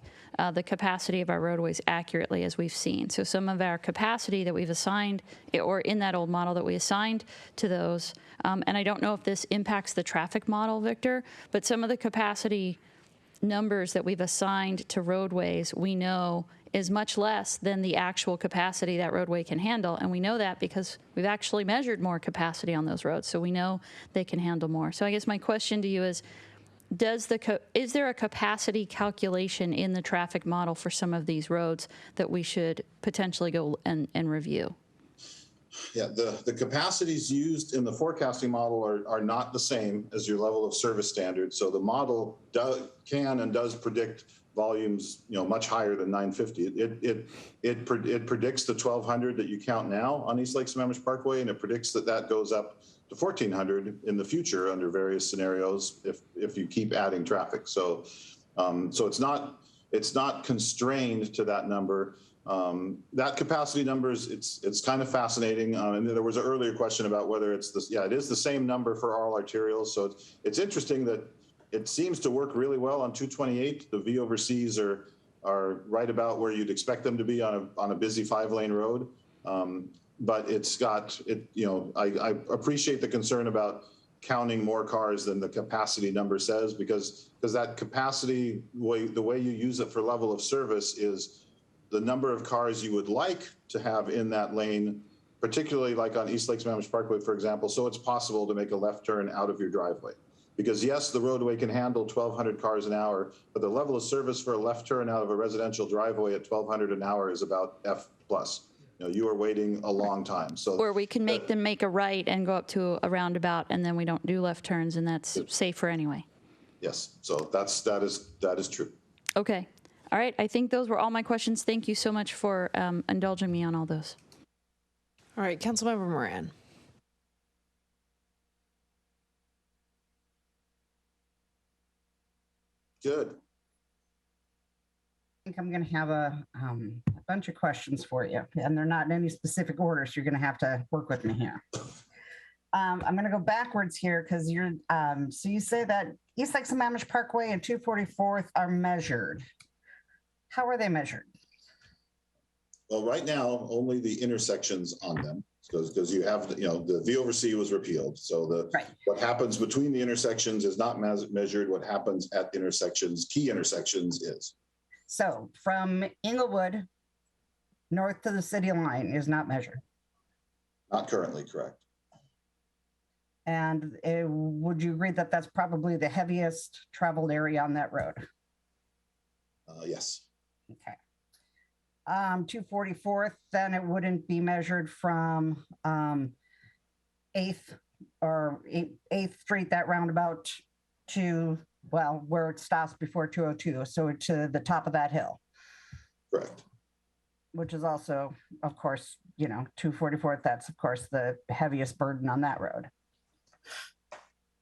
the capacity of our roadways accurately, as we've seen. So some of our capacity that we've assigned, or in that old model that we assigned to those, and I don't know if this impacts the traffic model, Victor, but some of the capacity numbers that we've assigned to roadways, we know is much less than the actual capacity that roadway can handle. And we know that because we've actually measured more capacity on those roads. So we know they can handle more. So I guess my question to you is, is there a capacity calculation in the traffic model for some of these roads that we should potentially go and review? Yeah, the capacities used in the forecasting model are not the same as your level of service standard. So the model can and does predict volumes, much higher than 950. It predicts the 1200 that you count now on East Lake Sammamish Parkway, and it predicts that goes up to 1400 in the future under various scenarios if you keep adding traffic. So it's not constrained to that number. That capacity numbers, it's kind of fascinating. And there was an earlier question about whether it's this. Yeah, it is the same number for all arterials. So it's interesting that it seems to work really well on 228. The V over Cs are right about where you'd expect them to be on a busy 5-lane road. But I appreciate the concern about counting more cars than the capacity number says, because that capacity, the way you use it for level of service is the number of cars you would like to have in that lane, particularly like on East Lake Sammamish Parkway, for example, so it's possible to make a left turn out of your driveway. Because yes, the roadway can handle 1,200 cars an hour, but the level of service for a left turn out of a residential driveway at 1,200 an hour is about F+. You are waiting a long time. So, or we can make them make a right and go up to a roundabout, and then we don't do left turns, and that's safer anyway. Yes, so that is true. Okay, all right. I think those were all my questions. Thank you so much for indulging me on all those. All right, Councilmember Moran. Good. I think I'm going to have a bunch of questions for you, and they're not in any specific order, so you're going to have to work with me here. I'm going to go backwards here because you're, so you say that East Lake Sammamish Parkway and 244th are measured. How are they measured? Well, right now, only the intersections on them, because you have, the V over C was repealed. So what happens between the intersections is not measured. What happens at intersections, key intersections is. So from Inglewood north to the city line is not measured. Not currently, correct. And would you agree that that's probably the heaviest traveled area on that road? Yes. Okay. 244th, then it wouldn't be measured from 8th Street, that roundabout, to, well, where it stops before 202, so to the top of that hill. Correct. Which is also, of course, 244th, that's of course the heaviest burden on that road.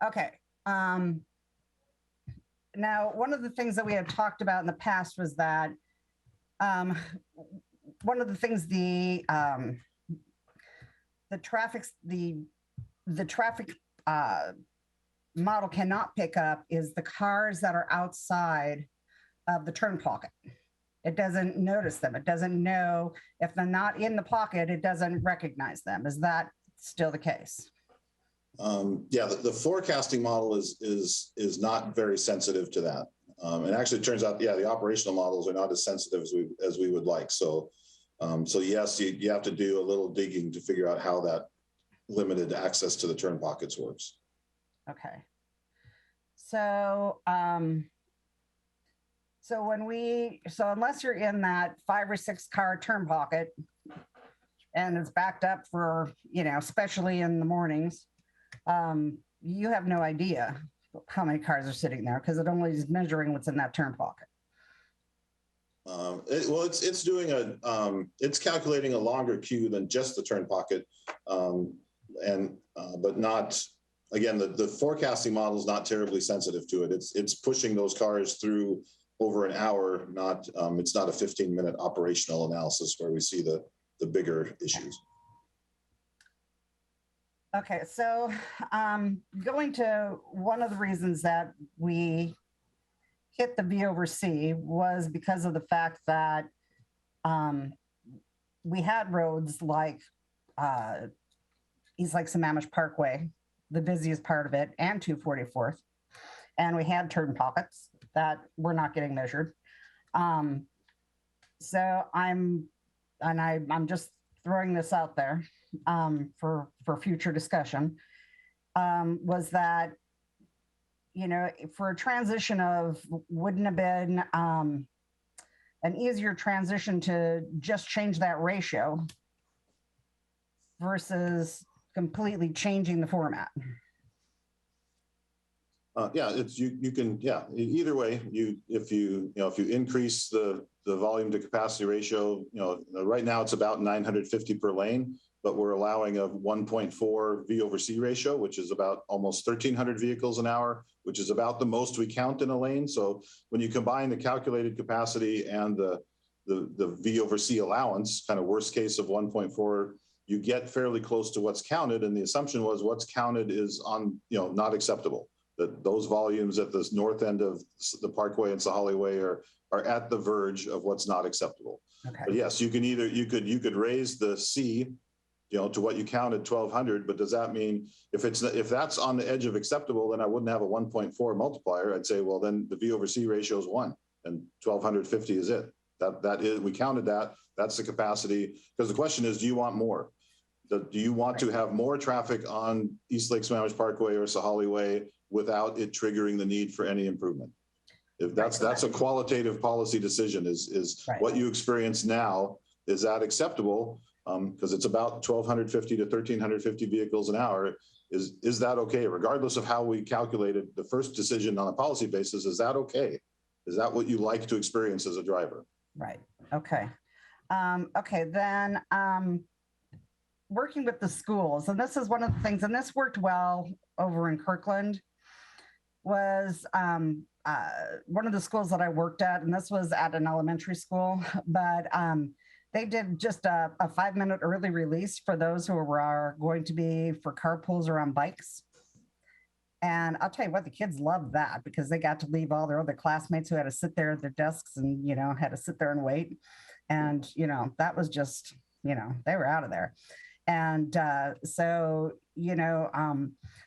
Okay. Now, one of the things that we had talked about in the past was that one of the things the traffic model cannot pick up is the cars that are outside of the turn pocket. It doesn't notice them. It doesn't know if they're not in the pocket. It doesn't recognize them. Is that still the case? Yeah, the forecasting model is not very sensitive to that. And actually, it turns out, yeah, the operational models are not as sensitive as we would like. So, yes, you have to do a little digging to figure out how that limited access to the turn pockets works. Okay. So, so unless you're in that 5 or 6 car turn pocket and it's backed up for, especially in the mornings, you have no idea how many cars are sitting there because it only is measuring what's in that turn pocket. It's doing it's calculating a longer queue than just the turn pocket, but not, again, the forecasting model is not terribly sensitive to it. It's pushing those cars through over an hour, not it's not a 15-minute operational analysis where we see the bigger issues. Okay, so going to one of the reasons that we hit the V over C was because of the fact that we had roads like East Lake Sammamish Parkway, the busiest part of it, and 244th, and we had turn pockets that were not getting measured. So I'm just throwing this out there for future discussion, was that, for a transition wouldn't have been an easier transition to just change that ratio versus completely changing the format? Yeah, you can either way. If you increase the volume to capacity ratio, right now it's about 950 per lane, but we're allowing a 1.4 V over C ratio, which is about almost 1,300 vehicles an hour, which is about the most we count in a lane. So when you combine the calculated capacity and the V over C allowance, kind of worst case of 1.4, you get fairly close to what's counted. And the assumption was what's counted is not acceptable. That those volumes at the north end of the Parkway and Sahalli Way are at the verge of what's not acceptable. Okay. But yes, you could raise the C, to what you counted 1,200. But does that mean if that's on the edge of acceptable, then I wouldn't have a 1.4 multiplier. I'd say, well, then the V over C ratio is 1, and 1,250 is it. That is, we counted that. That's the capacity. Because the question is, do you want more? Do you want to have more traffic on East Lake Sammamish Parkway or Sahalli Way without it triggering the need for any improvement? If that's a qualitative policy decision, is what you experience now, is that acceptable? Because it's about 1,250 to 1,350 vehicles an hour. Is that okay? Regardless of how we calculated the first decision on a policy basis, is that okay? Is that what you like to experience as a driver? Right. Okay. Okay. Then working with the schools, and this is one of the things, and this worked well over in Kirkland, was one of the schools that I worked at, and this was at an elementary school, but they did just a 5-minute early release for those who are going to be for carpools or on bikes. And I'll tell you what, the kids loved that because they got to leave all their other classmates who had to sit there at their desks and, had to sit there and wait. And, that was just, they were out of there. And so,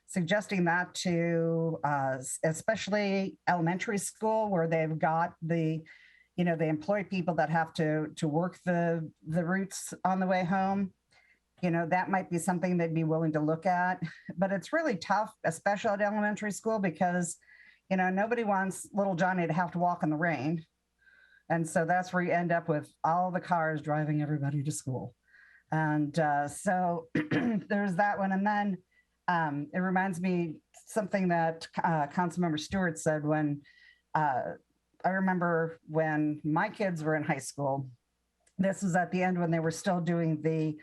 suggesting that to especially elementary school where they've got they employ people that have to work the routes on the way home. That might be something they'd be willing to look at, but it's really tough, especially at elementary school, because, nobody wants little Johnny to have to walk in the rain. And so that's where you end up with all the cars driving everybody to school. And so there's that one. And then it reminds me something that Councilmember Stewart said when I remember when my kids were in high school. This was at the end when they were still doing the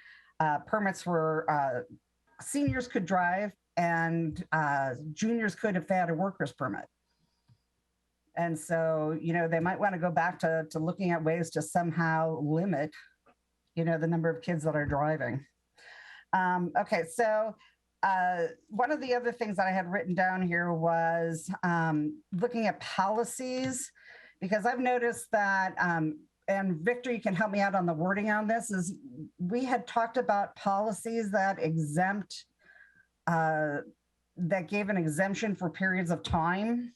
permits where seniors could drive and juniors could if they had a worker's permit. And so, they might want to go back to looking at ways to somehow limit, the number of kids that are driving. Okay, so one of the other things that I had written down here was looking at policies, because I've noticed that, and Victor, you can help me out on the wording on this, is we had talked about policies that exempt, that gave an exemption for periods of time.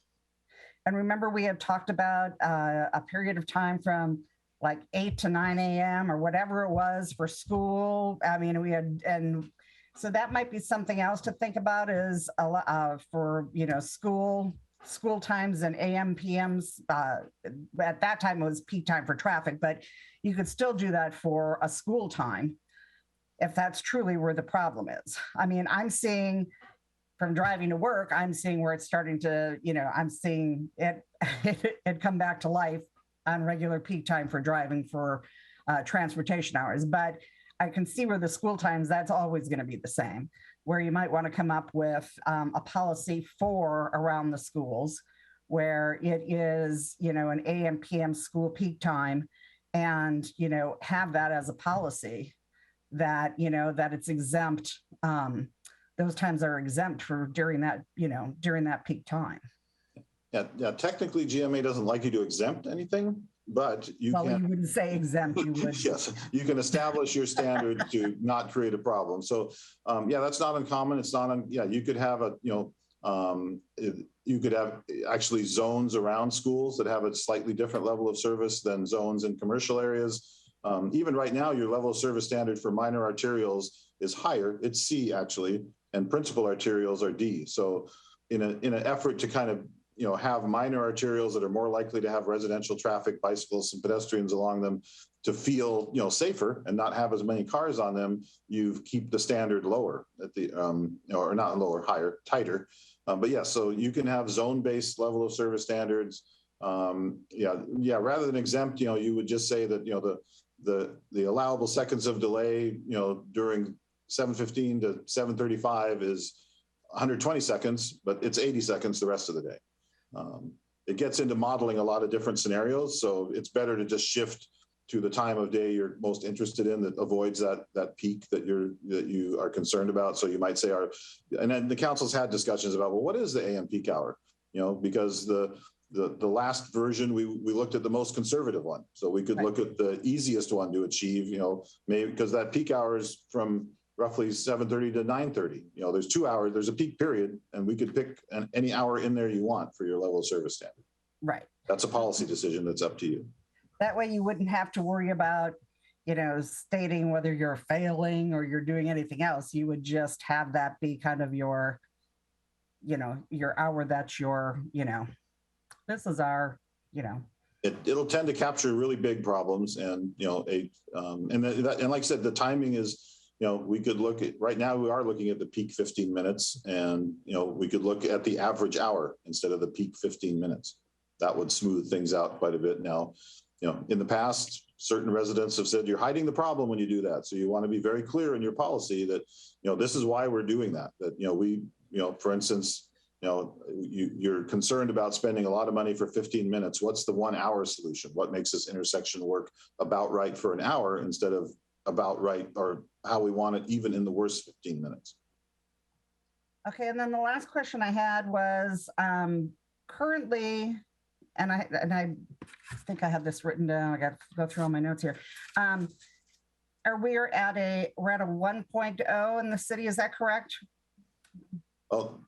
And remember, we had talked about a period of time from like 8 to 9 a.m. or whatever it was for school. I mean, we had, and so that might be something else to think about is for, school times and AM, PMs. At that time, it was peak time for traffic, but you could still do that for a school time if that's truly where the problem is. I mean, I'm seeing from driving to work, I'm seeing where it's starting to, I'm seeing it, it come back to life on regular peak time for driving for transportation hours. But I can see where the school times, that's always going to be the same, where you might want to come up with a policy for around the schools where it is, an AM, PM school peak time and, have that as a policy that, that it's exempt. Those times are exempt for during that peak time. Yeah. Technically, GMA doesn't like you to exempt anything, but you can. You wouldn't say exempt. You would. Yes, you can establish your standard to not create a problem. So, that's not uncommon. It's not. You could have you could have actually zones around schools that have a slightly different level of service than zones in commercial areas. Even right now, your level of service standard for minor arterials is higher. It's C actually, and principal arterials are D. So, in an effort to kind of have minor arterials that are more likely to have residential traffic, bicyclists and pedestrians along them to feel, safer and not have as many cars on them, you keep the standard lower at the, or not lower, higher, tighter. So you can have zone-based level of service standards. Rather than exempt, you would just say that, the allowable seconds of delay, during 7:15 to 7:35 is 120 seconds, but it's 80 seconds the rest of the day. It gets into modeling a lot of different scenarios, so it's better to just shift to the time of day you're most interested in that avoids that peak that you are concerned about. So you might say and then the council's had discussions about, well, what is the AM peak hour? Because the last version we looked at the most conservative one, so we could look at the easiest one to achieve. Maybe because that peak hour is from roughly 7:30 to 9:30. There's 2 hours, there's a peak period, and we could pick any hour in there you want for your level of service standard. Right. That's a policy decision that's up to you. That way you wouldn't have to worry about, stating whether you're failing or you're doing anything else. You would just have that be kind of your, your hour that's your, this is our, It'll tend to capture really big problems and, and like I said, the timing is, we could look at, right now we are looking at the peak 15 minutes and, we could look at the average hour instead of the peak 15 minutes. That would smooth things out quite a bit. Now, in the past, certain residents have said, you're hiding the problem when you do that. So you want to be very clear in your policy that, this is why we're doing that, we, for instance, you're concerned about spending a lot of money for 15 minutes. What's the 1 hour solution? What makes this intersection work about right for an hour instead of about right or how we want it even in the worst 15 minutes? Okay, and then the last question I had was currently, and I think I have this written down. I got to go through all my notes here. We're at a 1.0 in the city. Is that correct? Oh,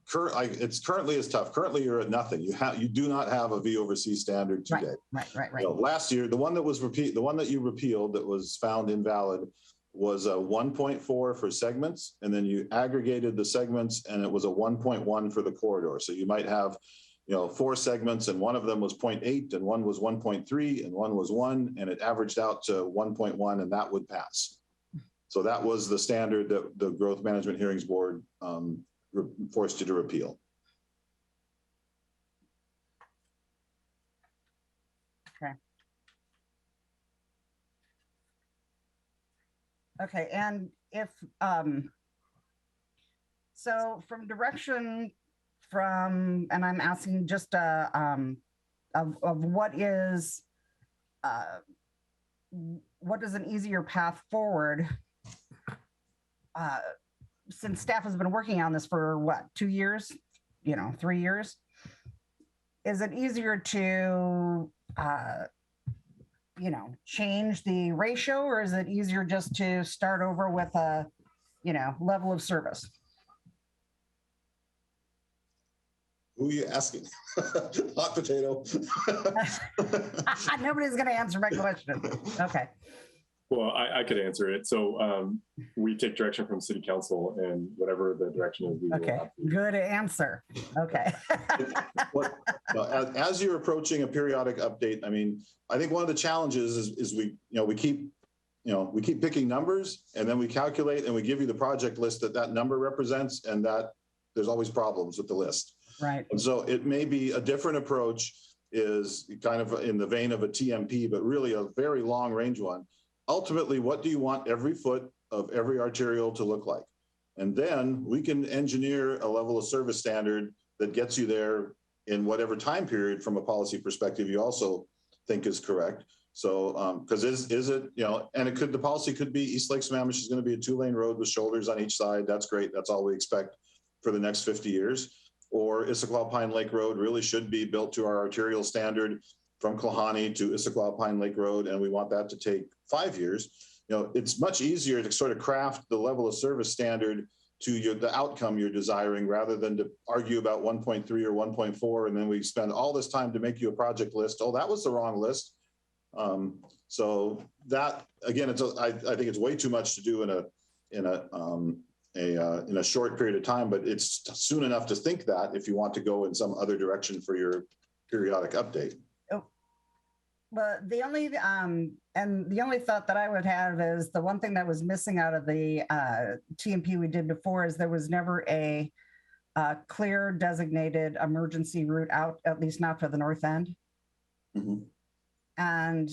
it's currently is tough. Currently, you're at nothing. You do not have a V over C standard today. Right. Last year, the one that you repealed that was found invalid was a 1.4 for segments, and then you aggregated the segments, and it was a 1.1 for the corridor. So you might have, 4 segments, and one of them was 0.8, and one was 1.3, and one was 1, and it averaged out to 1.1, and that would pass. So that was the standard that the Growth Management Hearings Board forced you to repeal. Okay, and if so, from direction from, and I'm asking just of what is an easier path forward? Since staff has been working on this for what, 2 years, 3 years, is it easier to change the ratio, or is it easier just to start over with a level of service? Who are you asking? Hot potato. Nobody's going to answer my question. Okay. Well, I could answer it. So we take direction from City Council, and whatever the direction is, we will have to. Good answer. Okay. As you're approaching a periodic update, I think one of the challenges is we keep picking numbers, and then we calculate and we give you the project list that number represents, and that there's always problems with the list. Right. And so it may be a different approach, is kind of in the vein of a TMP, but really a very long range one. Ultimately, what do you want every foot of every arterial to look like? And then we can engineer a level of service standard that gets you there in whatever time period from a policy perspective you also think is correct. So, because is it, and the policy could be East Lake Sammamish is going to be a 2-lane road with shoulders on each side. That's great. That's all we expect for the next 50 years. Or Issaquah Pine Lake Road really should be built to our arterial standard from Klahani to Issaquah Pine Lake Road, and we want that to take 5 years. It's much easier to sort of craft the level of service standard to the outcome you're desiring, rather than to argue about 1.3 or 1.4, and then we spend all this time to make you a project list. Oh, that was the wrong list. So that, again, I think it's way too much to do in a short period of time, but it's soon enough to think that if you want to go in some other direction for your periodic update. But the only thought that I would have is the one thing that was missing out of the TMP we did before is there was never a clear designated emergency route out, at least not for the north end. Mm-hmm. And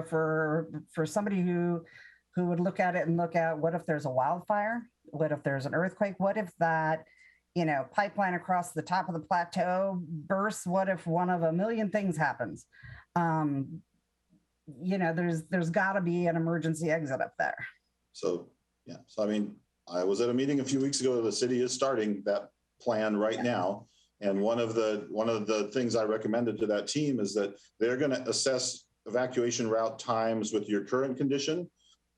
for somebody who would look at it and look at, what if there's a wildfire? What if there's an earthquake? What if that pipeline across the top of the plateau bursts? What if one of a million things happens? There's got to be an emergency exit up there. So, yeah. So, I was at a meeting a few weeks ago. The city is starting that plan right now. And one of the things I recommended to that team is that they're going to assess evacuation route times with your current condition.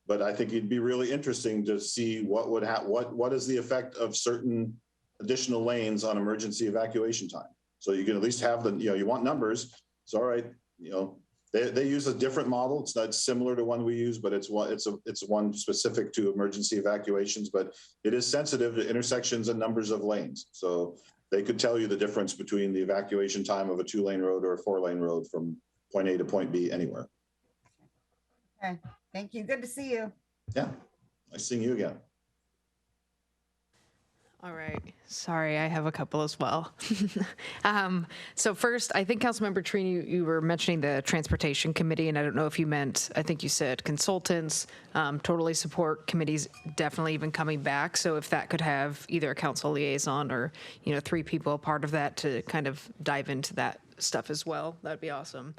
But I think it'd be really interesting to see what is the effect of certain additional lanes on emergency evacuation time. So you can at least have you want numbers. So, all right, they use a different model. It's not similar to one we use, but it's one specific to emergency evacuations, but it is sensitive to intersections and numbers of lanes. So they could tell you the difference between the evacuation time of a 2-lane road or a 4-lane road from point A to point B anywhere. Okay, thank you. Good to see you. Yeah, nice seeing you again. All right. Sorry, I have a couple as well. So first, I think Councilmember Trini, you were mentioning the Transportation Committee, and I don't know if you meant, I think you said consultants, totally support committees definitely even coming back. So if that could have either a council liaison or, 3 people a part of that to kind of dive into that stuff as well, that'd be awesome.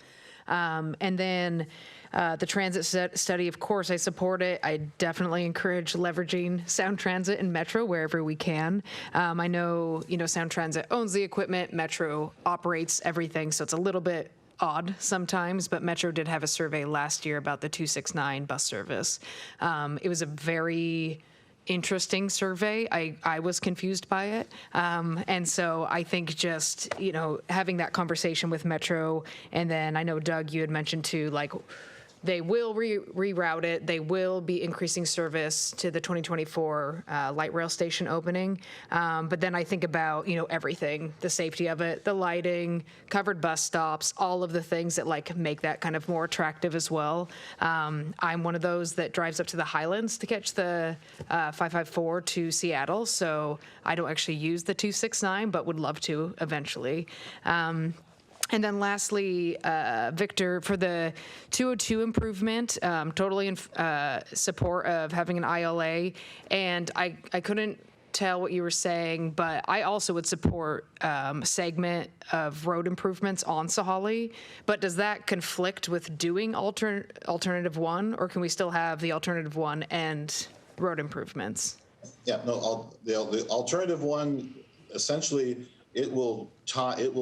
And then the transit study, of course, I support it. I definitely encourage leveraging Sound Transit and Metro wherever we can. I know, Sound Transit owns the equipment, Metro operates everything, so it's a little bit odd sometimes, but Metro did have a survey last year about the 269 bus service. It was a very interesting survey. I was confused by it. And so I think just, having that conversation with Metro, and then I know, Doug, you had mentioned too, like, they will reroute it. They will be increasing service to the 2024 light rail station opening. But then I think about, everything, the safety of it, the lighting, covered bus stops, all of the things that like make that kind of more attractive as well. I'm one of those that drives up to the Highlands to catch the 554 to Seattle. So I don't actually use the 269, but would love to eventually. And then lastly, Victor, for the 202 improvement, totally in support of having an ILA. And I couldn't tell what you were saying, but I also would support a segment of road improvements on Sahali. But does that conflict with doing alternative one, or can we still have the alternative one and road improvements? Yeah, no, the alternative one, essentially, it will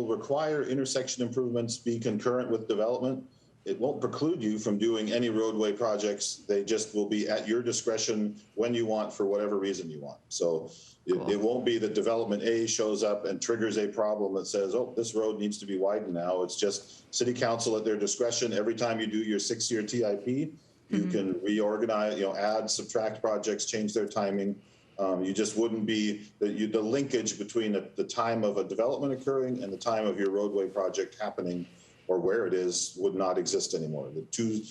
require intersection improvements be concurrent with development. It won't preclude you from doing any roadway projects. They just will be at your discretion when you want, for whatever reason you want. So it won't be that development A shows up and triggers a problem that says, oh, this road needs to be widened now. It's just city council at their discretion. Every time you do your 6-year TIP, you can reorganize, add, subtract projects, change their timing. You just wouldn't be, the linkage between the time of a development occurring and the time of your roadway project happening, or where it is, would not exist anymore. The two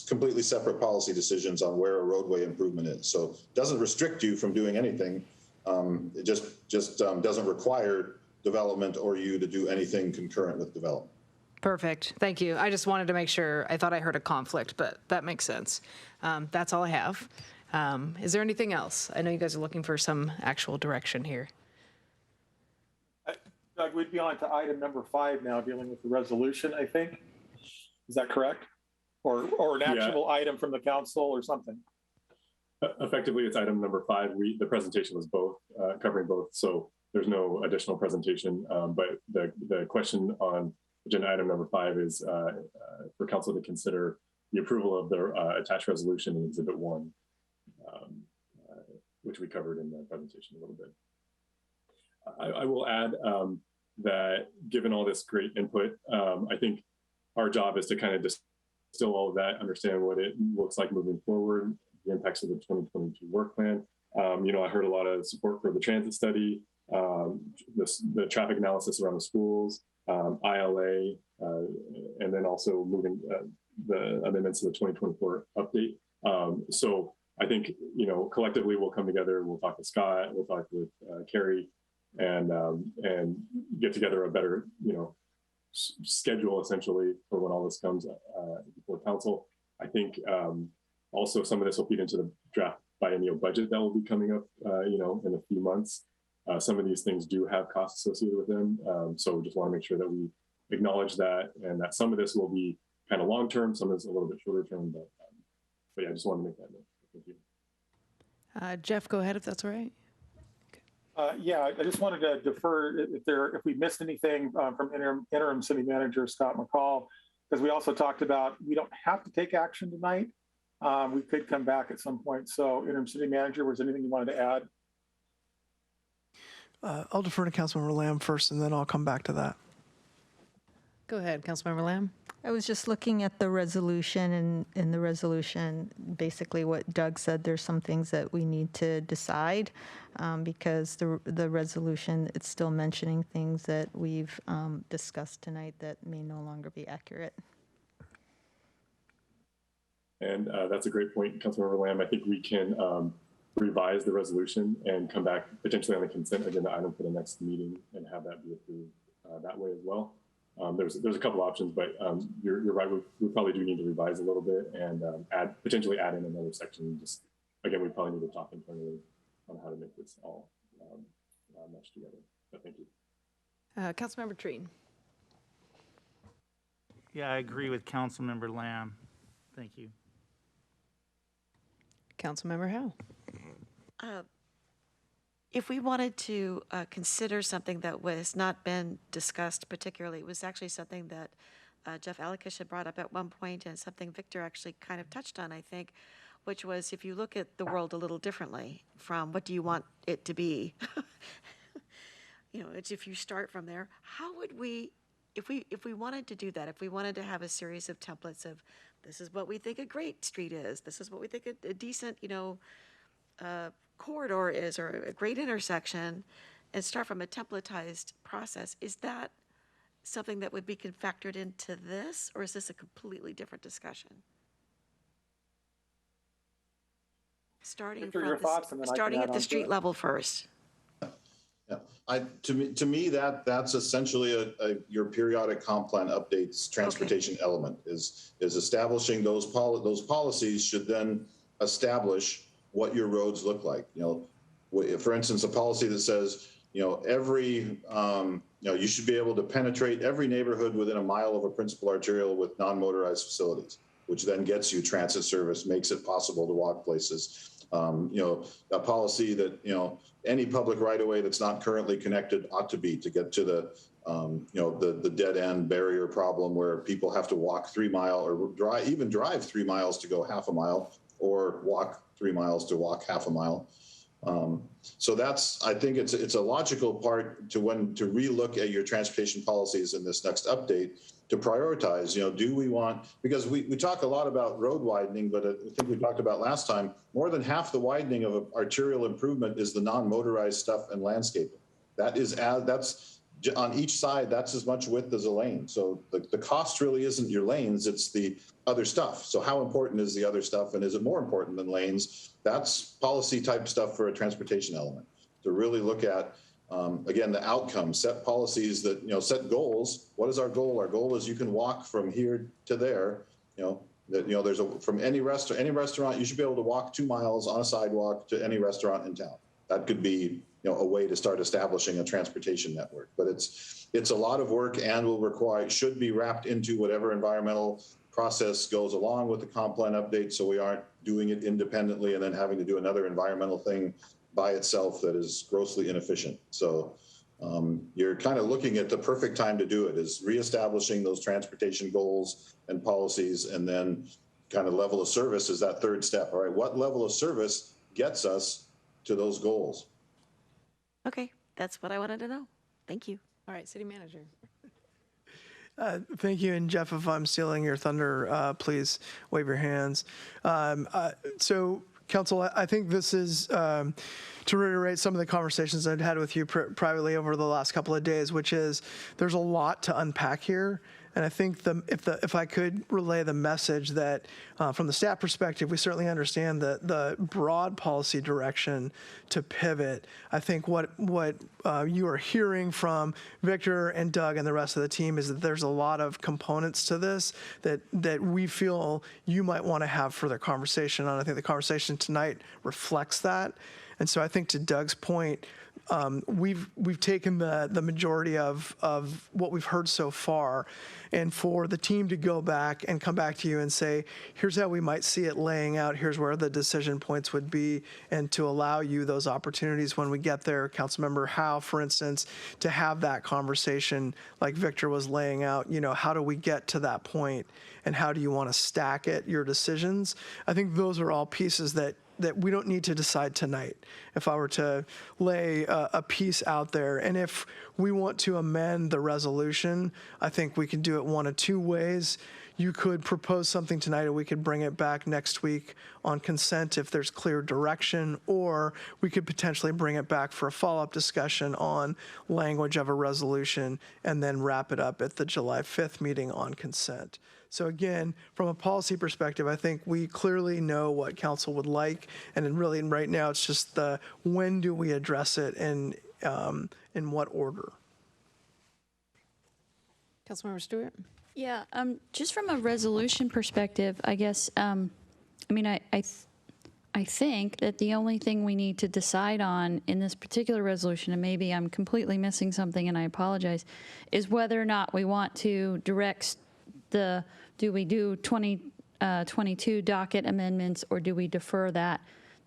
completely separate policy decisions on where a roadway improvement is. So it doesn't restrict you from doing anything. It just doesn't require development or you to do anything concurrent with development. Perfect. Thank you. I just wanted to make sure. I thought I heard a conflict, but that makes sense. That's all I have. Is there anything else? I know you guys are looking for some actual direction here. Doug, we'd be on to item number 5 now, dealing with the resolution, I think. Is that correct? Or an actual item from the council or something? Effectively, it's item number 5. The presentation was both, covering both. So there's no additional presentation. But the question on agenda item number 5 is for council to consider the approval of the attached resolution in Exhibit 1. Which we covered in the presentation a little bit. I will add that given all this great input, I think our job is to kind of distill all of that, understand what it looks like moving forward, the impacts of the 2022 work plan. I heard a lot of support for the transit study, the traffic analysis around the schools, ILA, and then also moving the amendments to the 2024 update. So I think, collectively we'll come together, we'll talk with Scott, we'll talk with Carrie, and get together a better, schedule essentially for when all this comes before council. I think also some of this will feed into the draft biennial budget that will be coming up, in a few months. Some of these things do have costs associated with them. So we just want to make sure that we acknowledge that, and that some of this will be kind of long-term, some of it's a little bit shorter term, but yeah, I just want to make that note. Thank you. Jeff, go ahead if that's all right. Yeah, I just wanted to defer if we missed anything from interim city manager Scott McCall, because we also talked about we don't have to take action tonight. We could come back at some point. So interim city manager, was there anything you wanted to add? I'll defer to Councilmember Lamb first, and then I'll come back to that. Go ahead, Councilmember Lamb. I was just looking at the resolution, and in the resolution, basically what Doug said, there's some things that we need to decide because the resolution, it's still mentioning things that we've discussed tonight that may no longer be accurate. And that's a great point, Councilmember Lamb. I think we can revise the resolution and come back potentially on the consent agenda item for the next meeting and have that be approved that way as well. There's a couple options, but you're right. We probably do need to revise a little bit and potentially add in another section. Just again, we probably need to talk internally on how to make this all mesh together. But thank you. Councilmember Treen. Yeah, I agree with Councilmember Lamb. Thank you. Councilmember Howe. If we wanted to consider something that was not been discussed particularly, it was actually something that Jeff Alakish had brought up at one point and something Victor actually kind of touched on, I think, which was if you look at the world a little differently from what do you want it to be, it's if you start from there, how would we, if we wanted to do that, if we wanted to have a series of templates of this is what we think a great street is, this is what we think a decent, corridor is, or a great intersection, and start from a templatized process, is that something that would be factored into this, or is this a completely different discussion? Starting Victor, from your thoughts, and then I can starting add at the on to street it. level first. Yeah, to me that's essentially your periodic comp plan updates transportation element is establishing those policies should then establish what your roads look like. For instance, a policy that says, every, you should be able to penetrate every neighborhood within a mile of a principal arterial with non-motorized facilities, which then gets you transit service, makes it possible to walk places. A policy that, any public right-of-way that's not currently connected ought to be to get to the dead end barrier problem where people have to walk 3 miles or drive 3 miles to go half a mile or walk 3 miles to walk half a mile. So I think it's a logical part to relook at your transportation policies in this next update to prioritize, do we want, because we talk a lot about road widening, but I think we talked about last time, more than half the widening of arterial improvement is the non-motorized stuff and landscaping. That's on each side, that's as much width as a lane. So the cost really isn't your lanes, it's the other stuff. So how important is the other stuff, and is it more important than lanes? That's policy type stuff for a transportation element, to really look at, again, the outcomes, set policies that, set goals. What is our goal? Our goal is you can walk from here to there, from any restaurant, you should be able to walk 2 miles on a sidewalk to any restaurant in town. That could be, a way to start establishing a transportation network. But it's a lot of work and should be wrapped into whatever environmental process goes along with the comp plan update, so we aren't doing it independently and then having to do another environmental thing by itself that is grossly inefficient. So you're kind of looking at the perfect time to do it is reestablishing those transportation goals and policies, and then kind of level of service is that third step. All right, what level of service gets us to those goals? Okay, that's what I wanted to know. Thank you. All right, City Manager. Thank you. And Jeff, if I'm stealing your thunder, please wave your hands. So, Council, I think this is to reiterate some of the conversations I've had with you privately over the last couple of days, which is there's a lot to unpack here. And I think if I could relay the message that from the staff perspective, we certainly understand the broad policy direction to pivot. I think what you are hearing from Victor and Doug and the rest of the team is that there's a lot of components to this that we feel you might want to have further conversation on. I think the conversation tonight reflects that. And so I think to Doug's point, we've taken the majority of what we've heard so far, and for the team to go back and come back to you and say, here's how we might see it laying out, here's where the decision points would be, and to allow you those opportunities when we get there. Councilmember Howe, for instance, to have that conversation like Victor was laying out, how do we get to that point and how do you want to stack it, your decisions? I think those are all pieces that we don't need to decide tonight. If I were to lay a piece out there, and if we want to amend the resolution, I think we can do it one of two ways. You could propose something tonight, and we could bring it back next week on consent if there's clear direction, or we could potentially bring it back for a follow-up discussion on language of a resolution and then wrap it up at the July 5th meeting on consent. So again, from a policy perspective, I think we clearly know what council would like, and then really right now it's just the when do we address it and in what order. Councilmember Stewart? Yeah, just from a resolution perspective, I guess, I mean, I think that the only thing we need to decide on in this particular resolution, and maybe I'm completely missing something and I apologize, is whether or not we want to direct do we do 2022 docket amendments, or do we defer that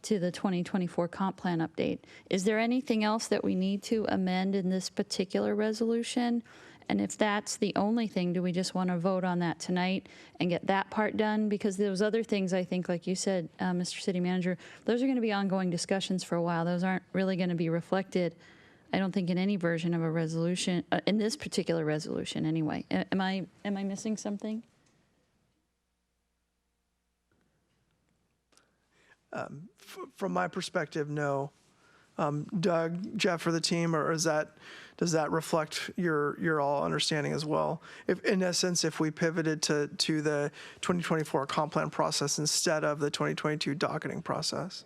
to the 2024 comp plan update? Is there anything else that we need to amend in this particular resolution? And if that's the only thing, do we just want to vote on that tonight and get that part done? Because those other things, I think, like you said, Mr. City Manager, those are going to be ongoing discussions for a while. Those aren't really going to be reflected, I don't think, in any version of a resolution, in this particular resolution anyway. Am I missing something? From my perspective, no. Doug, Jeff, or the team, or does that reflect your all understanding as well? If, in essence, if we pivoted to the 2024 comp plan process instead of the 2022 docketing process?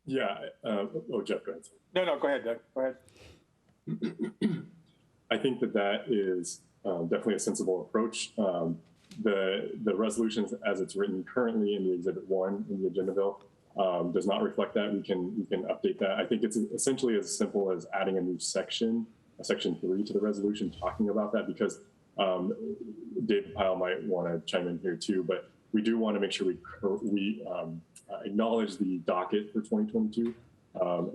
Yeah. Oh, Jeff, go ahead. No, go ahead, Doug. Go ahead. I think that is definitely a sensible approach. The resolution as it's written currently in the Exhibit 1 in the agenda bill does not reflect that. We can update that. I think it's essentially as simple as adding a new section, section 3 to the resolution talking about that, because David Pyle might want to chime in here too, but we do want to make sure we acknowledge the docket for 2022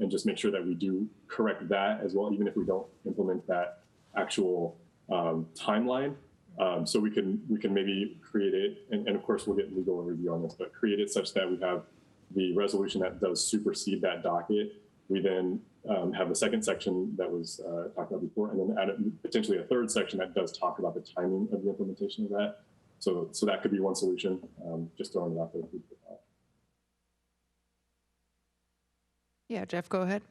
and just make sure that we do correct that as well, even if we don't implement that actual timeline. So we can maybe create it, and of course we'll get legal review on this, but create it such that we have the resolution that does supersede that docket. We then have the second section that was talked about before, and then add potentially a third section that does talk about the timing of the implementation of that. So that could be one solution, just throwing it out there. Yeah, Jeff, go ahead.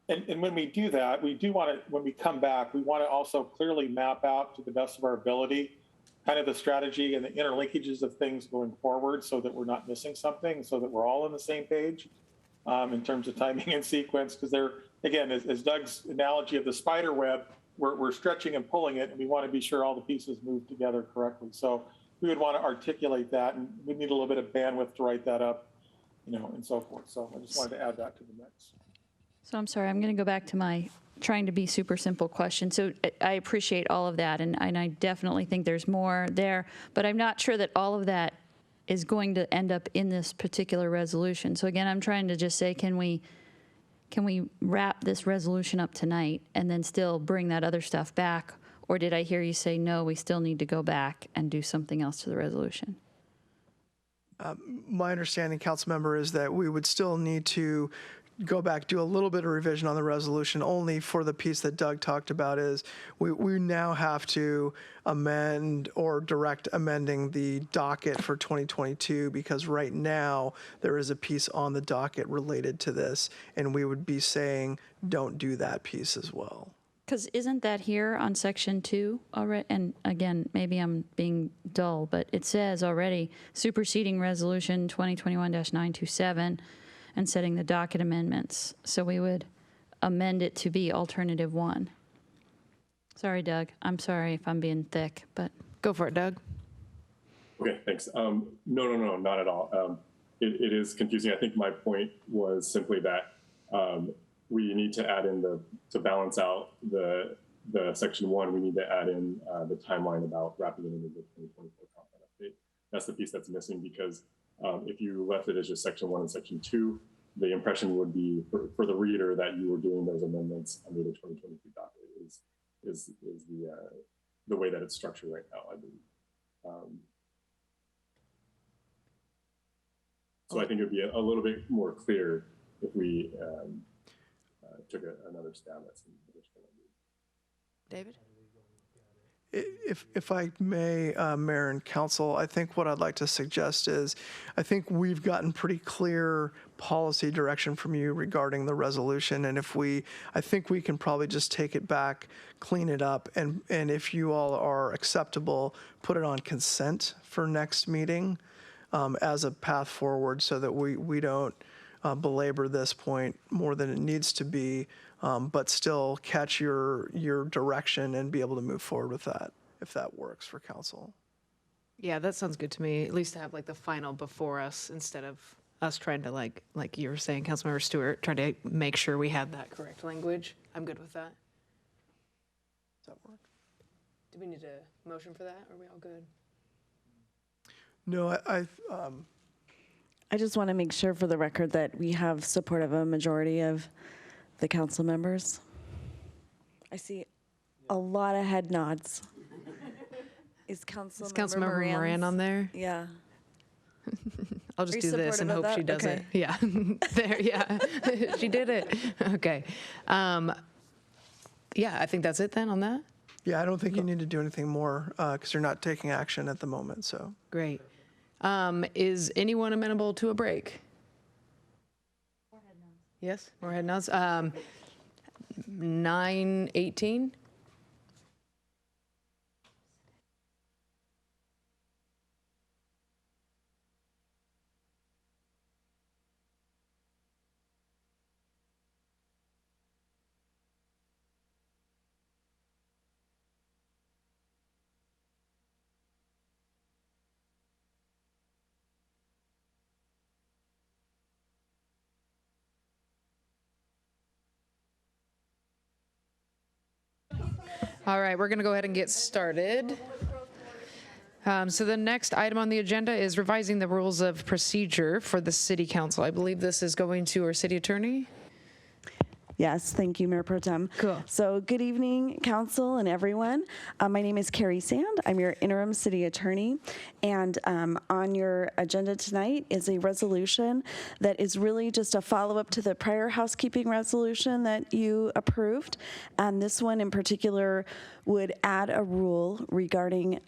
And when we do that, we do want to, when we come back, we want to also clearly map out to the best of our ability kind of the strategy and the interlinkages of things going forward, so that we're not missing something, so that we're all on the same page in terms of timing and sequence. Because they're, again, as Doug's analogy of the spider web, we're stretching and pulling it, and we want to be sure all the pieces move together correctly. So we would want to articulate that, and we need a little bit of bandwidth to write that up, and so forth. So I just wanted to add that to the mix. So I'm sorry, I'm going to go back to my trying to be super simple question. So I appreciate all of that, and I definitely think there's more there, but I'm not sure that all of that is going to end up in this particular resolution. So again, I'm trying to just say, can we wrap this resolution up tonight and then still bring that other stuff back? Or did I hear you say, no, we still need to go back and do something else to the resolution? My understanding, Councilmember, is that we would still need to go back, do a little bit of revision on the resolution, only for the piece that Doug talked about. Is we now have to amend or direct amending the docket for 2022, because right now there is a piece on the docket related to this, and we would be saying don't do that piece as well. Because isn't that here on section 2 already? And again, maybe I'm being dull, but it says already superseding resolution 2021-927 and setting the docket amendments. So we would amend it to be alternative 1. Sorry, Doug. I'm sorry if I'm being thick, but go for it, Doug. Okay, thanks. No, not at all. It is confusing. I think my point was simply that we need to add in to balance out the section 1, we need to add in the timeline about wrapping it into the 2024 comp plan update. That's the piece that's missing, because if you left it as just section 1 and section 2, the impression would be for the reader that you were doing those amendments under the 2022 docket is the way that it's structured right now, I believe. So I think it would be a little bit more clear if we took another stab at some additional. David? If I may, Mayor and Council, I think what I'd like to suggest is, I think we've gotten pretty clear policy direction from you regarding the resolution, and I think we can probably just take it back, clean it up, and if you all are acceptable, put it on consent for next meeting as a path forward, so that we don't belabor this point more than it needs to be, but still catch your direction and be able to move forward with that, if that works for council. Yeah, that sounds good to me. At least to have like the final before us instead of us trying to like you were saying, Councilmember Stewart, trying to make sure we had that correct language. I'm good with that. Does that work? Do we need a motion for that? Or are we all good? No, I just want to make sure for the record that we have support of a majority of the council members. I see a lot of head nods. Is Councilmember Moran on there? Yeah. I'll just Are you do this and supportive hope of she that? does it. Okay. Yeah. There, yeah. She did it. Okay. Yeah, I think that's it then on that. Yeah, I don't think you need to do anything more because you're not taking action at the moment, so. Great. Is anyone amenable to a break? Yes, more head nods. 9:18. All right, we're going to go ahead and get started. So the next item on the agenda is revising the rules of procedure for the city council. I believe this is going to our city attorney. Yes, thank you, Mayor Pro Tem. Cool. So good evening, council and everyone. My name is Carrie Sand. I'm your interim city attorney. And on your agenda tonight is a resolution that is really just a follow-up to the prior housekeeping resolution that you approved. And this one in particular would add a rule regarding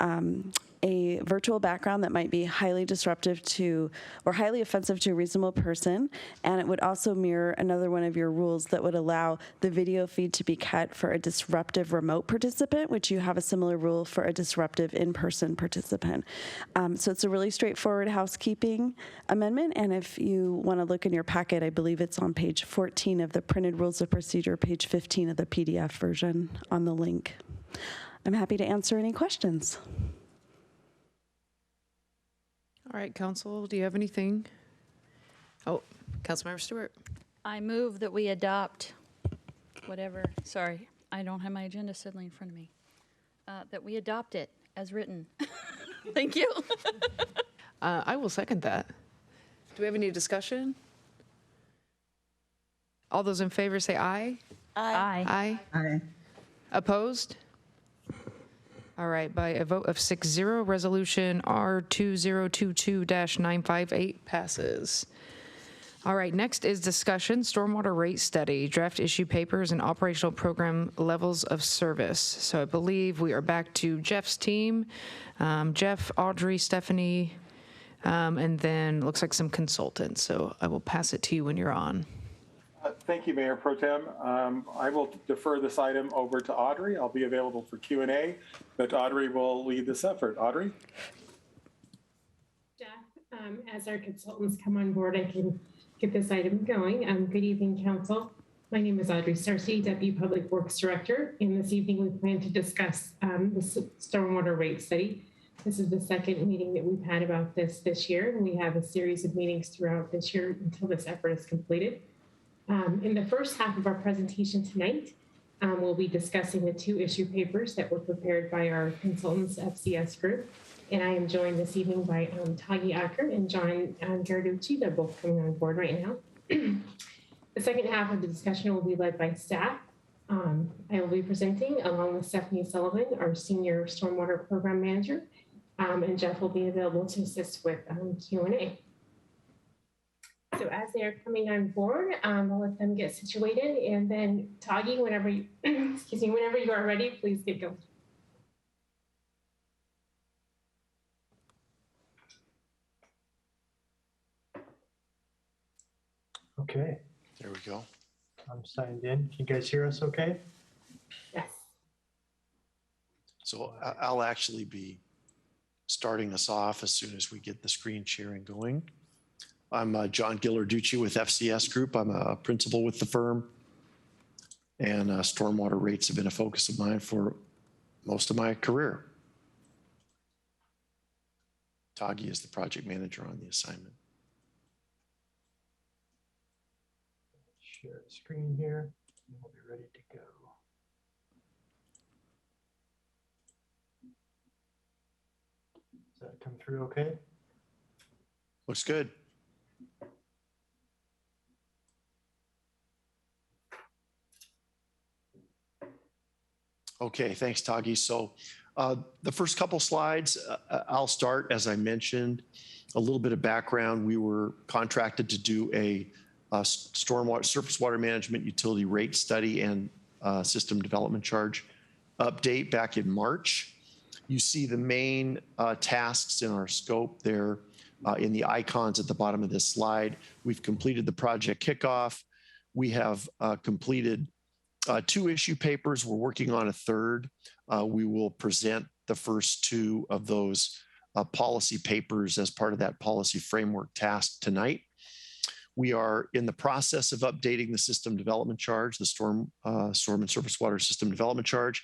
a virtual background that might be highly disruptive to or highly offensive to a reasonable person. And it would also mirror another one of your rules that would allow the video feed to be cut for a disruptive remote participant, which you have a similar rule for a disruptive in-person participant. So it's a really straightforward housekeeping amendment. And if you want to look in your packet, I believe it's on page 14 of the printed rules of procedure, page 15 of the PDF version on the link. I'm happy to answer any questions. All right, council, do you have anything? Oh, Councilmember Stewart. I move that we adopt whatever, sorry, I don't have my agenda suddenly in front of me, that we adopt it as written. Thank you. I will second that. Do we have any discussion? All those in favor say aye. Aye. Aye. Aye. Opposed? All right, by a vote of 6-0, resolution R2022-958 passes. All right, next is discussion, stormwater rate study, draft issue papers, and operational program levels of service. So I believe we are back to Jeff's team. Jeff, Audrey, Stephanie, and then looks like some consultants. So I will pass it to you when you're on. Thank you, Mayor Pro Tem. I will defer this item over to Audrey. I'll be available for Q&A, but Audrey will lead this effort. Audrey? Jeff, as our consultants come on board, I can get this item going. Good evening, Council. My name is Audrey Sarcy, Deputy Public Works Director, and this evening we plan to discuss the stormwater rate study. This is the second meeting that we've had about this year, and we have a series of meetings throughout this year until this effort is completed. In the first half of our presentation tonight, we'll be discussing the two issue papers that were prepared by our consultants FCS group. And I am joined this evening by Tagi Acker and John Garducci. They're both coming on board right now. The second half of the discussion will be led by staff. I will be presenting along with Stephanie Sullivan, our Senior Stormwater Program Manager, and Jeff will be available to assist with Q&A. So as they are coming on board, I'll let them get situated, and then Tagi, whenever you, excuse me, whenever you are ready, please get going. Okay, There we go. I'm signed in. Can you guys hear us okay? Yes. So I'll actually be starting us off as soon as we get the screen sharing going. I'm John Gillarducci with FCS Group. I'm a principal with the firm, and stormwater rates have been a focus of mine for most of my career. Tagi is the project manager on the assignment. Share the screen here, and we'll be ready to go. Does that come through okay? Looks good. Okay, thanks, Tagi. So the first couple slides, I'll start, as I mentioned, a little bit of background. We were contracted to do a stormwater, surface water management utility rate study and system development charge update back in March. You see the main tasks in our scope there in the icons at the bottom of this slide. We've completed the project kickoff. We have completed 2 issue papers. We're working on a third. We will present the first 2 of those policy papers as part of that policy framework task tonight. We are in the process of updating the system development charge, the storm and surface water system development charge.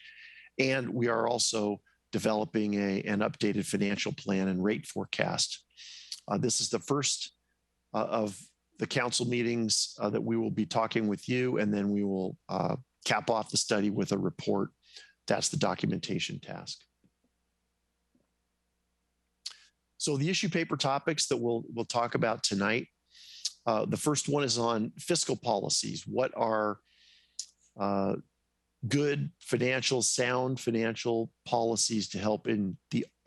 And we are also developing an updated financial plan and rate forecast. This is the first of the council meetings that we will be talking with you, and then we will cap off the study with a report. That's the documentation task. So the issue paper topics that we'll talk about tonight. The first one is on fiscal policies. What are good financial, sound financial policies to help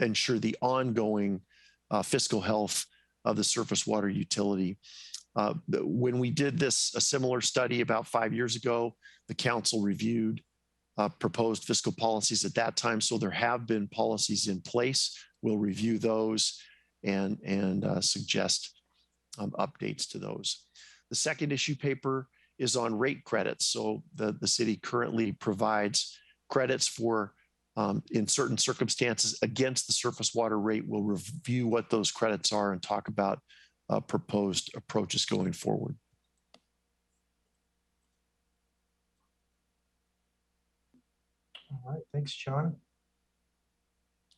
ensure the ongoing fiscal health of the surface water utility? When we did a similar study about 5 years ago, the council reviewed proposed fiscal policies at that time. So there have been policies in place. We'll review those and suggest updates to those. The second issue paper is on rate credits. So the city currently provides credits for, in certain circumstances, against the surface water rate. We'll review what those credits are and talk about proposed approaches going forward. All right, thanks, John.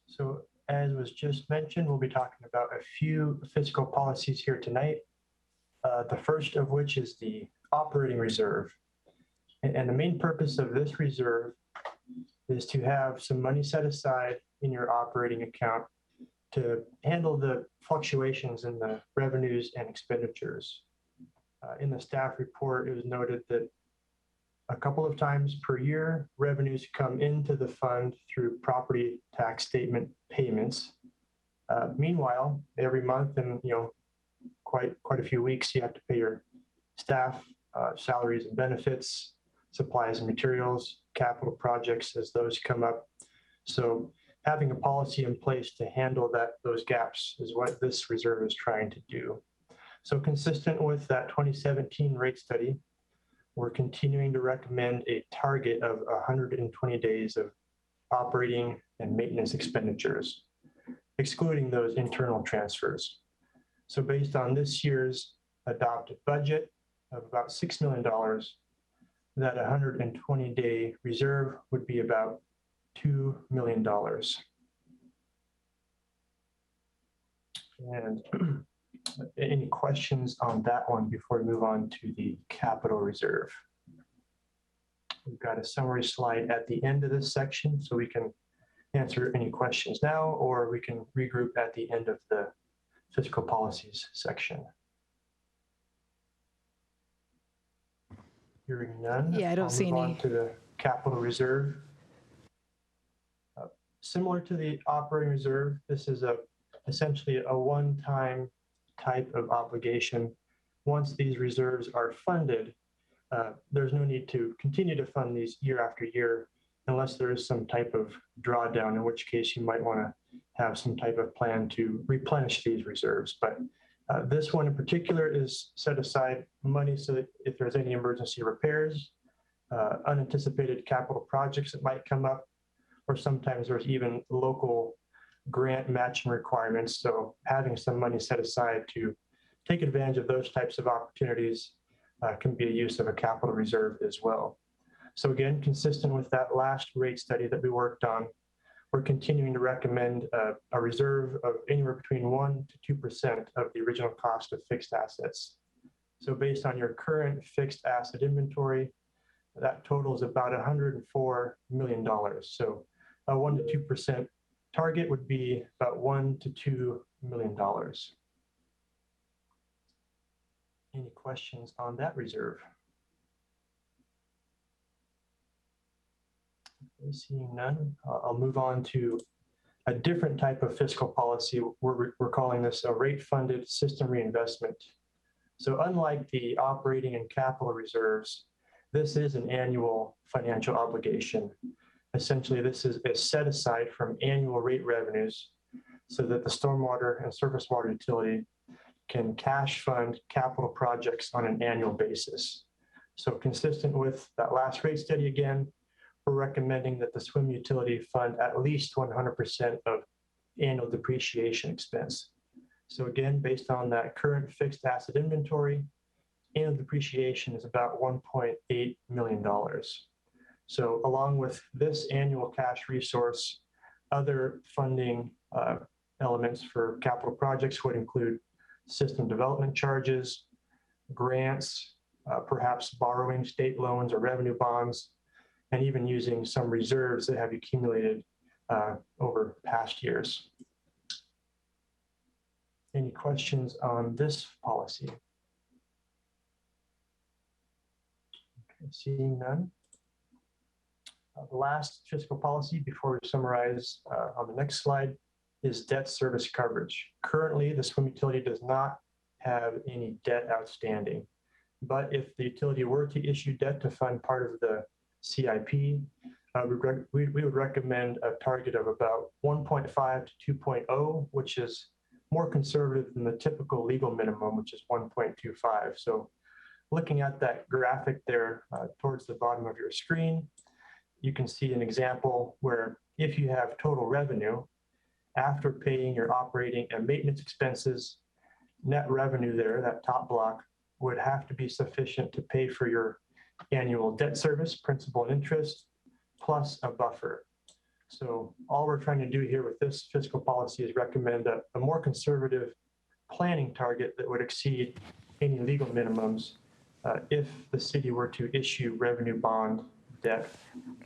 So as was just mentioned, we'll be talking about a few fiscal policies here tonight. The first of which is the operating reserve. And the main purpose of this reserve is to have some money set aside in your operating account to handle the fluctuations in the revenues and expenditures. In the staff report, it was noted that a couple of times per year, revenues come into the fund through property tax statement payments. Meanwhile, every month and quite a few weeks, you have to pay your staff salaries and benefits, supplies and materials, capital projects as those come up. So having a policy in place to handle those gaps is what this reserve is trying to do. So consistent with that 2017 rate study, we're continuing to recommend a target of 120 days of operating and maintenance expenditures, excluding those internal transfers. So based on this year's adopted budget of about $6 million, that 120-day reserve would be about $2 million. And any questions on that one before we move on to the capital reserve? We've got a summary slide at the end of this section, so we can answer any questions now, or we can regroup at the end of the fiscal policies section. Hearing none. Yeah, I don't see any. On to the capital reserve. Similar to the operating reserve, this is essentially a one-time type of obligation. Once these reserves are funded, there's no need to continue to fund these year after year unless there is some type of drawdown, in which case you might want to have some type of plan to replenish these reserves. But This one in particular is set aside money so that if there's any emergency repairs, unanticipated capital projects that might come up, or sometimes there's even local grant matching requirements. So having some money set aside to take advantage of those types of opportunities can be a use of a capital reserve as well. So again, consistent with that last rate study that we worked on, we're continuing to recommend a reserve of anywhere between 1% to 2% of the original cost of fixed assets. So based on your current fixed asset inventory, that totals about $104 million. So a 1% to 2% target would be about $1 to $2 million. Any questions on that reserve? Okay, seeing none, I'll move on to a different type of fiscal policy. We're calling this a rate-funded system reinvestment. So unlike the operating and capital reserves, this is an annual financial obligation. Essentially, this is set aside from annual rate revenues so that the stormwater and surface water utility can cash fund capital projects on an annual basis. So consistent with that last rate study again, we're recommending that the SWIM utility fund at least 100% of annual depreciation expense. So again, based on that current fixed asset inventory, annual depreciation is about $1.8 million. So along with this annual cash resource, other funding elements for capital projects would include system development charges, grants, perhaps borrowing state loans or revenue bonds, and even using some reserves that have accumulated over past years. Any questions on this policy? Okay, seeing none. The last fiscal policy before we summarize on the next slide is debt service coverage. Currently, the SWIM utility does not have any debt outstanding, but if the utility were to issue debt to fund part of the CIP, we would recommend a target of about 1.5 to 2.0, which is more conservative than the typical legal minimum, which is 1.25. So looking at that graphic there towards the bottom of your screen, you can see an example where if you have total revenue, after paying your operating and maintenance expenses, net revenue there, that top block, would have to be sufficient to pay for your annual debt service, principal and interest, plus a buffer. So all we're trying to do here with this fiscal policy is recommend a more conservative planning target that would exceed any legal minimums if the city were to issue revenue bond debt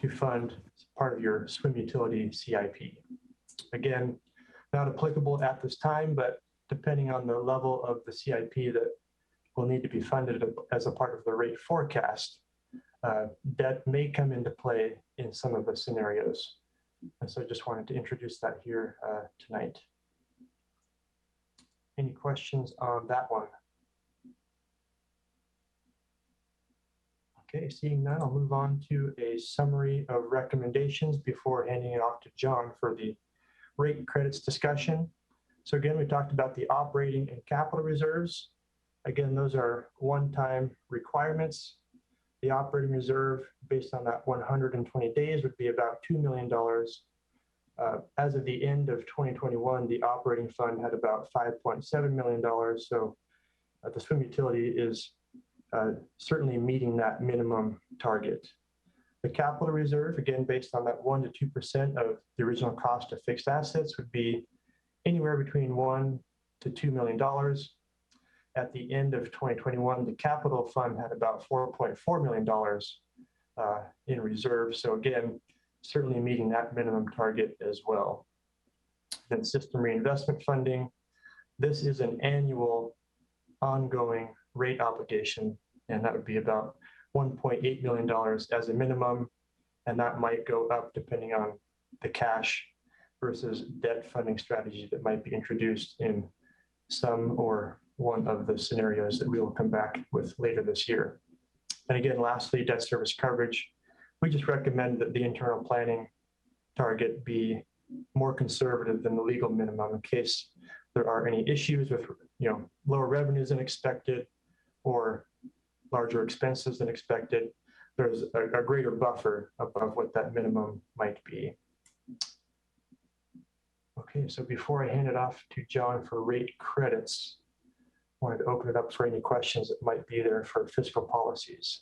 to fund part of your SWIM utility CIP. Again, not applicable at this time, but depending on the level of the CIP that will need to be funded as a part of the rate forecast, debt may come into play in some of the scenarios. And so I just wanted to introduce that here tonight. Any questions on that one? Okay, seeing none, I'll move on to a summary of recommendations before handing it off to John for the rate credits discussion. So again, we talked about the operating and capital reserves. Again, those are one-time requirements. The operating reserve, based on that 120 days, would be about $2 million. As of the end of 2021, the operating fund had about $5.7 million. So the SWIM utility is certainly meeting that minimum target. The capital reserve, again, based on that 1% to 2% of the original cost of fixed assets, would be anywhere between $1 to $2 million. At the end of 2021, the capital fund had about $4.4 million in reserve. So again, certainly meeting that minimum target as well. Then system reinvestment funding. This is an annual ongoing rate obligation, and that would be about $1.8 million as a minimum, and that might go up depending on the cash versus debt funding strategy that might be introduced in some or one of the scenarios that we will come back with later this year. And again, lastly, debt service coverage. We just recommend that the internal planning target be more conservative than the legal minimum in case there are any issues with lower revenues than expected or larger expenses than expected, there's a greater buffer above what that minimum might be. Okay, so before I hand it off to John for rate credits, I wanted to open it up for any questions that might be there for fiscal policies.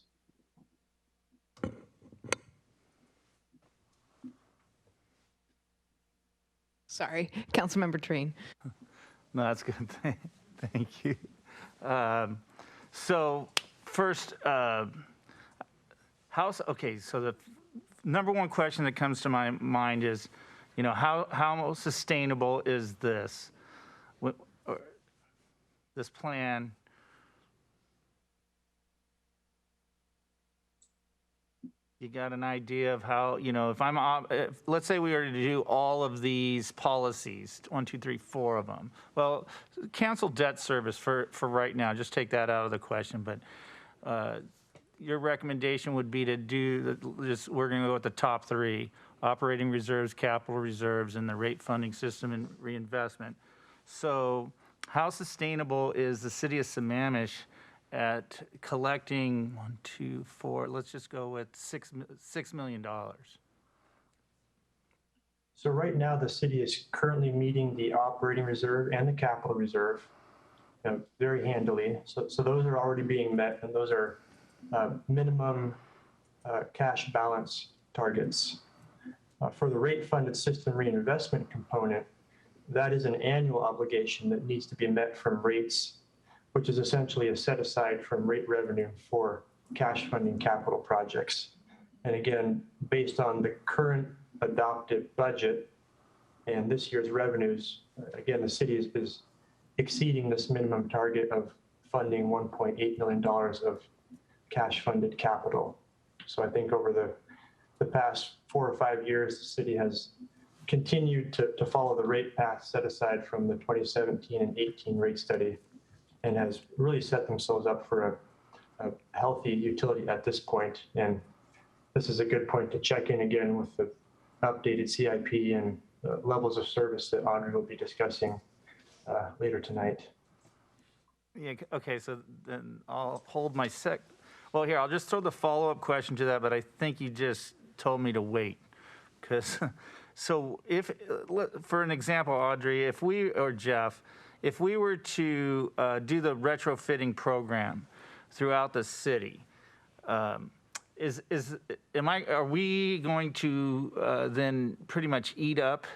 Sorry, Councilmember Trine. No, that's good. Thank you. So first, okay, so the number one question that comes to my mind is, how sustainable is this plan? You got an idea of how, if let's say we were to do all of these policies, 1, 2, 3, 4 of them. Well, cancel debt service for right now, just take that out of the question. But your recommendation would be to do this, we're going to go with the top 3, operating reserves, capital reserves, and the rate funding system and reinvestment. So how sustainable is the city of Sammamish at collecting 1, 2, 4, let's just go with $6 million. So right now, the city is currently meeting the operating reserve and the capital reserve very handily. So those are already being met, and those are minimum cash balance targets. For the rate funded system reinvestment component, that is an annual obligation that needs to be met from rates, which is essentially a set aside from rate revenue for cash funding capital projects. And again, based on the current adopted budget and this year's revenues, again, the city is exceeding this minimum target of funding $1.8 million of cash funded capital. So I think over the past 4 or 5 years, the city has continued to follow the rate path set aside from the 2017 and 18 rate study, and has really set themselves up for a healthy utility at this point. And this is a good point to check in again with the updated CIP and levels of service that Audrey will be discussing later tonight. Yeah, okay, so then I'll hold my well, here, I'll just throw the follow-up question to that, but I think you just told me to wait. Because, so for an example, Audrey, or Jeff, if we were to do the retrofitting program throughout the city, are we going to then pretty much eat up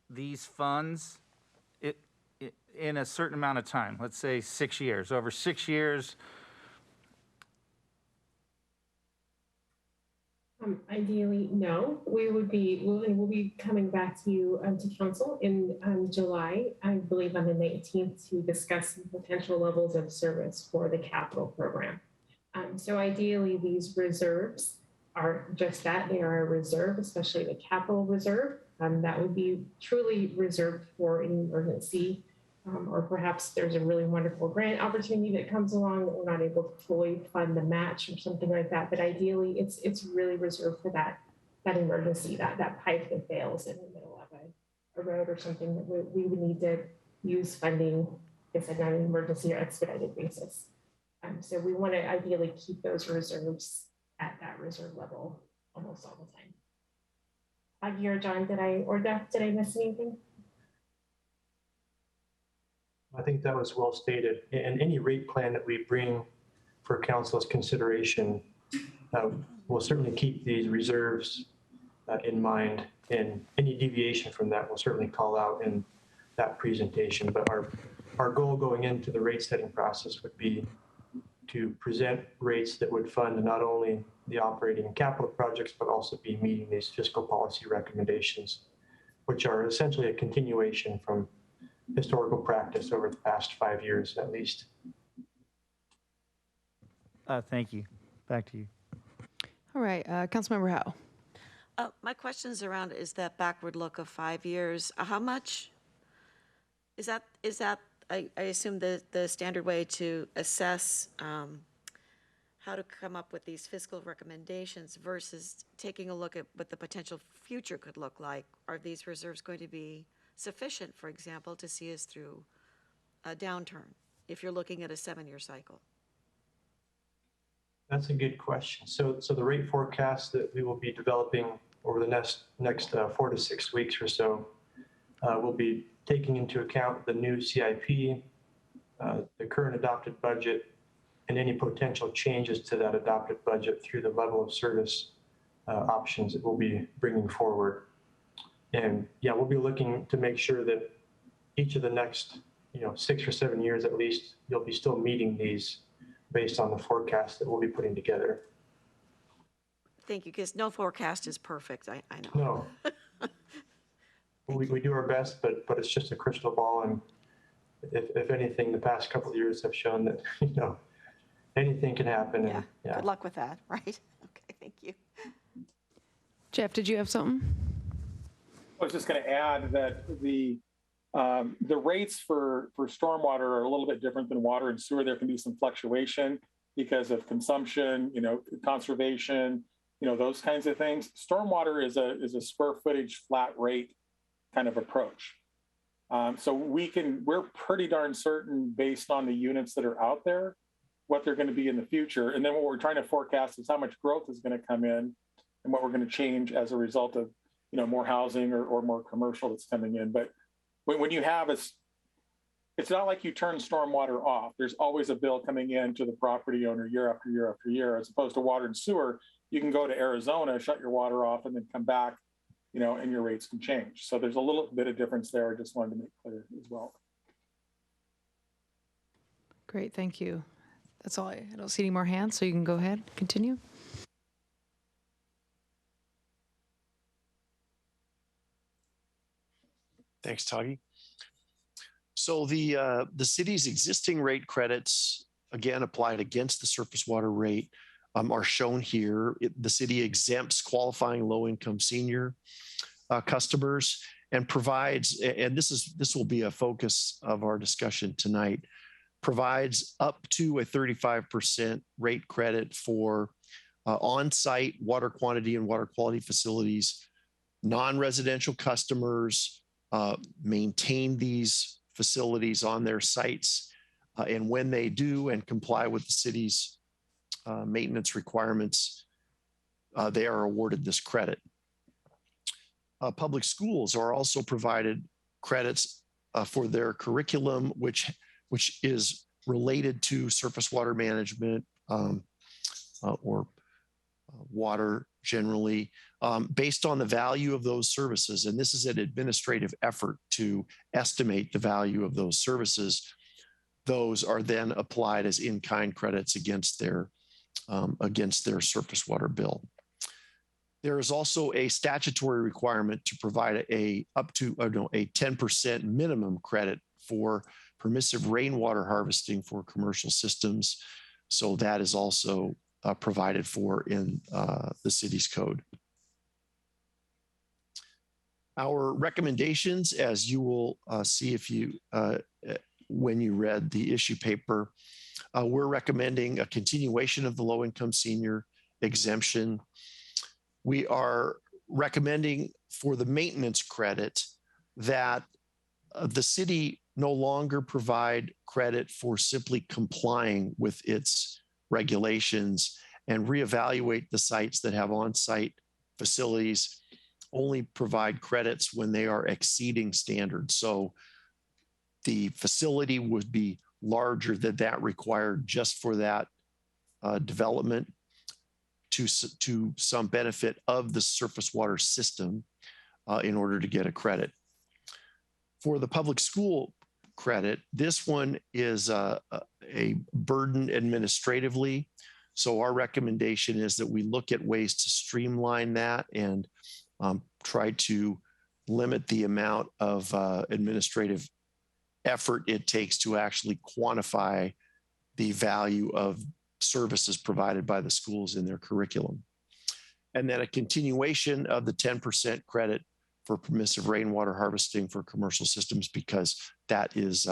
these funds in a certain amount of time? Let's say 6 years. Over 6 years. Ideally, no. We'll be coming back to you to council in July, I believe on the 19th, to discuss potential levels of service for the capital program. So ideally, these reserves are just that. They are a reserve, especially the capital reserve. That would be truly reserved for an emergency, or perhaps there's a really wonderful grant opportunity that comes along that we're not able to fully fund the match or something like that. But ideally, it's really reserved for that emergency, that pipe that fails in the middle of a road or something that we would need to use funding, if on an emergency or expedited basis. So we want to ideally keep those reserves at that reserve level almost all the time. Aggie or John, did I miss anything? I think that was well stated. And any rate plan that we bring for council's consideration will certainly keep these reserves in mind. And any deviation from that will certainly call out in that presentation. But our goal going into the rate setting process would be to present rates that would fund not only the operating and capital projects, but also be meeting these fiscal policy recommendations, which are essentially a continuation from historical practice over the past 5 years at least. Thank you. Back to you. All right, Councilmember Howe. My question is around, is that backward look of 5 years, how much is that I assume the standard way to assess how to come up with these fiscal recommendations versus taking a look at what the potential future could look like? Are these reserves going to be sufficient, for example, to see us through a downturn if you're looking at a 7-year cycle? That's a good question. So the rate forecast that we will be developing over the next 4 to 6 weeks or so will be taking into account the new CIP, the current adopted budget, and any potential changes to that adopted budget through the level of service options that we'll be bringing forward. And yeah, we'll be looking to make sure that each of the next 6 or 7 years at least, you'll be still meeting these based on the forecast that we'll be putting together. Thank you, because no forecast is perfect, I know. No. we do our best, but it's just a crystal ball. And if anything, the past couple of years have shown that, anything can happen. Yeah. And, yeah. Good luck with that, right? Okay, thank you. Jeff, did you have something? I was just going to add that the rates for stormwater are a little bit different than water and sewer. There can be some fluctuation because of consumption, conservation, those kinds of things. Stormwater is a square footage flat rate kind of approach. So we're pretty darn certain based on the units that are out there, what they're going to be in the future. And then what we're trying to forecast is how much growth is going to come in and what we're going to change as a result of, more housing or more commercial that's coming in. But when you have it's not like you turn stormwater off. There's always a bill coming in to the property owner year after year after year, as opposed to water and sewer. You can go to Arizona, shut your water off, and then come back, and your rates can change. So there's a little bit of difference there. I just wanted to make clear as well. Great, thank you. That's all. I don't see any more hands, so you can go ahead, continue. Thanks, Tagi. So the city's existing rate credits, again, applied against the surface water rate, are shown here. The city exempts qualifying low-income senior customers and provides, and this will be a focus of our discussion tonight, provides up to a 35% rate credit for on-site water quantity and water quality facilities. Non-residential customers maintain these facilities on their sites, and when they do and comply with the city's maintenance requirements, they are awarded this credit. Public schools are also provided credits for their curriculum, which is related to surface water management or water generally, based on the value of those services. And this is an administrative effort to estimate the value of those services. Those are then applied as in-kind credits against their surface water bill. There is also a statutory requirement to provide a 10% minimum credit for permissive rainwater harvesting for commercial systems. So that is also provided for in the city's code. Our recommendations, as you will see if you when you read the issue paper, we're recommending a continuation of the low-income senior exemption. We are recommending for the maintenance credit that the city no longer provide credit for simply complying with its regulations and reevaluate the sites that have on-site facilities, only provide credits when they are exceeding standards. So the facility would be larger than that required just for that development to some benefit of the surface water system in order to get a credit. For the public school credit, this one is a burden administratively. So our recommendation is that we look at ways to streamline that and try to limit the amount of administrative effort it takes to actually quantify the value of services provided by the schools in their curriculum. And then a continuation of the 10% credit for permissive rainwater harvesting for commercial systems, because that is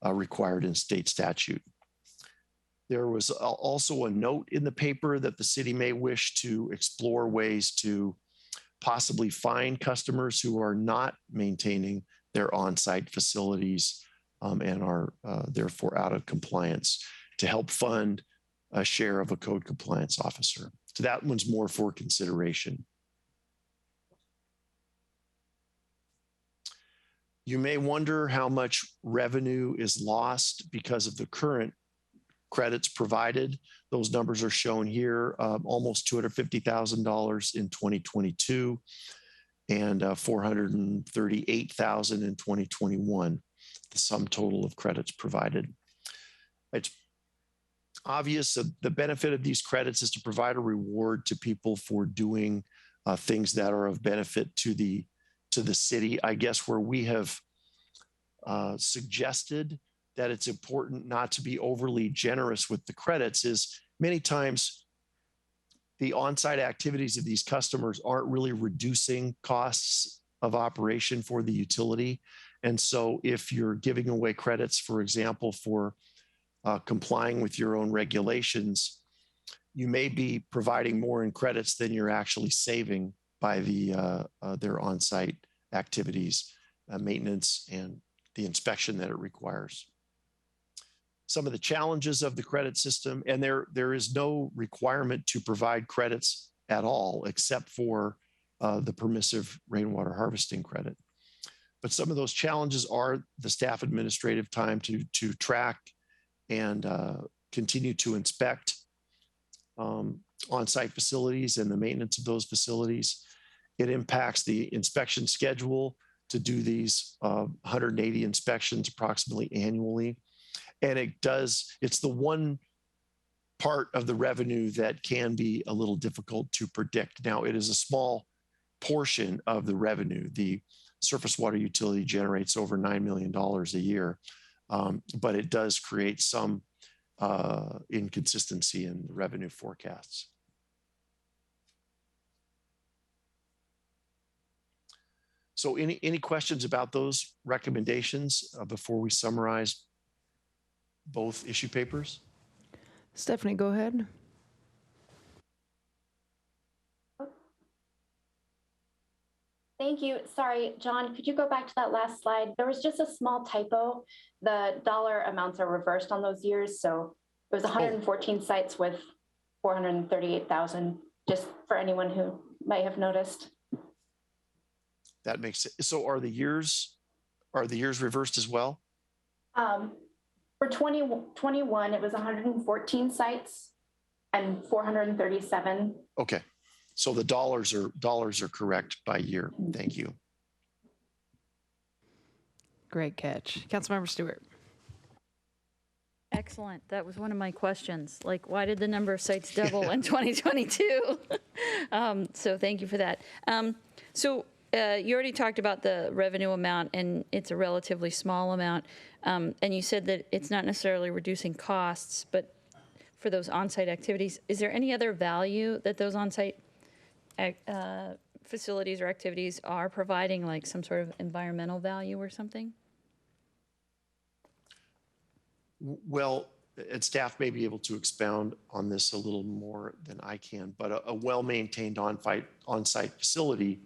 required in state statute. There was also a note in the paper that the city may wish to explore ways to possibly fine customers who are not maintaining their on-site facilities and are therefore out of compliance to help fund a share of a code compliance officer. So that one's more for consideration. You may wonder how much revenue is lost because of the current credits provided. Those numbers are shown here, almost $250,000 in 2022 and $438,000 in 2021, the sum total of credits provided. It's obvious that the benefit of these credits is to provide a reward to people for doing things that are of benefit to the city. I guess where we have suggested that it's important not to be overly generous with the credits is many times the on-site activities of these customers aren't really reducing costs of operation for the utility. And so if you're giving away credits, for example, for complying with your own regulations, you may be providing more in credits than you're actually saving by their on-site activities, maintenance, and the inspection that it requires. Some of the challenges of the credit system, and there is no requirement to provide credits at all except for the permissive rainwater harvesting credit. But some of those challenges are the staff administrative time to track and continue to inspect on-site facilities and the maintenance of those facilities. It impacts the inspection schedule to do these 180 inspections approximately annually. And it's the one part of the revenue that can be a little difficult to predict. Now, it is a small portion of the revenue. The surface water utility generates over $9 million a year, but it does create some inconsistency in the revenue forecasts. So any questions about those recommendations before we summarize both issue papers? Stephanie, go ahead. Thank you. Sorry, John, could you go back to that last slide? There was just a small typo. The dollar amounts are reversed on those years. So it was 114 sites with 438,000, just for anyone who might have noticed. That makes it. So are the years reversed as well? For 2021, it was 114 sites and 437. Okay. So the dollars are correct by year. Thank you. Great catch. Councilmember Stewart. Excellent. That was one of my questions. Like, why did the number of sites double in 2022? So thank you for that. You already talked about the revenue amount, and it's a relatively small amount. And you said that it's not necessarily reducing costs, but for those on-site activities, is there any other value that those on-site facilities or activities are providing, like some sort of environmental value or something? Well, and staff may be able to expound on this a little more than I can, but a well-maintained on-site facility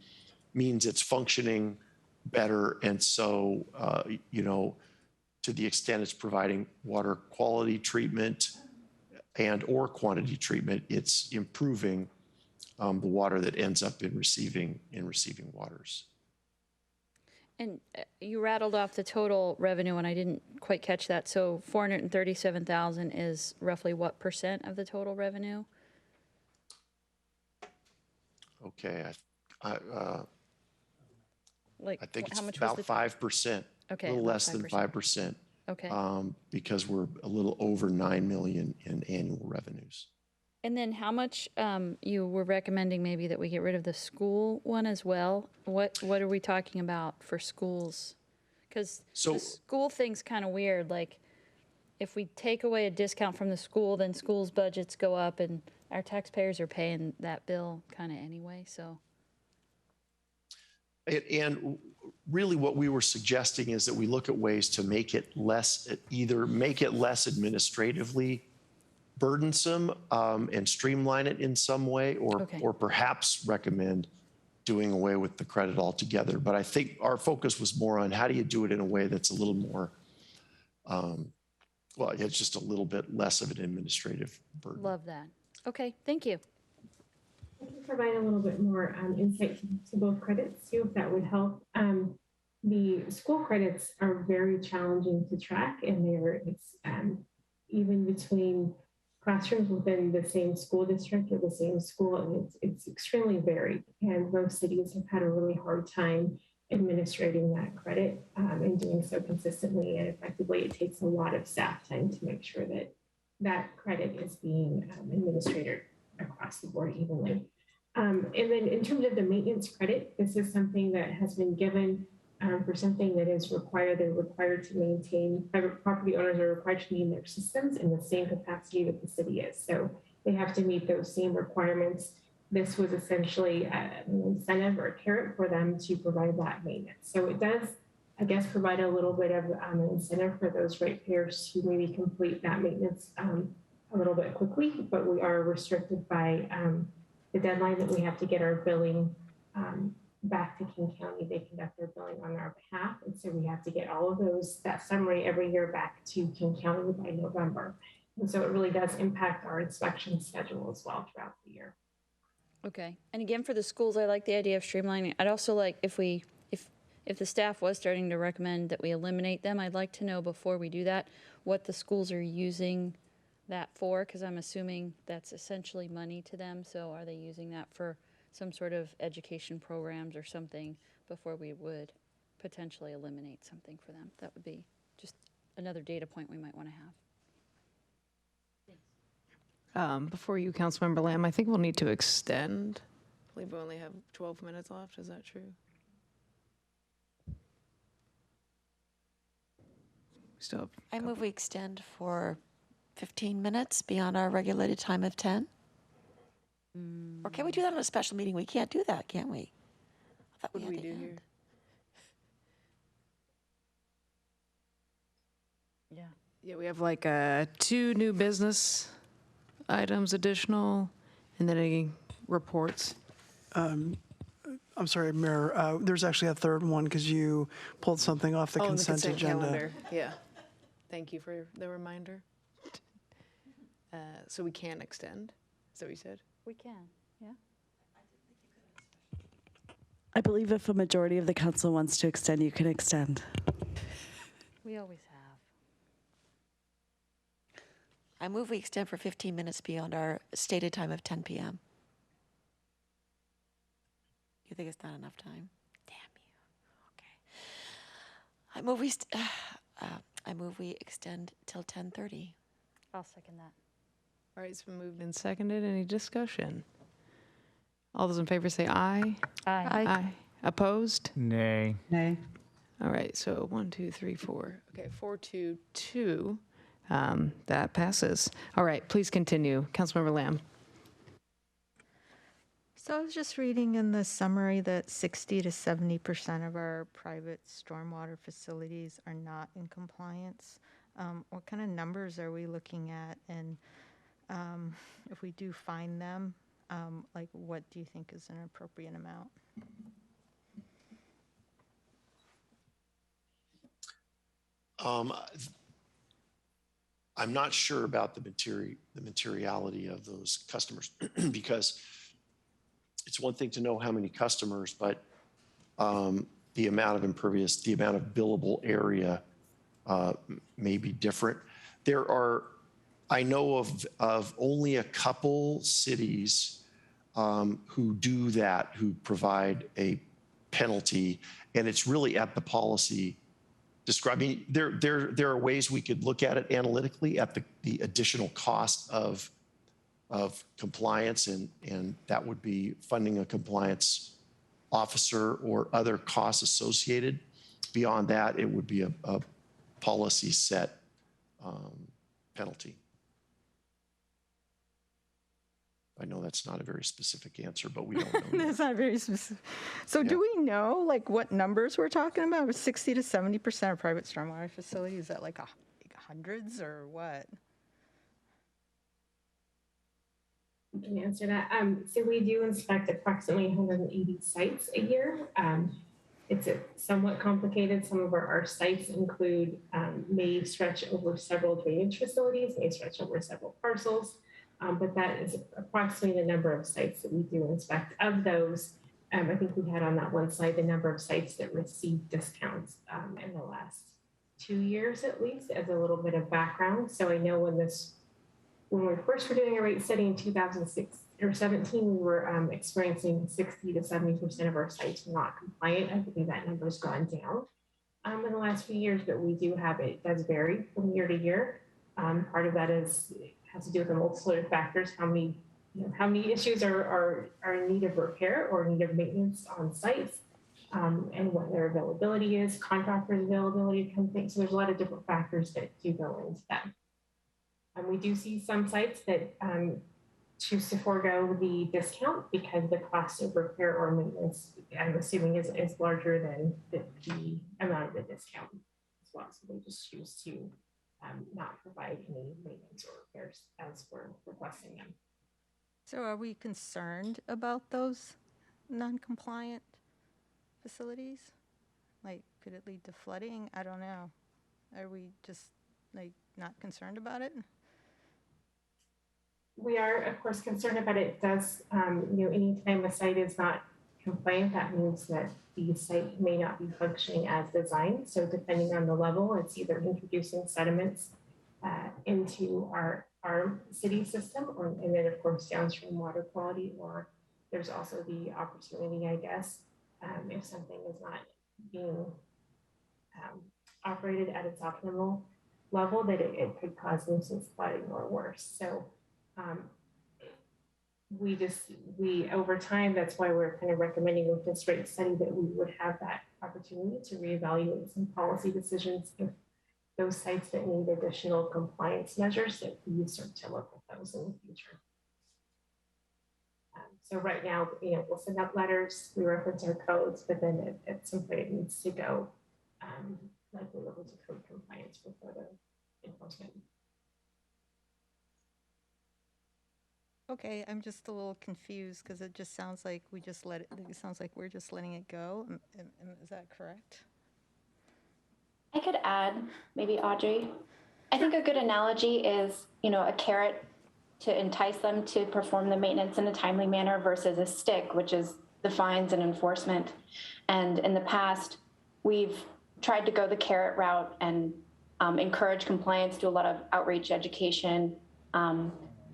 means it's functioning better. And so, to the extent it's providing water quality treatment and or quantity treatment, it's improving the water that ends up in receiving waters. And you rattled off the total revenue, and I didn't quite catch that. So 437,000 is roughly what % of the total revenue? Okay, I think it's how much about was 5%. Okay, a little about less than 5%. Okay. Because we're a little over 9 million in annual revenues. And then how much you were recommending maybe that we get rid of the school one as well? What are we talking about for schools? Because the school thing's kind of weird. Like, if we take away a discount from the school, then schools' budgets go up, and our taxpayers are paying that bill kind of anyway. So. And really what we were suggesting is that we look at ways to make it less, either make it less administratively burdensome and streamline it in some way, or perhaps recommend doing away with the credit altogether. But I think our focus was more on how do you do it in a way that's a little more, well, it's just a little bit less of an administrative burden. Love that. Okay, thank you. I can provide a little bit more insight to both credits too, if that would help. The school credits are very challenging to track, and it's even between classrooms within the same school district or the same school, and it's extremely varied. And most cities have had a really hard time administrating that credit and doing so consistently and effectively. It takes a lot of staff time to make sure that that credit is being administered across the board evenly. And then in terms of the maintenance credit, this is something that has been given for something that is required. They're required to maintain, private property owners are required to maintain their systems in the same capacity that the city is. So they have to meet those same requirements. This was essentially an incentive or a carrot for them to provide that maintenance. So it does, I guess, provide a little bit of an incentive for those ratepayers to maybe complete that maintenance a little bit quickly, but we are restricted by the deadline that we have to get our billing back to King County. They conduct their billing on our behalf. And so we have to get all of that summary every year back to King County by November. And so it really does impact our inspection schedule as well throughout the year. Okay. And again, for the schools, I like the idea of streamlining. I'd also like, if the staff was starting to recommend that we eliminate them, I'd like to know before we do that what the schools are using that for, because I'm assuming that's essentially money to them. So are they using that for some sort of education programs or something before we would potentially eliminate something for them? That would be just another data point we might want to have. Before you, Councilmember Lamb, I think we'll need to extend. I believe we only have 12 minutes left. Is that true? Still have I move we extend for 15 minutes beyond our regulated time of 10. Or can we do that on a special meeting? We can't do that, can we? I thought What do had we to do end. here? Yeah, we have like 2 new business items additional, and then any reports. I'm sorry, Mayor, there's actually a third one because you pulled something off the consent agenda. Calendar. Yeah. Thank you for the reminder. So we can extend. Is that what you said? We can, yeah. I believe if a majority of the council wants to extend, you can extend. We always have. I move we extend for 15 minutes beyond our stated time of 10 p.m. You think it's not enough time? Damn you. Okay. I move we extend till 10:30. I'll second that. All right, it's been moved and seconded. Any discussion? All those in favor say aye. Aye. Aye. Opposed? Nay. Nay. All right, so 1, 2, 3, 4. Okay, 4, 2, 2. That passes. All right, please continue. Councilmember Lamb. So I was just reading in the summary that 60 to 70% of our private stormwater facilities are not in compliance. What kind of numbers are we looking at? And if we do find them, like what do you think is an appropriate amount? I'm not sure about the materiality of those customers because it's one thing to know how many customers, but the amount of impervious, the amount of billable area may be different. I know of only a couple cities who do that, who provide a penalty, and it's really at the policy describing. There are ways we could look at it analytically at the additional cost of compliance, and that would be funding a compliance officer or other costs associated. Beyond that, it would be a policy set penalty. I know that's not a very specific answer, but we don't know. That's not very specific. So do we know like what numbers we're talking about? 60 to 70% of private stormwater facilities, is that like hundreds or what? I can answer that. So we do inspect approximately 180 sites a year. It's somewhat complicated. Some of our sites include, may stretch over several drainage facilities, may stretch over several parcels, but that is approximately the number of sites that we do inspect. Of those, I think we had on that one slide the number of sites that received discounts in the last 2 years at least, as a little bit of background. So I know when we first were doing a rate study in 2006 or 17, we were experiencing 60 to 70% of our sites were not compliant. I believe that number has gone down in the last few years, but we do have, it does vary from year to year. Part of that has to do with the multitude of factors, how many issues are in need of repair or need of maintenance on sites, and what their availability is, contractors' availability, kind of thing. So there's a lot of different factors that do go into that. And we do see some sites that choose to forego the discount because the cost of repair or maintenance, I'm assuming, is larger than the amount of the discount as well. So they just choose to not provide any maintenance or repairs as we're requesting them. So are we concerned about those non-compliant facilities? Like, could it lead to flooding? I don't know. Are we just like not concerned about it? We are, of course, concerned about it. It does, anytime a site is not compliant, that means that the site may not be functioning as designed. So depending on the level, it's either introducing sediments into our city system, and then of course downstream water quality, or there's also the opportunity, I guess, if something is not being operated at its optimal level, that it could cause nuisance flooding or worse. So we over time, that's why we're kind of recommending with this rate study that we would have that opportunity to reevaluate some policy decisions if those sites that need additional compliance measures, that we start to look at those in the future. So right now, we'll send out letters, we reference our codes, but then at some point it needs to go likely over to code compliance for further enforcement. Okay, I'm just a little confused because it just sounds like it sounds like we're just letting it go. Is that correct? I could add, maybe Audrey. I think a good analogy is, a carrot to entice them to perform the maintenance in a timely manner versus a stick, which is the fines and enforcement. And in the past, we've tried to go the carrot route and encourage compliance, do a lot of outreach education.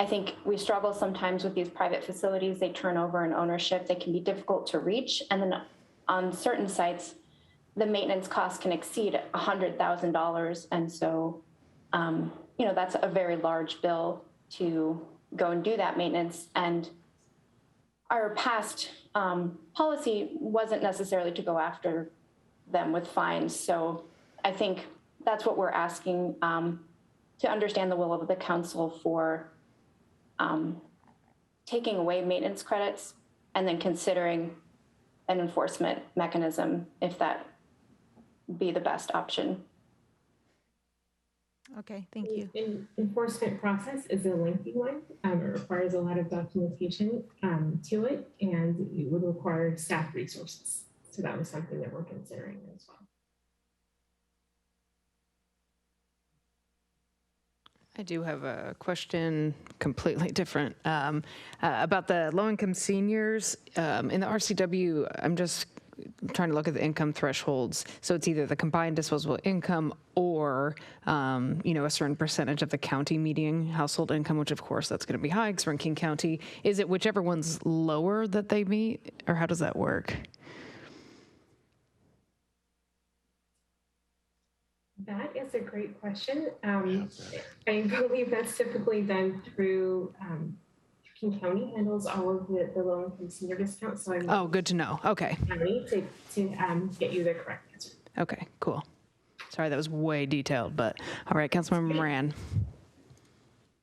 I think we struggle sometimes with these private facilities. They turn over in ownership. They can be difficult to reach. And then on certain sites, the maintenance costs can exceed $100,000. And so, that's a very large bill to go and do that maintenance. And our past policy wasn't necessarily to go after them with fines. So I think that's what we're asking, to understand the will of the council for taking away maintenance credits and then considering an enforcement mechanism if that be the best option. Okay, thank you. The enforcement process is a lengthy one. It requires a lot of documentation to it, and it would require staff resources. So that was something that we're considering as well. I do have a question, completely different, about the low-income seniors. In the RCW, I'm just trying to look at the income thresholds. So it's either the combined disposable income or, a certain percentage of the county median household income, which of course that's going to be high because we're in King County. Is it whichever one's lower that they meet, or how does that work? That is a great question. I believe that's typically done through King County handles all of the low-income senior discounts. So I'm good to know. Okay. County to get you the correct answer. Okay, cool. Sorry, that was way detailed, but all right, Councilmember Moran.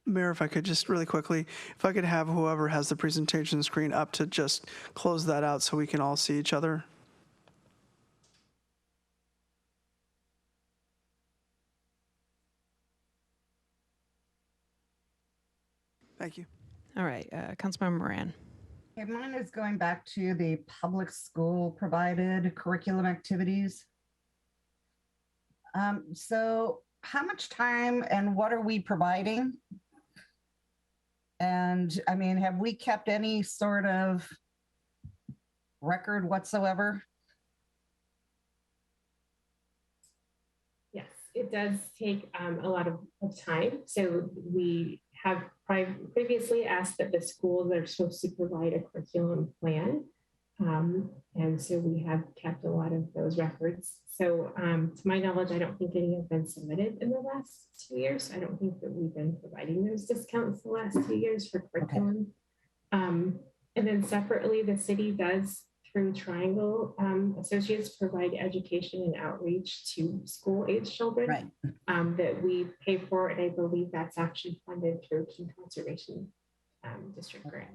Mayor, if I could just really quickly, if I could have whoever has the presentation screen up to just close that out so we can all see each other. Thank you. All right, Councilmember Moran. Okay, mine is going back to the public school provided curriculum activities. So how much time and what are we providing? And I mean, have we kept any sort of record whatsoever? Yes, it does take a lot of time. So we have previously asked that the schools are supposed to provide a curriculum plan. And so we have kept a lot of those records. So to my knowledge, I don't think any have been submitted in the last 2 years. I don't think that we've been providing those discounts the last 2 years for curriculum. And then separately, the city does, through Triangle Associates, provide education and outreach to school-age children that we pay for. And I believe that's actually funded through Key Conservation District grant.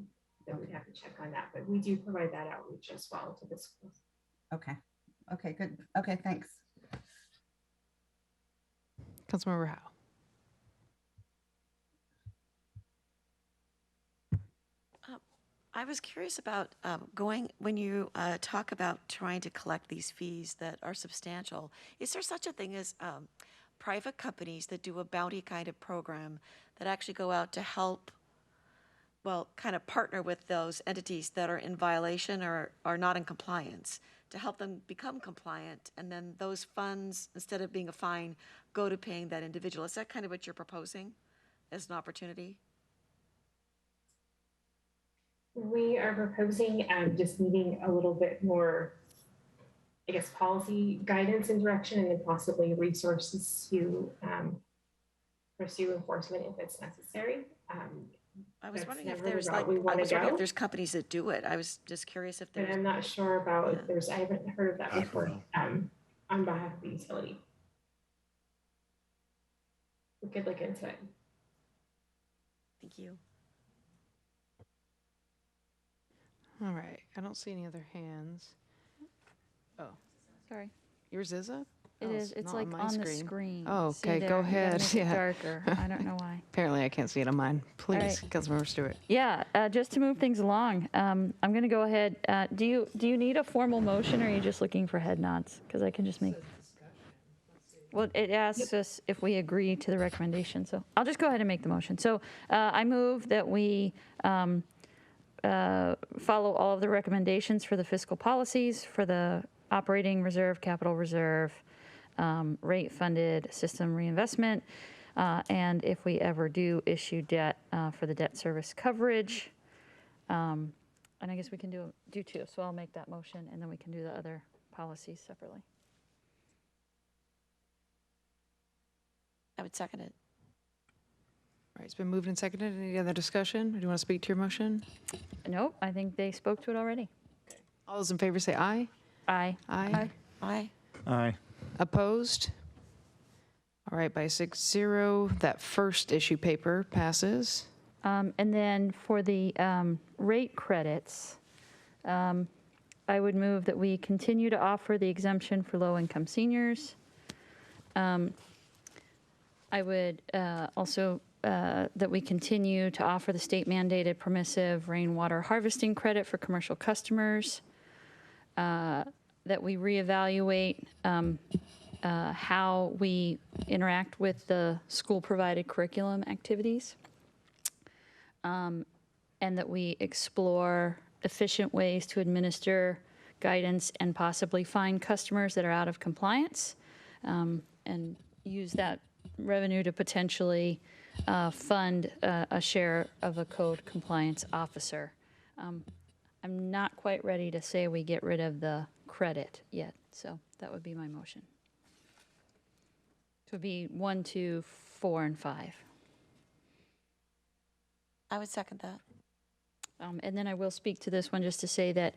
Then we'd have to check on that, but we do provide that outreach as well to the schools. Okay. Okay, good. Okay, thanks. Councilmember Howe. I was curious about when you talk about trying to collect these fees that are substantial, is there such a thing as private companies that do a bounty kind of program that actually go out to help, well, kind of partner with those entities that are in violation or are not in compliance to help them become compliant, and then those funds, instead of being a fine, go to paying that individual? Is that kind of what you're proposing as an opportunity? We are proposing just needing a little bit more, I guess, policy guidance and direction, and then possibly resources to pursue enforcement if it's necessary. I was wondering if there's if there's companies that do it. I was just curious if there's. But I'm not sure about if there's. I haven't heard of that before. On behalf of the utility, we could look into it. Thank you. All right, I don't see any other hands. Oh, Sorry. yours is up? It is. It's not like my on the screen. Oh, See okay, there? go You gotta ahead. make it darker. I don't know why. Apparently I can't see it on mine. Please, right. Councilmember Stewart. Yeah, just to move things along, I'm going to go ahead. Do you need a formal motion, or are you just looking for head nods? Because I can just make. Well, it asks us if we agree to the recommendation, so I'll just go ahead and make the motion. So I move that we follow all of the recommendations for the fiscal policies for the operating reserve, capital reserve, rate funded system reinvestment, and if we ever do issue debt for the debt service coverage. And I guess we can do two. So I'll make that motion, and then we can do the other policies separately. I would second it. All right, it's been moved and seconded. Any other discussion? Or do you want to speak to your motion? Nope, I think they spoke to it already. All those in favor say aye. Aye. Aye. Aye. Aye. Opposed? All right, by 6-0, that first issue paper passes. And then for the rate credits, I would move that we continue to offer the exemption for low-income seniors. I would also that we continue to offer the state-mandated permissive rainwater harvesting credit for commercial customers, that we reevaluate how we interact with the school-provided curriculum activities, and that we explore efficient ways to administer guidance and possibly find customers that are out of compliance, and use that revenue to potentially fund a share of a code compliance officer. I'm not quite ready to say we get rid of the credit yet, so that would be my motion. It would be 1, 2, 4, and 5. I would second that. And then I will speak to this one just to say that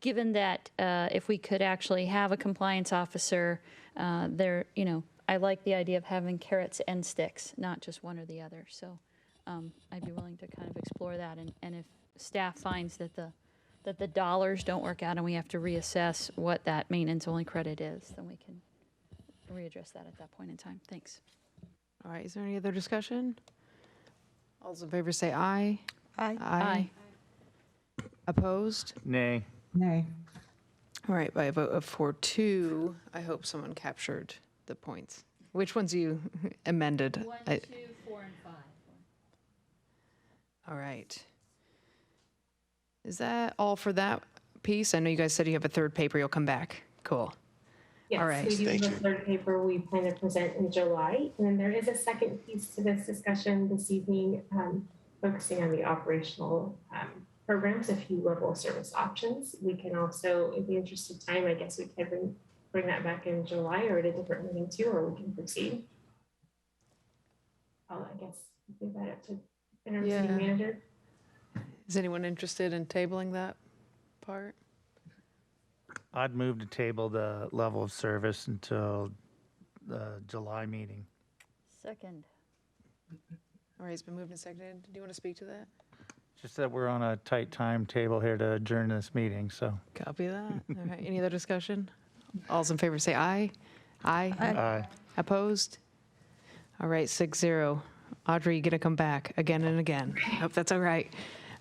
given that if we could actually have a compliance officer, I like the idea of having carrots and sticks, not just one or the other. So I'd be willing to kind of explore that. And if staff finds that the dollars don't work out and we have to reassess what that maintenance-only credit is, then we can readdress that at that point in time. Thanks. All right, is there any other discussion? All those in favor say aye. Aye. Aye. Opposed? Nay. Nay. All right, by a vote of 4-2, I hope someone captured the points. Which ones you amended? 1, 2, 4, and 5. All right. Is that all for that piece? I know you guys said you have a third paper. You'll come back. Cool. Yes, All right. we do have a third paper we plan to present in July. And then there is a second piece to this discussion this evening, focusing on the operational programs, a few level of service options. We can also, in the interest of time, I guess we can bring that back in July or at a different meeting too, or we can proceed. I guess leave that up to interim city manager. Is anyone interested in tabling that part? I'd move to table the level of service until the July meeting. Second. All right, it's been moved and seconded. Do you want to speak to that? Just that we're on a tight timetable here to adjourn this meeting, so. Copy that. All right, any other discussion? All's in favor say aye. Aye. Aye. Opposed? All right, 6-0. Audrey, you're going to come back again and again. I hope that's all right.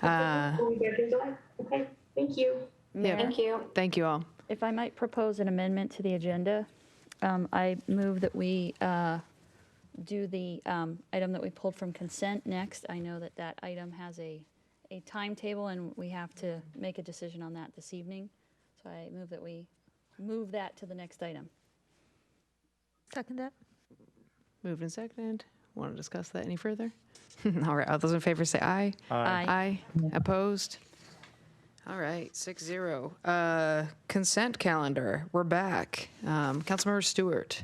Okay, thank you. Yeah. Thank you. Thank you all. If I might propose an amendment to the agenda, I move that we do the item that we pulled from consent next. I know that that item has a timetable and we have to make a decision on that this evening. So I move that we move that to the next item. Second that. Moved and seconded. Want to discuss that any further? All right, all those in favor say aye. Aye. Aye. Opposed? All right, 6-0. Consent calendar, we're back. Councilmember Stewart.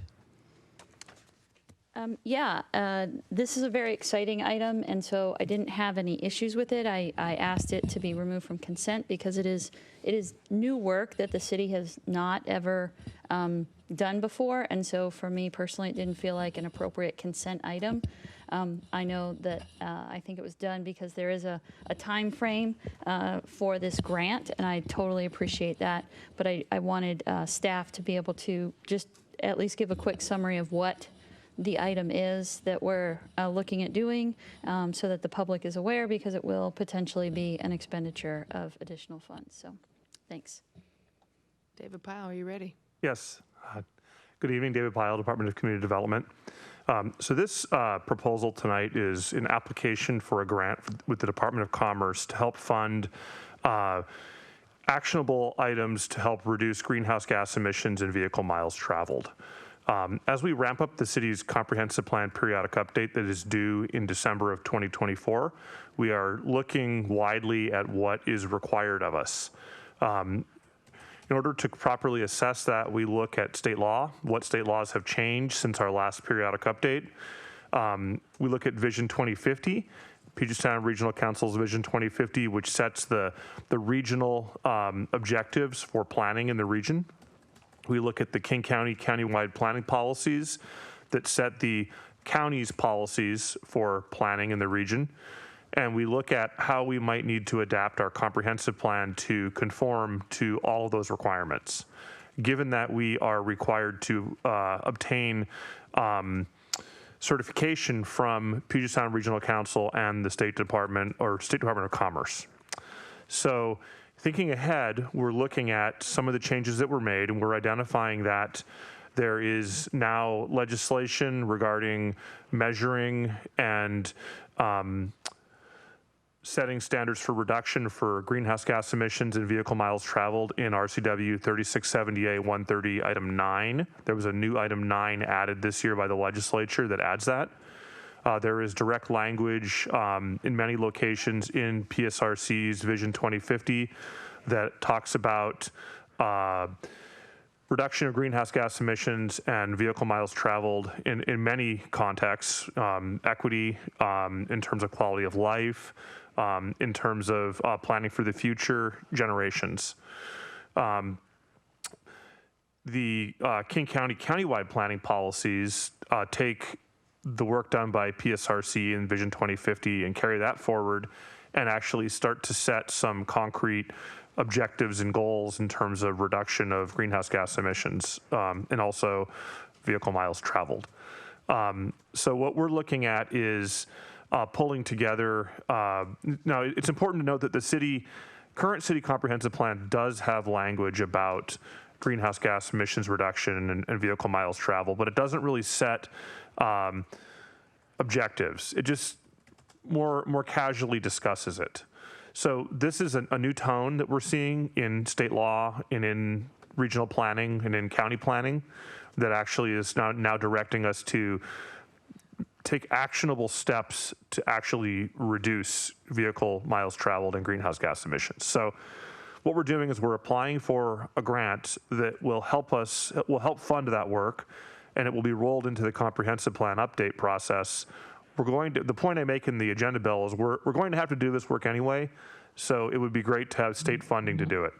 This is a very exciting item, and so I didn't have any issues with it. I asked it to be removed from consent because it is new work that the city has not ever done before, and so for me personally, it didn't feel like an appropriate consent item. I know that I think it was done because there is a time frame for this grant, and I totally appreciate that, but I wanted staff to be able to just at least give a quick summary of what the item is that we're looking at doing so that the public is aware, because it will potentially be an expenditure of additional funds. So thanks. David Pyle, are you ready? Yes. Good evening, David Pyle, Department of Community Development. So this proposal tonight is an application for a grant with the Department of Commerce to help fund actionable items to help reduce greenhouse gas emissions and vehicle miles traveled. As we ramp up the city's comprehensive plan periodic update that is due in December of 2024, we are looking widely at what is required of us. In order to properly assess that, we look at state law, what state laws have changed since our last periodic update. We look at Vision 2050, Puget Sound Regional Council's Vision 2050, which sets the regional objectives for planning in the region. We look at the King County countywide planning policies that set the county's policies for planning in the region. And we look at how we might need to adapt our comprehensive plan to conform to all of those requirements. Given that we are required to obtain certification from Puget Sound Regional Council and the State Department of Commerce. So thinking ahead, we're looking at some of the changes that were made, and we're identifying that there is now legislation regarding measuring and setting standards for reduction for greenhouse gas emissions and vehicle miles traveled in RCW 3670A 130 item 9. There was a new item 9 added this year by the legislature that adds that. There is direct language in many locations in PSRC's Vision 2050 that talks about reduction of greenhouse gas emissions and vehicle miles traveled in many contexts, equity in terms of quality of life, in terms of planning for the future generations. The King County countywide planning policies take the work done by PSRC in Vision 2050 and carry that forward and actually start to set some concrete objectives and goals in terms of reduction of greenhouse gas emissions and also vehicle miles traveled. So what we're looking at is pulling together. Now, it's important to note that the current city comprehensive plan does have language about greenhouse gas emissions reduction and vehicle miles traveled, but it doesn't really set objectives. It just more casually discusses it. So this is a new tone that we're seeing in state law and in regional planning and in county planning that actually is now directing us to take actionable steps to actually reduce vehicle miles traveled and greenhouse gas emissions. So what we're doing is we're applying for a grant that will help fund that work, and it will be rolled into the comprehensive plan update process. The point I make in the agenda bill is we're going to have to do this work anyway, so it would be great to have state funding to do it.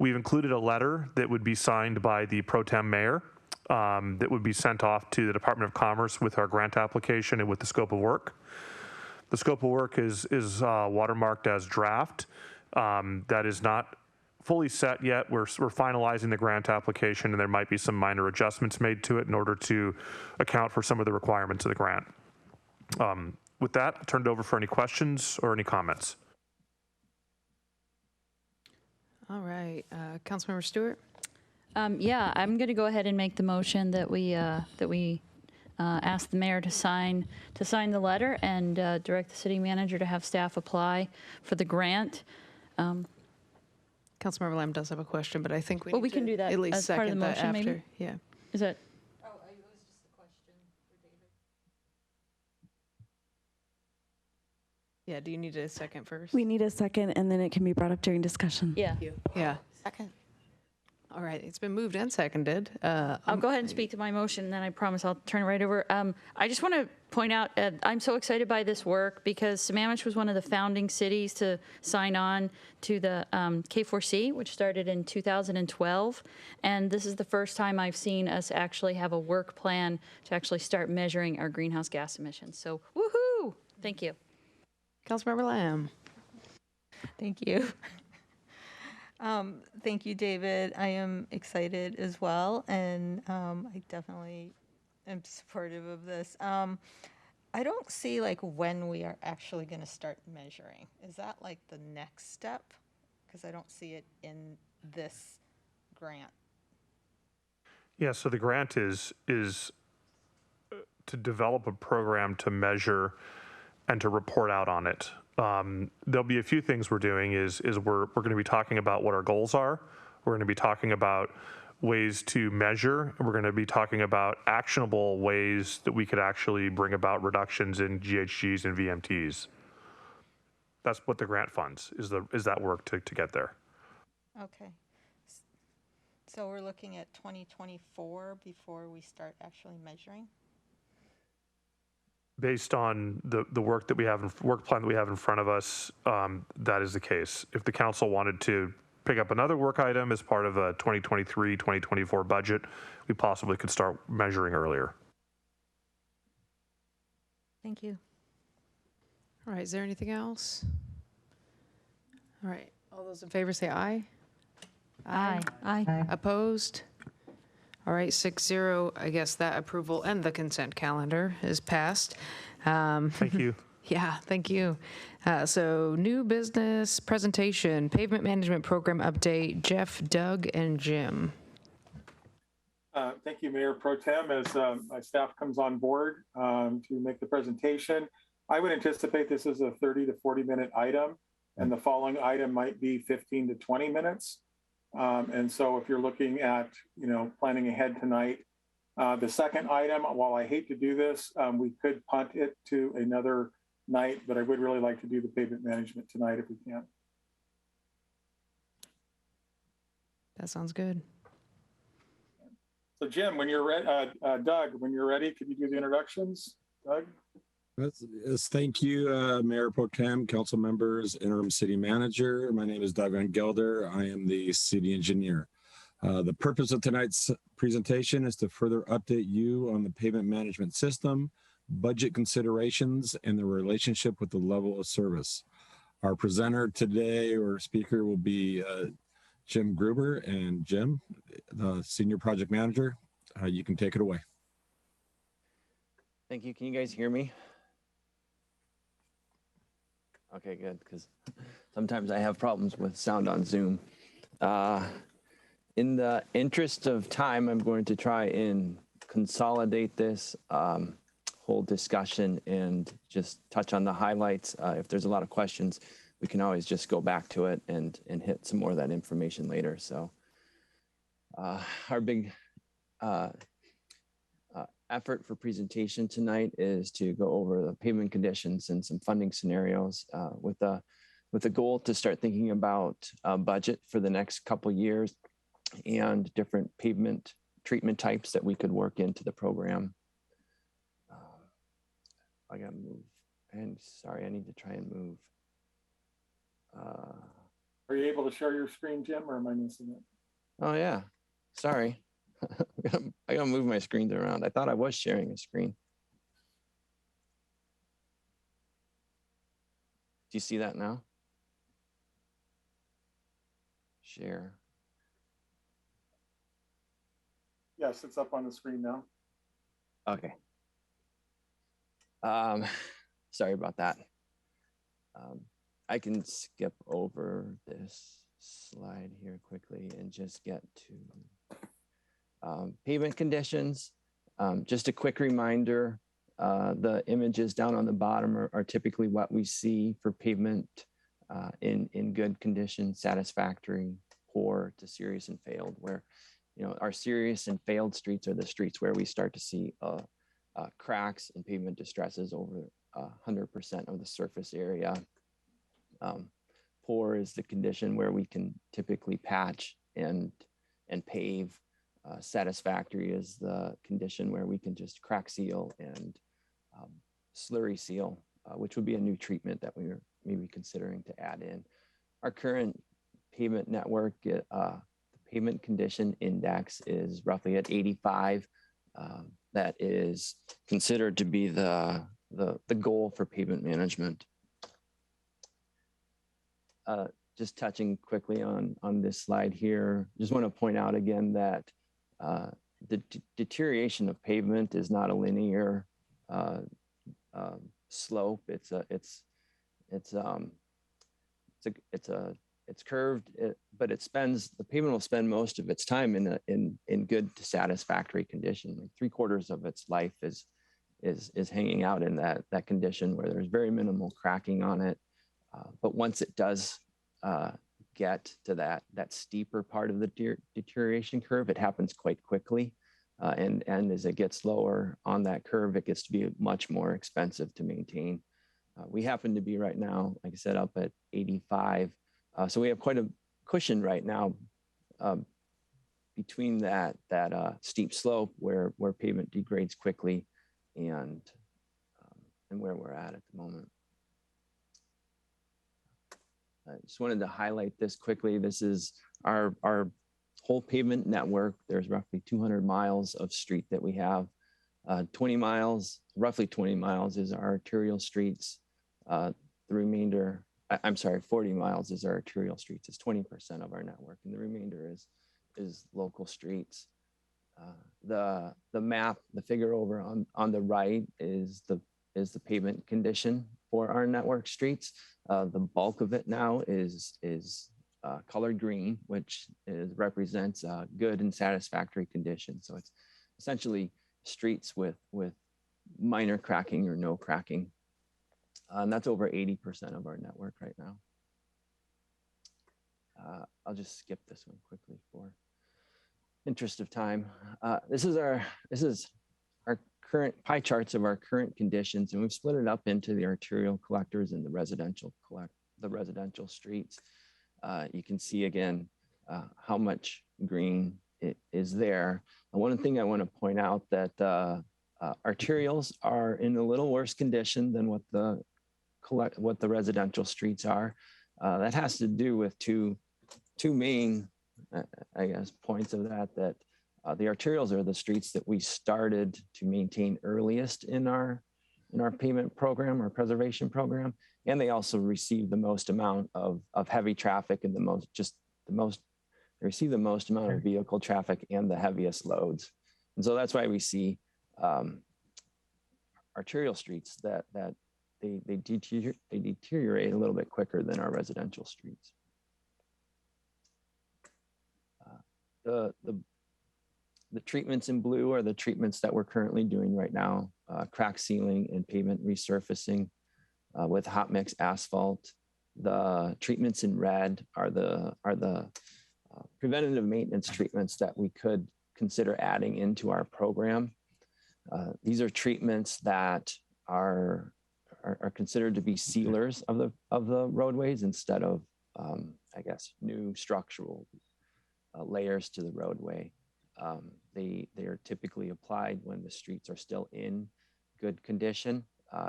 We've included a letter that would be signed by the pro tem mayor that would be sent off to the Department of Commerce with our grant application and with the scope of work. The scope of work is watermarked as draft. That is not fully set yet. We're finalizing the grant application, and there might be some minor adjustments made to it in order to account for some of the requirements of the grant. With that, I'll turn it over for any questions or any comments. All right, Councilmember Stewart. Yeah, I'm going to go ahead and make the motion that we ask the mayor to sign the letter and direct the city manager to have staff apply for the grant. Councilmember Lamb does have a question, but I think we can do that at least as part of the second that motion, after. maybe? Yeah. Is that? Oh, it was just a question for David. Yeah, do you need a second first? We need a second, and then it can be brought up during discussion. Yeah. Yeah. Second. All right, it's been moved and seconded. I'll go ahead and speak to my motion, and then I promise I'll turn it right over. I just want to point out, I'm so excited by this work because Sammamish was one of the founding cities to sign on to the K4C, which started in 2012. And this is the first time I've seen us actually have a work plan to actually start measuring our greenhouse gas emissions. So, woohoo! Thank you. Councilmember Lamb. Thank you. Thank you, David. I am excited as well, and I definitely am supportive of this. I don't see like when we are actually going to start measuring. Is that like the next step? Because I don't see it in this grant. Yeah, so the grant is to develop a program to measure and to report out on it. There'll be a few things we're doing is we're going to be talking about what our goals are. We're going to be talking about ways to measure, and we're going to be talking about actionable ways that we could actually bring about reductions in GHGs and VMTs. That's what the grant funds is that work to get there. Okay. So we're looking at 2024 before we start actually measuring? Based on the work that we have, work plan that we have in front of us, that is the case. If the council wanted to pick up another work item as part of a 2023, 2024 budget, we possibly could start measuring earlier. Thank you. All right, is there anything else? All right, all those in favor say aye. Aye. Aye. Opposed? All right, 6-0. I guess that approval and the consent calendar is passed. Thank you. Yeah, thank you. So new business presentation, pavement management program update, Jeff, Doug, and Jim. Thank you, Mayor Pro Tem. As my staff comes on board to make the presentation, I would anticipate this is a 30 to 40-minute item, and the following item might be 15 to 20 minutes. And so if you're looking at, planning ahead tonight, the second item, while I hate to do this, we could punt it to another night, but I would really like to do the pavement management tonight if we can. That sounds good. So Jim, when you're ready, Doug, when you're ready, could you do the introductions? Doug? Yes, thank you, Mayor Pro Tem, council members, interim city manager. My name is Doug Van Gelder. I am the city engineer. The purpose of tonight's presentation is to further update you on the pavement management system, budget considerations, and the relationship with the level of service. Our presenter today or speaker will be Jim Gruber, and Jim, the senior project manager, you can take it away. Thank you. Can you guys hear me? Okay, good, because sometimes I have problems with sound on Zoom. In the interest of time, I'm going to try and consolidate this whole discussion and just touch on the highlights. If there's a lot of questions, we can always just go back to it and hit some more of that information later. So our big effort for presentation tonight is to go over the pavement conditions and some funding scenarios with the goal to start thinking about a budget for the next couple years and different pavement treatment types that we could work into the program. I gotta move, and sorry, I need to try and move. Are you able to share your screen, Jim, or am I missing it? Oh yeah, sorry. I gotta move my screens around. I thought I was sharing a screen. Do you see that now? Share. Yes, it's up on the screen now. Okay. Sorry about that. I can skip over this slide here quickly and just get to pavement conditions. Just a quick reminder, the images down on the bottom are typically what we see for pavement in good condition, satisfactory, poor to serious and failed, where our serious and failed streets are the streets where we start to see cracks and pavement distresses over 100% of the surface area. Poor is the condition where we can typically patch and pave. Satisfactory is the condition where we can just crack seal and slurry seal, which would be a new treatment that we were maybe considering to add in. Our current pavement network, the pavement condition index is roughly at 85. That is considered to be the goal for pavement management. Just touching quickly on this slide here, just want to point out again that the deterioration of pavement is not a linear slope. It's curved, but the pavement will spend most of its time in good to satisfactory condition. Like 3/4 of its life is hanging out in that condition where there's very minimal cracking on it. But once it does get to that steeper part of the deterioration curve, it happens quite quickly. And as it gets lower on that curve, it gets to be much more expensive to maintain. We happen to be right now, like I said, up at 85. So we have quite a cushion right now between that steep slope where pavement degrades quickly and where we're at the moment. I just wanted to highlight this quickly. This is our whole pavement network. There's roughly 200 miles of street that we have. 20 miles, roughly 20 miles is our arterial streets. The remainder, I'm sorry, 40 miles is our arterial streets. It's 20% of our network, and the remainder is local streets. The map, the figure over on the right is the pavement condition for our network streets. The bulk of it now is colored green, which represents good and satisfactory condition. So it's essentially streets with minor cracking or no cracking. And that's over 80% of our network right now. I'll just skip this one quickly for interest of time. This is our current pie charts of our current conditions, and we've split it up into the arterial collectors and the residential streets. You can see again how much green it is there. And one thing I want to point out that arterials are in a little worse condition than what the residential streets are. That has to do with two main, I guess, points of that. The arterials are the streets that we started to maintain earliest in our pavement program or preservation program, and they also receive the most amount of heavy traffic and they receive the most amount of vehicle traffic and the heaviest loads. And so that's why we see arterial streets that they deteriorate a little bit quicker than our residential streets. The treatments in blue are the treatments that we're currently doing right now, crack sealing and pavement resurfacing with hot mix asphalt. The treatments in red are the preventative maintenance treatments that we could consider adding into our program. These are treatments that are considered to be sealers of the roadways instead of, I guess, new structural layers to the roadway. They are typically applied when the streets are still in good condition,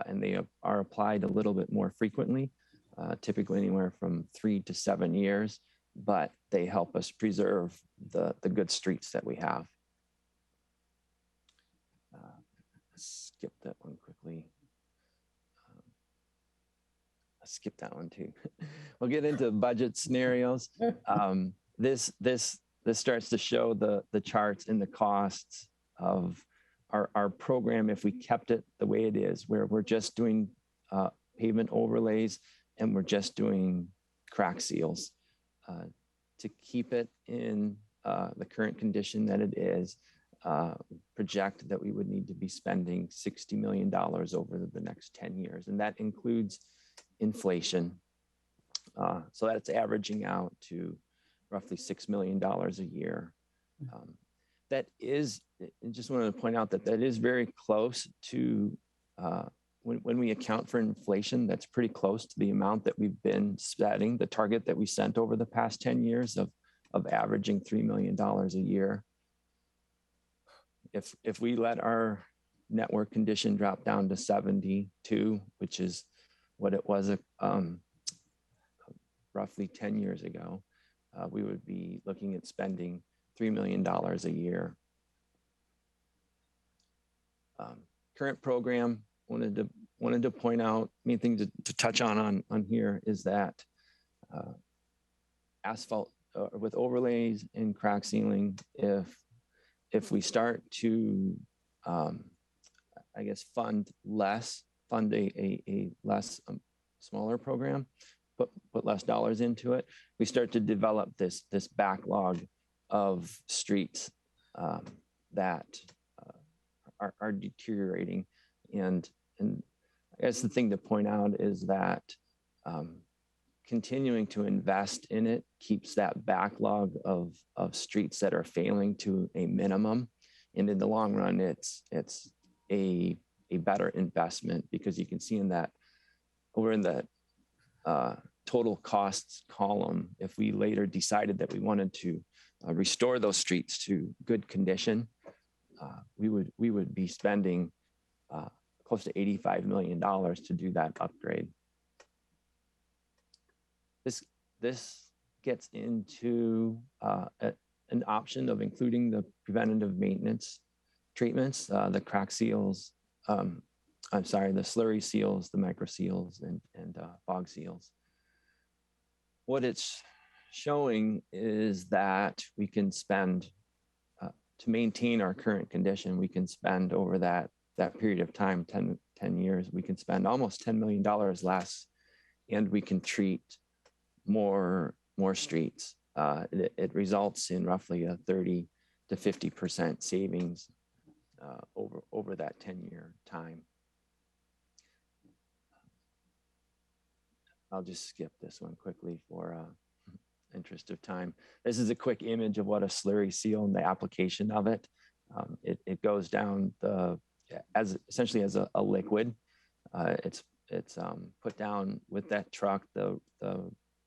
and they are applied a little bit more frequently, typically anywhere from 3 to 7 years, but they help us preserve the good streets that we have. Skip that one quickly. Skip that one too. We'll get into budget scenarios. This starts to show the charts and the costs of our program if we kept it the way it is, where we're just doing pavement overlays and we're just doing crack seals. To keep it in the current condition that it is, project that we would need to be spending $60 million over the next 10 years. And that includes inflation. So that's averaging out to roughly $6 million a year. That is, I just wanted to point out that is very close to, when we account for inflation, that's pretty close to the amount that we've been setting, the target that we set over the past 10 years of averaging $3 million a year. If we let our network condition drop down to 72, which is what it was roughly 10 years ago, we would be looking at spending $3 million a year. Current program, wanted to point out, main thing to touch on here is that asphalt with overlays and crack sealing, if we start to, I guess, fund a less smaller program, put less dollars into it, we start to develop this backlog of streets that are deteriorating. And I guess the thing to point out is that continuing to invest in it keeps that backlog of streets that are failing to a minimum. And in the long run, it's a better investment, because you can see in that over in that total costs column, if we later decided that we wanted to restore those streets to good condition, we would be spending close to $85 million to do that upgrade. This gets into an option of including the preventative maintenance treatments, the crack seals, the slurry seals, the micro seals, and fog seals. What it's showing is that we can spend, to maintain our current condition, we can spend over that period of time, 10 years, we can spend almost $10 million less, and we can treat more streets. It results in roughly a 30 to 50% savings over that 10-year time. I'll just skip this one quickly for interest of time. This is a quick image of what a slurry seal and the application of it. It goes down essentially as a liquid. It's put down with that truck. The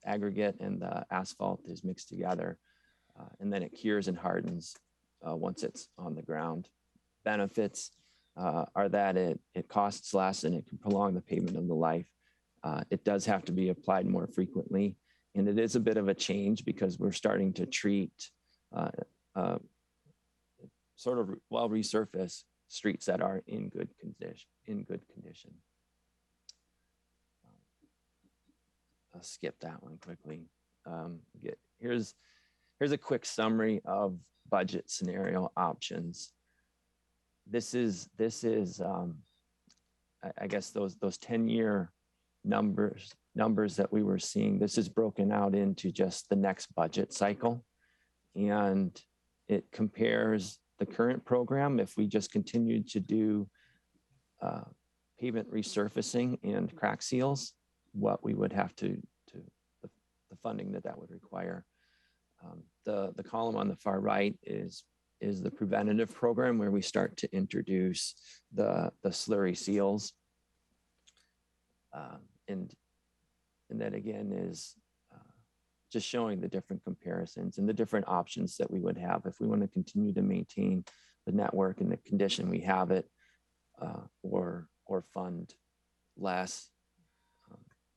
aggregate and the asphalt is mixed together, and then it cures and hardens once it's on the ground. Benefits are that it costs less and it can prolong the pavement of the life. It does have to be applied more frequently, and it is a bit of a change because we're starting to treat sort of well resurfaced streets that are in good condition. I'll skip that one quickly. Here's a quick summary of budget scenario options. This is I guess those 10-year numbers that we were seeing, this is broken out into just the next budget cycle. And it compares the current program, if we just continued to do pavement resurfacing and crack seals, what we would have to the funding that would require. The column on the far right is the preventative program, where we start to introduce the slurry seals. And that again is just showing the different comparisons and the different options that we would have if we want to continue to maintain the network in the condition we have it, or fund less,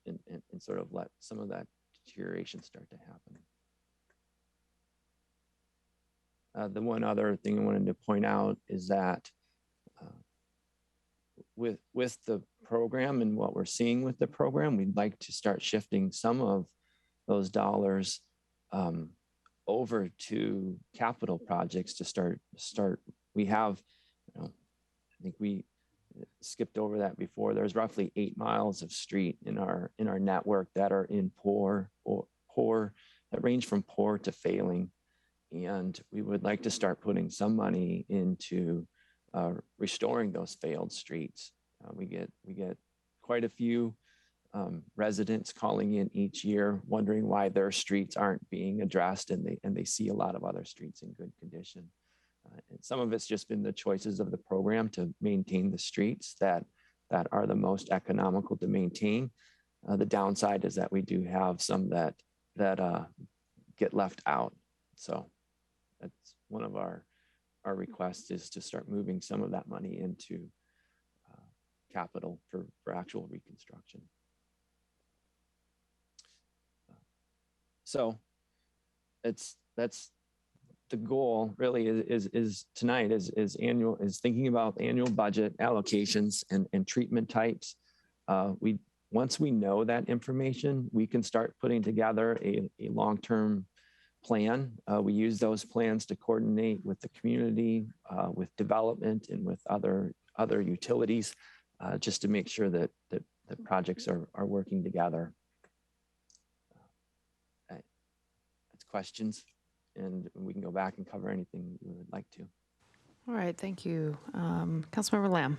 and sort of let some of that deterioration start to happen. The one other thing I wanted to point out is that with the program and what we're seeing with the program, we'd like to start shifting some of those dollars over to capital projects to start. We have, I think we skipped over that before. There's roughly 8 miles of street in our network that are in poor that range from poor to failing. And we would like to start putting some money into restoring those failed streets. We get quite a few residents calling in each year wondering why their streets aren't being addressed, and they see a lot of other streets in good condition. And some of it's just been the choices of the program to maintain the streets that are the most economical to maintain. The downside is that we do have some that get left out. So that's one of our requests, is to start moving some of that money into capital for actual reconstruction. So that's the goal really is tonight is thinking about annual budget allocations and treatment types. Once we know that information, we can start putting together a long-term plan. We use those plans to coordinate with the community, with development, and with other utilities, just to make sure that the projects are working together. That's questions, and we can go back and cover anything you would like to. All right, thank you. Councilmember Lamb.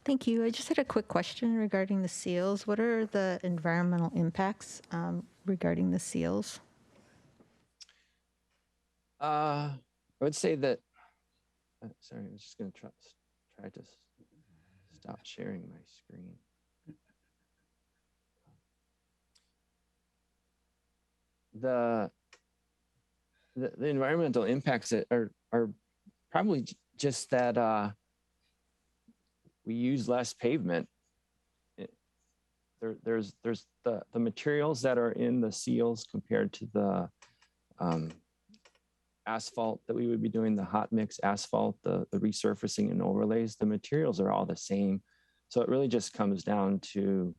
Thank you. I just had a quick question regarding the seals. What are the environmental impacts regarding the seals? I would say that, sorry, I was just going to try to stop sharing my screen. The environmental impacts that are probably just that we use less pavement. There's the materials that are in the seals compared to the asphalt that we would be doing, the hot mix asphalt, the resurfacing and overlays. The materials are all the same. So it really just comes down to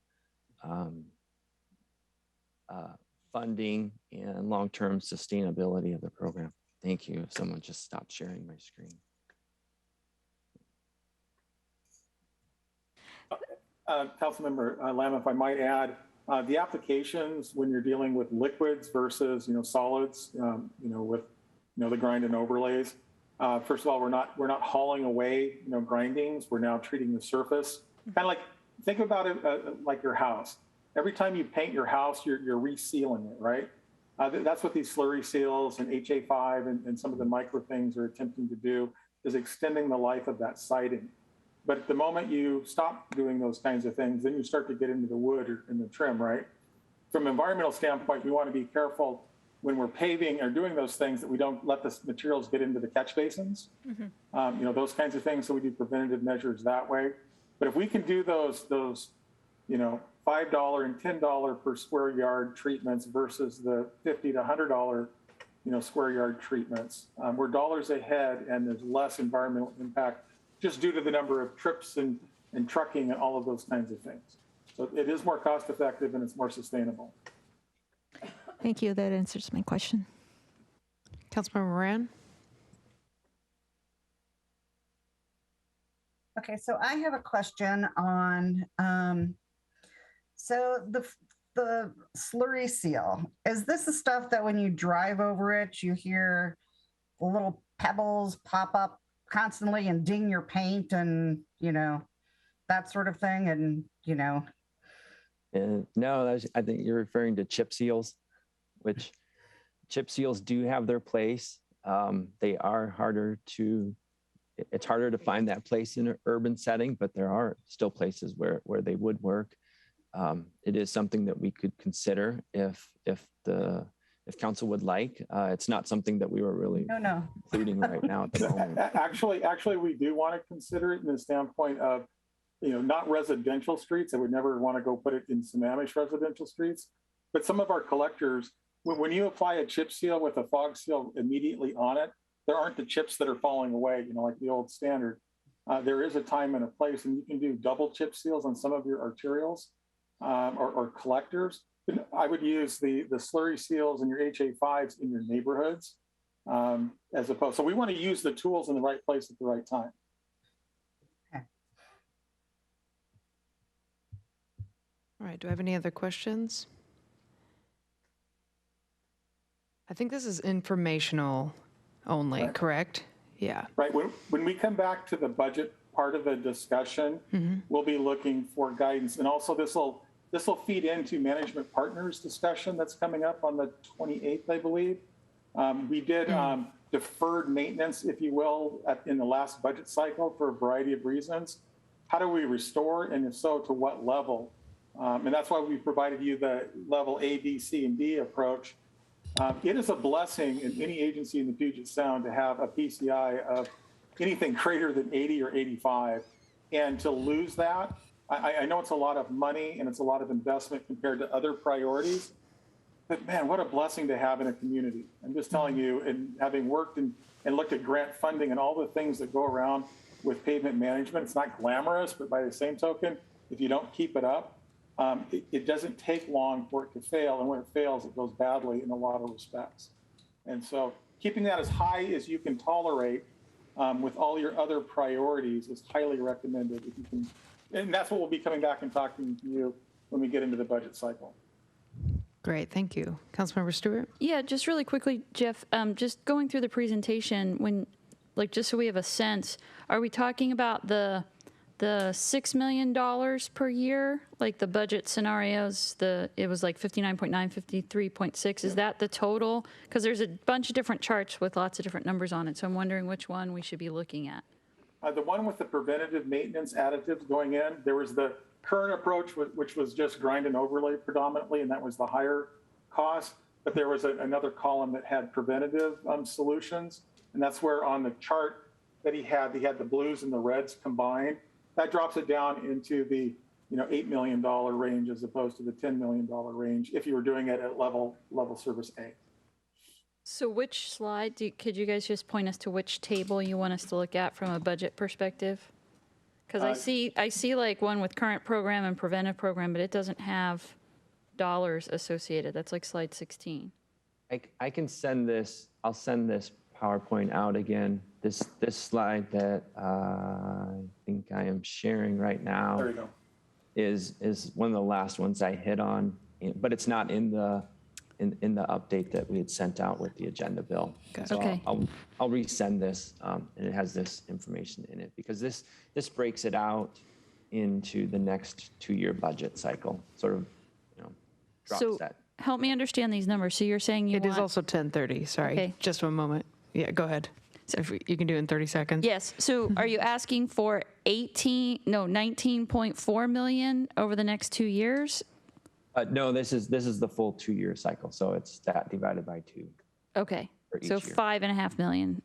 funding and long-term sustainability of the program. Thank you. Someone just stopped sharing my screen. Councilmember Lamb, if I might add, the applications when you're dealing with liquids versus solids, with the grind and overlays. First of all, we're not hauling away grindings. We're now treating the surface. Kind of like, think about it like your house. Every time you paint your house, you're resealing it, right? That's what these slurry seals and HA5 and some of the micro things are attempting to do, is extending the life of that siding. But at the moment you stop doing those kinds of things, then you start to get into the wood or in the trim, right? From an environmental standpoint, we want to be careful when we're paving or doing those things that we don't let the materials get into the catch basins. Mm-hmm. Those kinds of things. So we do preventative measures that way. But if we can do those $5 and $10 per square yard treatments versus the $50 to $100 square yard treatments, we're dollars ahead, and there's less environmental impact just due to the number of trips and trucking and all of those kinds of things. So it is more cost effective and it's more sustainable. Thank you. That answers my question. Councilmember Moran. Okay, so I have a question on, so the slurry seal, is this the stuff that when you drive over it, you hear the little pebbles pop up constantly and ding your paint and, that sort of thing? And, No, I think you're referring to chip seals, which chip seals do have their place. They are it's harder to find that place in an urban setting, but there are still places where they would work. It is something that we could consider if council would like. It's not something that we were really including right now at the moment. Actually, we do want to consider it in the standpoint of, not residential streets. I would never want to go put it in Sammamish residential streets, but some of our collectors, when you apply a chip seal with a fog seal immediately on it, there aren't the chips that are falling away, like the old standard. There is a time and a place, and you can do double chip seals on some of your arterials or collectors. I would use the slurry seals and your HA5s in your neighborhoods as opposed. So we want to use the tools in the right place at the right time. All right, do I have any other questions? I think this is informational only, correct? Yeah. Right. When we come back to the budget part of the discussion, we'll be looking for guidance. And also this will feed into management partners discussion that's coming up on the 28th, I believe. We did deferred maintenance, if you will, in the last budget cycle for a variety of reasons. How do we restore, and if so, to what level? And that's why we provided you the level A, B, C, and D approach. It is a blessing in any agency in the Puget Sound to have a PCI of anything greater than 80 or 85. And to lose that, I know it's a lot of money and it's a lot of investment compared to other priorities, but man, what a blessing to have in a community. I'm just telling you, and having worked and looked at grant funding and all the things that go around with pavement management, it's not glamorous, but by the same token, if you don't keep it up, it doesn't take long for it to fail. And when it fails, it goes badly in a lot of respects. And so keeping that as high as you can tolerate with all your other priorities is highly recommended if you can. And that's what we'll be coming back and talking to you when we get into the budget cycle. Great, thank you. Councilmember Stewart? Yeah, just really quickly, Jeff, just going through the presentation, just so we have a sense, are we talking about the $6 million per year, like the budget scenarios, it was like 59.9, 53.6, is that the total? Because there's a bunch of different charts with lots of different numbers on it, so I'm wondering which one we should be looking at. The one with the preventative maintenance additives going in, there was the current approach, which was just grind and overlay predominantly, and that was the higher cost, but there was another column that had preventative solutions, and that's where on the chart that he had the blues and the reds combined. That drops it down into the $8 million range as opposed to the $10 million range if you were doing it at level service A. So which slide, could you guys just point us to which table you want us to look at from a budget perspective? Because I see like one with current program and preventive program, but it doesn't have dollars associated. That's like slide 16. I can send this, I'll send this PowerPoint out again. This slide that I think I am sharing right now there you go. is one of the last ones I hit on, but it's not in the update that we had sent out with the agenda bill. So Okay. I'll resend this, and it has this information in it because this breaks it out into the next 2-year budget cycle, sort of, drop So set. help me understand these numbers. So you're saying It is also 10:30, sorry. Okay. Just one moment. Yeah, go ahead. So if you can do it in 30 seconds. Yes. So are you asking for 19.4 million over the next 2 years? No, this is the full 2-year cycle. So it's that divided by 2. Okay. For each So year. 5.5 million.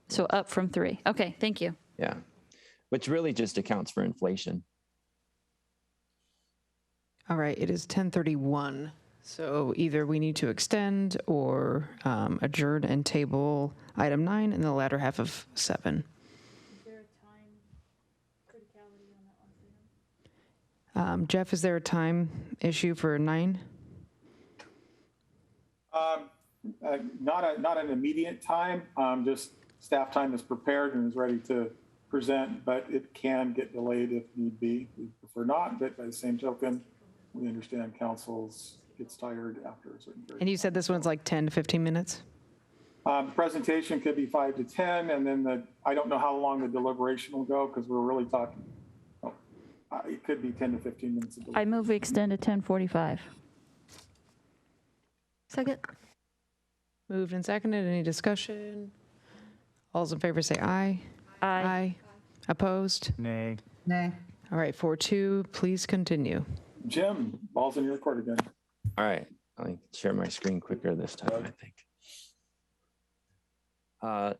So up from 3. Okay. Thank you. Yeah, which really just accounts for inflation. All right, it is 10:31. So either we need to extend or adjourn and table item 9 in the latter half of 7. Is there a time criticality on that one? Jeff, is there a time issue for 9? Not an immediate time. Just staff time is prepared and is ready to present, but it can get delayed if need be. We prefer not, but by the same token, we understand councils gets tired after a certain period. And you said this one's like 10 to 15 minutes? The presentation could be 5 to 10, and then I don't know how long the deliberation will go because we're really talking, it could be 10 to 15 minutes. I move we extend to 10:45. Second. Moved and seconded. Any discussion? All's in favor say aye. Aye. Opposed? Nay. Nay. All right, 4-2, please continue. Jim, ball's in your court again. All right, I'll share my screen quicker this time, I think.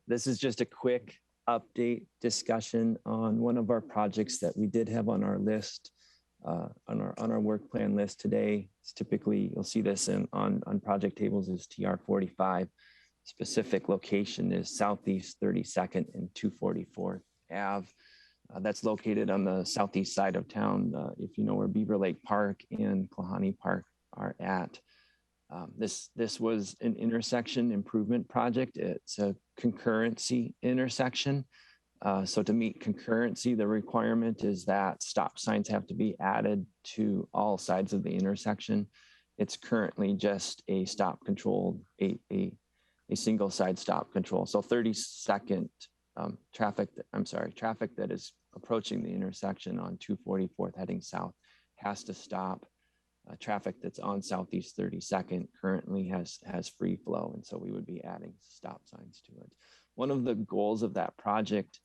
This is just a quick update discussion on one of our projects that we did have on our list, on our work plan list today. It's typically, you'll see this on project tables, is TR 45. Specific location is Southeast 32nd and 244th Ave. That's located on the southeast side of town, if you know where Beaver Lake Park and Klahani Park are at. This was an intersection improvement project. It's a concurrency intersection. So to meet concurrency, the requirement is that stop signs have to be added to all sides of the intersection. It's currently just a stop control, a single side stop control. So 30-second traffic that is approaching the intersection on 244th heading south has to stop. Traffic that's on Southeast 32nd currently has free flow, and so we would be adding stop signs to it. One of the goals of that project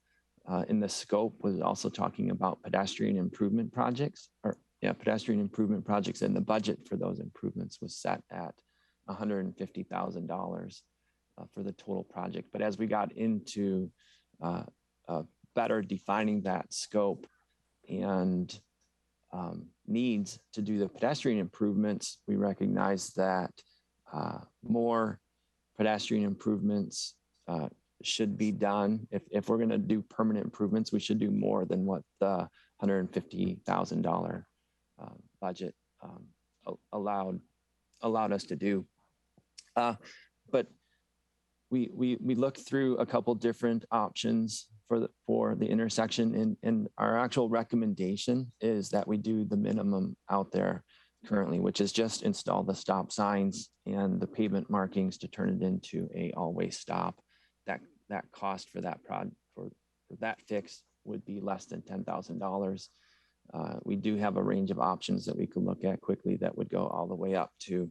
in the scope was also talking about pedestrian improvement projects, and the budget for those improvements was set at $150,000 for the total project. But as we got into better defining that scope and needs to do the pedestrian improvements, we recognize that more pedestrian improvements should be done. If we're going to do permanent improvements, we should do more than what the $150,000 budget allowed us to do. But we looked through a couple different options for the intersection, and our actual recommendation is that we do the minimum out there currently, which is just install the stop signs and the pavement markings to turn it into a all-way stop. That cost for that for that fix would be less than $10,000. We do have a range of options that we could look at quickly that would go all the way up to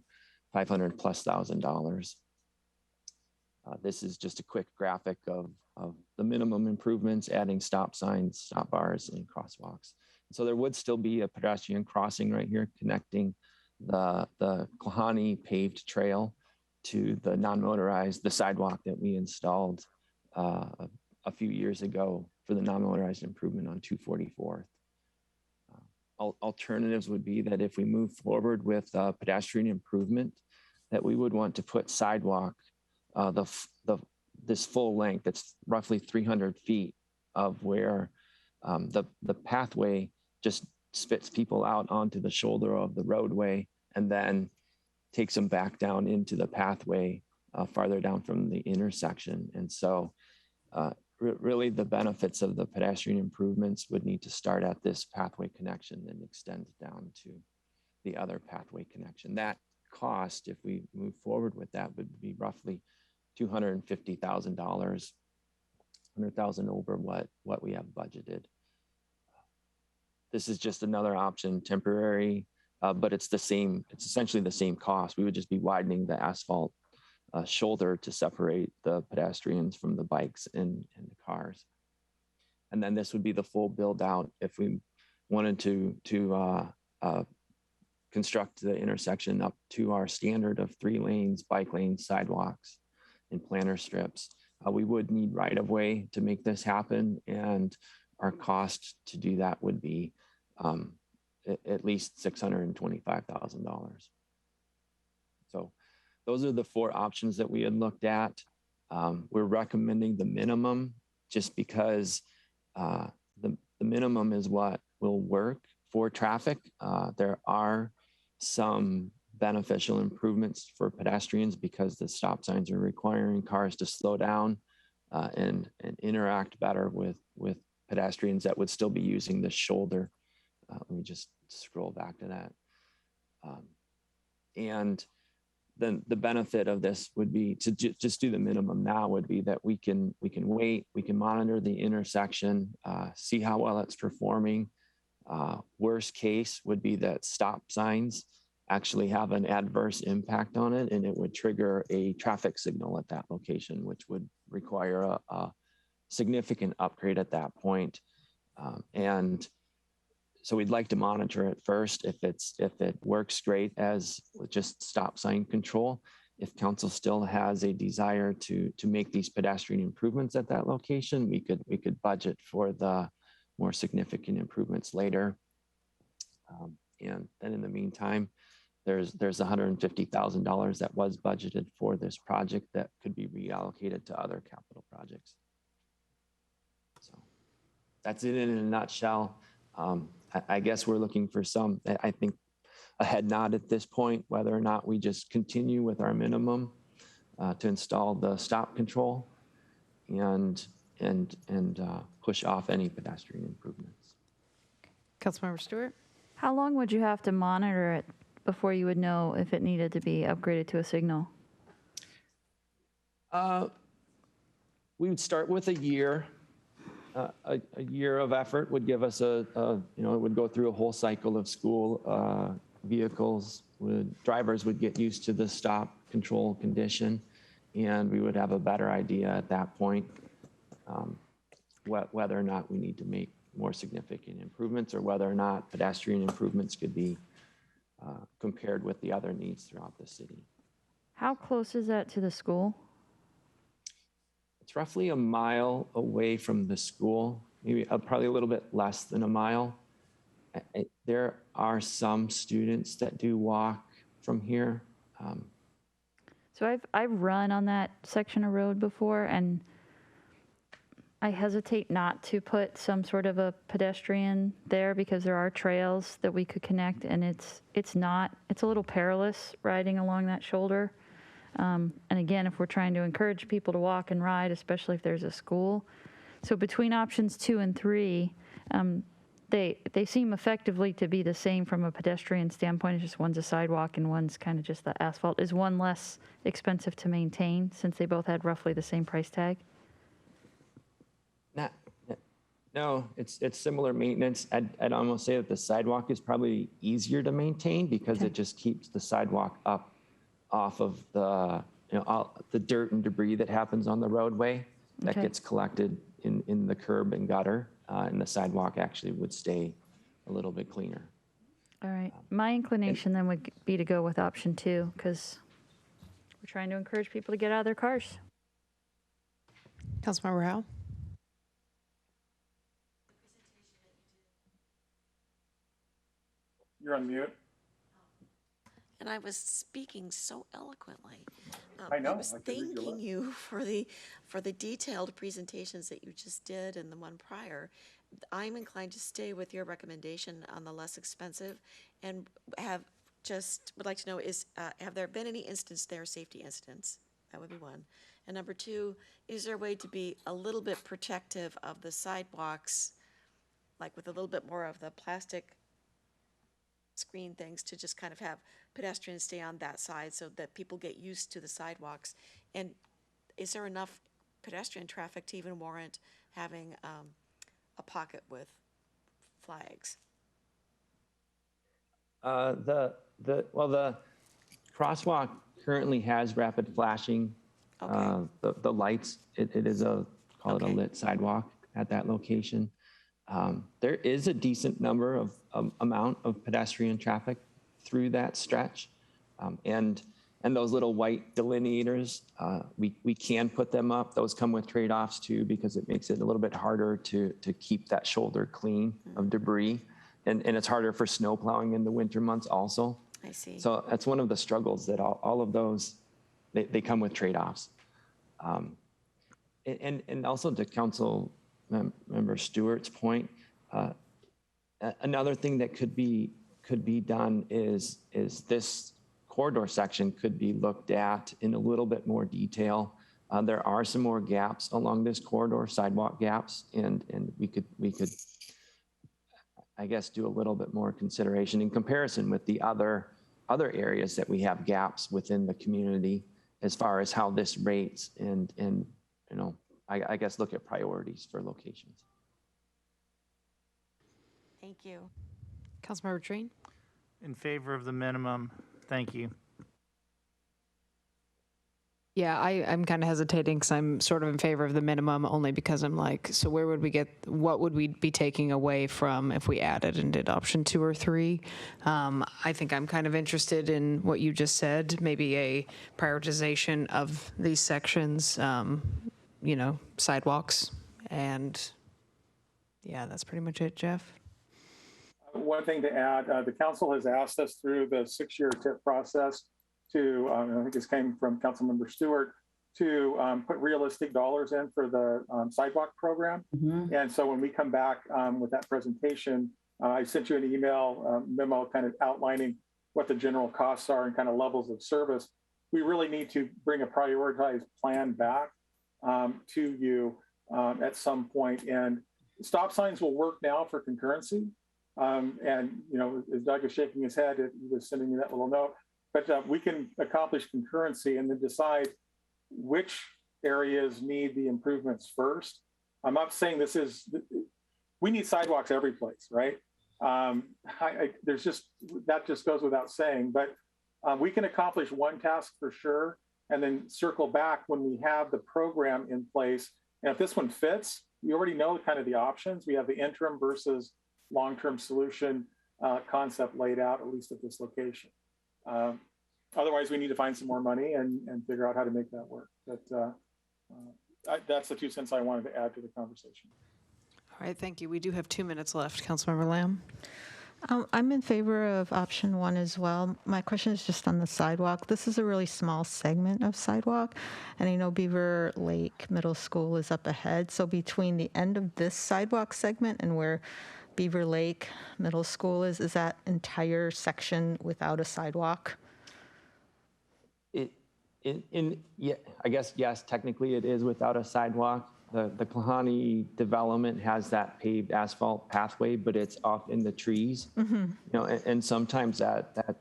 $500,000+. This is just a quick graphic of the minimum improvements, adding stop signs, stop bars, and crosswalks. So there would still be a pedestrian crossing right here connecting the Klahani paved trail to the non-motorized, the sidewalk that we installed a few years ago for the non-motorized improvement on 244th. Alternatives would be that if we move forward with pedestrian improvement, that we would want to put sidewalk, this full length, it's roughly 300 feet of where the pathway just spits people out onto the shoulder of the roadway and then takes them back down into the pathway farther down from the intersection. And so really the benefits of the pedestrian improvements would need to start at this pathway connection and extend down to the other pathway connection. That cost, if we move forward with that, would be roughly $250,000, $100,000 over what we have budgeted. This is just another option, temporary, but it's essentially the same cost. We would just be widening the asphalt shoulder to separate the pedestrians from the bikes and the cars. And then this would be the full build out if we wanted to construct the intersection up to our standard of 3 lanes, bike lanes, sidewalks, and planter strips. We would need right of way to make this happen, and our cost to do that would be at least $625,000. So those are the 4 options that we had looked at. We're recommending the minimum just because the minimum is what will work for traffic. There are some beneficial improvements for pedestrians because the stop signs are requiring cars to slow down and interact better with pedestrians that would still be using the shoulder. Let me just scroll back to that. And then the benefit of this would be to just do the minimum now would be that we can wait, we can monitor the intersection, see how well it's performing. Worst case would be that stop signs actually have an adverse impact on it, and it would trigger a traffic signal at that location, which would require a significant upgrade at that point. And so we'd like to monitor it first. If it works great as just stop sign control, if council still has a desire to make these pedestrian improvements at that location, we could budget for the more significant improvements later. And then in the meantime, there's $150,000 that was budgeted for this project that could be reallocated to other capital projects. So that's it in a nutshell. I guess we're looking for some, I think, a head nod at this point, whether or not we just continue with our minimum to install the stop control and push off any pedestrian improvements. Councilmember Stewart? How long would you have to monitor it before you would know if it needed to be upgraded to a signal? We would start with a year. A year of effort would give us it would go through a whole cycle of school vehicles. Drivers would get used to the stop control condition, and we would have a better idea at that point whether or not we need to make more significant improvements or whether or not pedestrian improvements could be compared with the other needs throughout the city. How close is that to the school? It's roughly a mile away from the school, maybe probably a little bit less than a mile. There are some students that do walk from here. So I've run on that section of road before, and I hesitate not to put some sort of a pedestrian there because there are trails that we could connect, and it's a little perilous riding along that shoulder. And again, if we're trying to encourage people to walk and ride, especially if there's a school. So between options 2 and 3, they seem effectively to be the same from a pedestrian standpoint. It's just one's a sidewalk and one's kind of just the asphalt. Is one less expensive to maintain since they both had roughly the same price tag? No, it's similar maintenance. I'd almost say that the sidewalk is probably easier to maintain because it just keeps the sidewalk up off of all the dirt and debris that happens on the roadway that gets collected in the curb and gutter, and the sidewalk actually would stay a little bit cleaner. All right. My inclination then would be to go with option 2 because we're trying to encourage people to get out of their cars. Councilmember Howe? You're on mute. And I was speaking so eloquently. I know. I was thanking you for the detailed presentations that you just did and the one prior. I'm inclined to stay with your recommendation on the less expensive, and would like to know have there been any safety incidents? That would be one. And number 2, is there a way to be a little bit protective of the sidewalks, like with a little bit more of the plastic screen things to just kind of have pedestrians stay on that side so that people get used to the sidewalks? And is there enough pedestrian traffic to even warrant having a pocket with flags? The crosswalk currently has rapid flashing. Okay. The lights, it is a lit sidewalk at that location. There is a decent number of amount of pedestrian traffic through that stretch, and those little white delineators, we can put them up. Those come with trade-offs too, because it makes it a little bit harder to keep that shoulder clean of debris, and it's harder for snow plowing in the winter months also. I see. So that's one of the struggles that all of those they come with trade-offs, and also to Council Member Stewart's point, another thing that could be done is this corridor section could be looked at in a little bit more detail There are some more gaps along this corridor, sidewalk gaps, and we could, I guess, do a little bit more consideration in comparison with the other areas that we have gaps within the community as far as how this rates and you know, I guess look at priorities for locations. Thank you. Councilmember Train? In favor of the minimum, thank you. Yeah, I'm kind of hesitating because I'm sort of in favor of the minimum only because I'm like, so where would we get, what would we be taking away from if we added and did option 2 or 3? I think I'm kind of interested in what you just said, maybe a prioritization of these sections, you know, sidewalks. And yeah, that's pretty much it, Jeff. One thing to add, the council has asked us through the 6-year TIP process to, I think this came from Councilmember Stewart, to put realistic dollars in for the sidewalk program. And so when we come back with that presentation, I sent you an email memo kind of outlining what the general costs are and kind of levels of service. We really need to bring a prioritized plan back to you at some point. And stop signs will work now for concurrency. And, you know, as Doug is shaking his head, he was sending me that little note. But we can accomplish concurrency and then decide which areas need the improvements first. I'm not saying this is, we need sidewalks every place, right? There's just, that just goes without saying, but we can accomplish one task for sure, and then circle back when we have the program in place. And if this one fits, we already know kind of the options. We have the interim versus long-term solution concept laid out, at least at this location. Otherwise, we need to find some more money and figure out how to make that work. But that's the 2 cents I wanted to add to the conversation. All right, thank you. We do have 2 minutes left. Councilmember Lamb? I'm in favor of option 1 as well. My question is just on the sidewalk. This is a really small segment of sidewalk, and I know Beaver Lake Middle School is up ahead. So between the end of this sidewalk segment and where Beaver Lake Middle School is that entire section without a sidewalk? Yeah, I guess, yes, technically it is without a sidewalk. The Klahani development has that paved asphalt pathway, but it's off in the trees. You know, and sometimes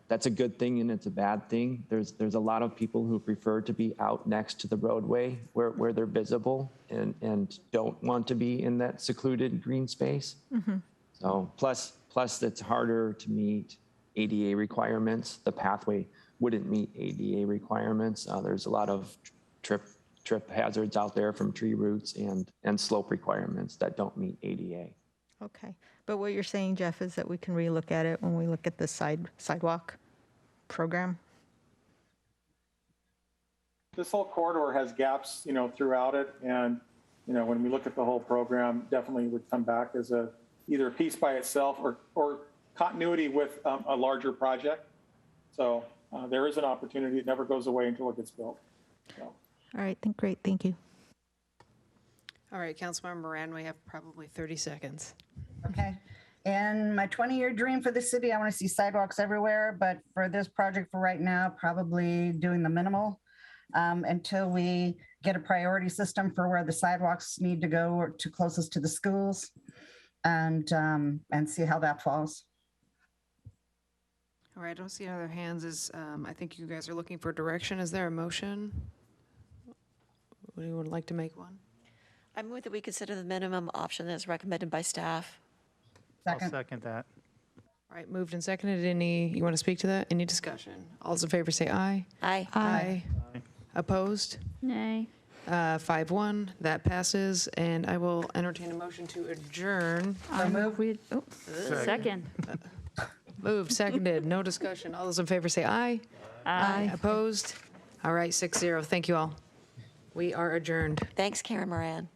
that's a good thing and it's a bad thing. There's a lot of people who prefer to be out next to the roadway where they're visible and don't want to be in that secluded green space. So plus it's harder to meet ADA requirements. The pathway wouldn't meet ADA requirements. There's a lot of trip hazards out there from tree roots and slope requirements that don't meet ADA. Okay, but what you're saying, Jeff, is that we can relook at it when we look at the sidewalk program? This whole corridor has gaps, you know, throughout it. And, you know, when we look at the whole program, definitely would come back as either a piece by itself or continuity with a larger project. So there is an opportunity. It never goes away until it gets built. So. All right, great, thank you. All right, Councilmember Moran, we have probably 30 seconds. Okay. And my 20-year dream for the city, I want to see sidewalks everywhere. But for this project for right now, probably doing the minimal until we get a priority system for where the sidewalks need to go or to closest to the schools. And see how that falls. All right, I don't see any other hands. I think you guys are looking for direction. Is there a motion? Would anyone like to make one? I move that we consider the minimum option as recommended by staff. I'll second that. All right, moved and seconded. You want to speak to that? Any discussion? All those in favor say aye. Aye. Aye. Opposed? Nay. 5-1, that passes, and I will entertain a motion to adjourn. Second. Moved, seconded, no discussion. All those in favor say aye. Aye. Opposed? All right, 6-0. Thank you all. We are adjourned. Thanks, Karen Moran.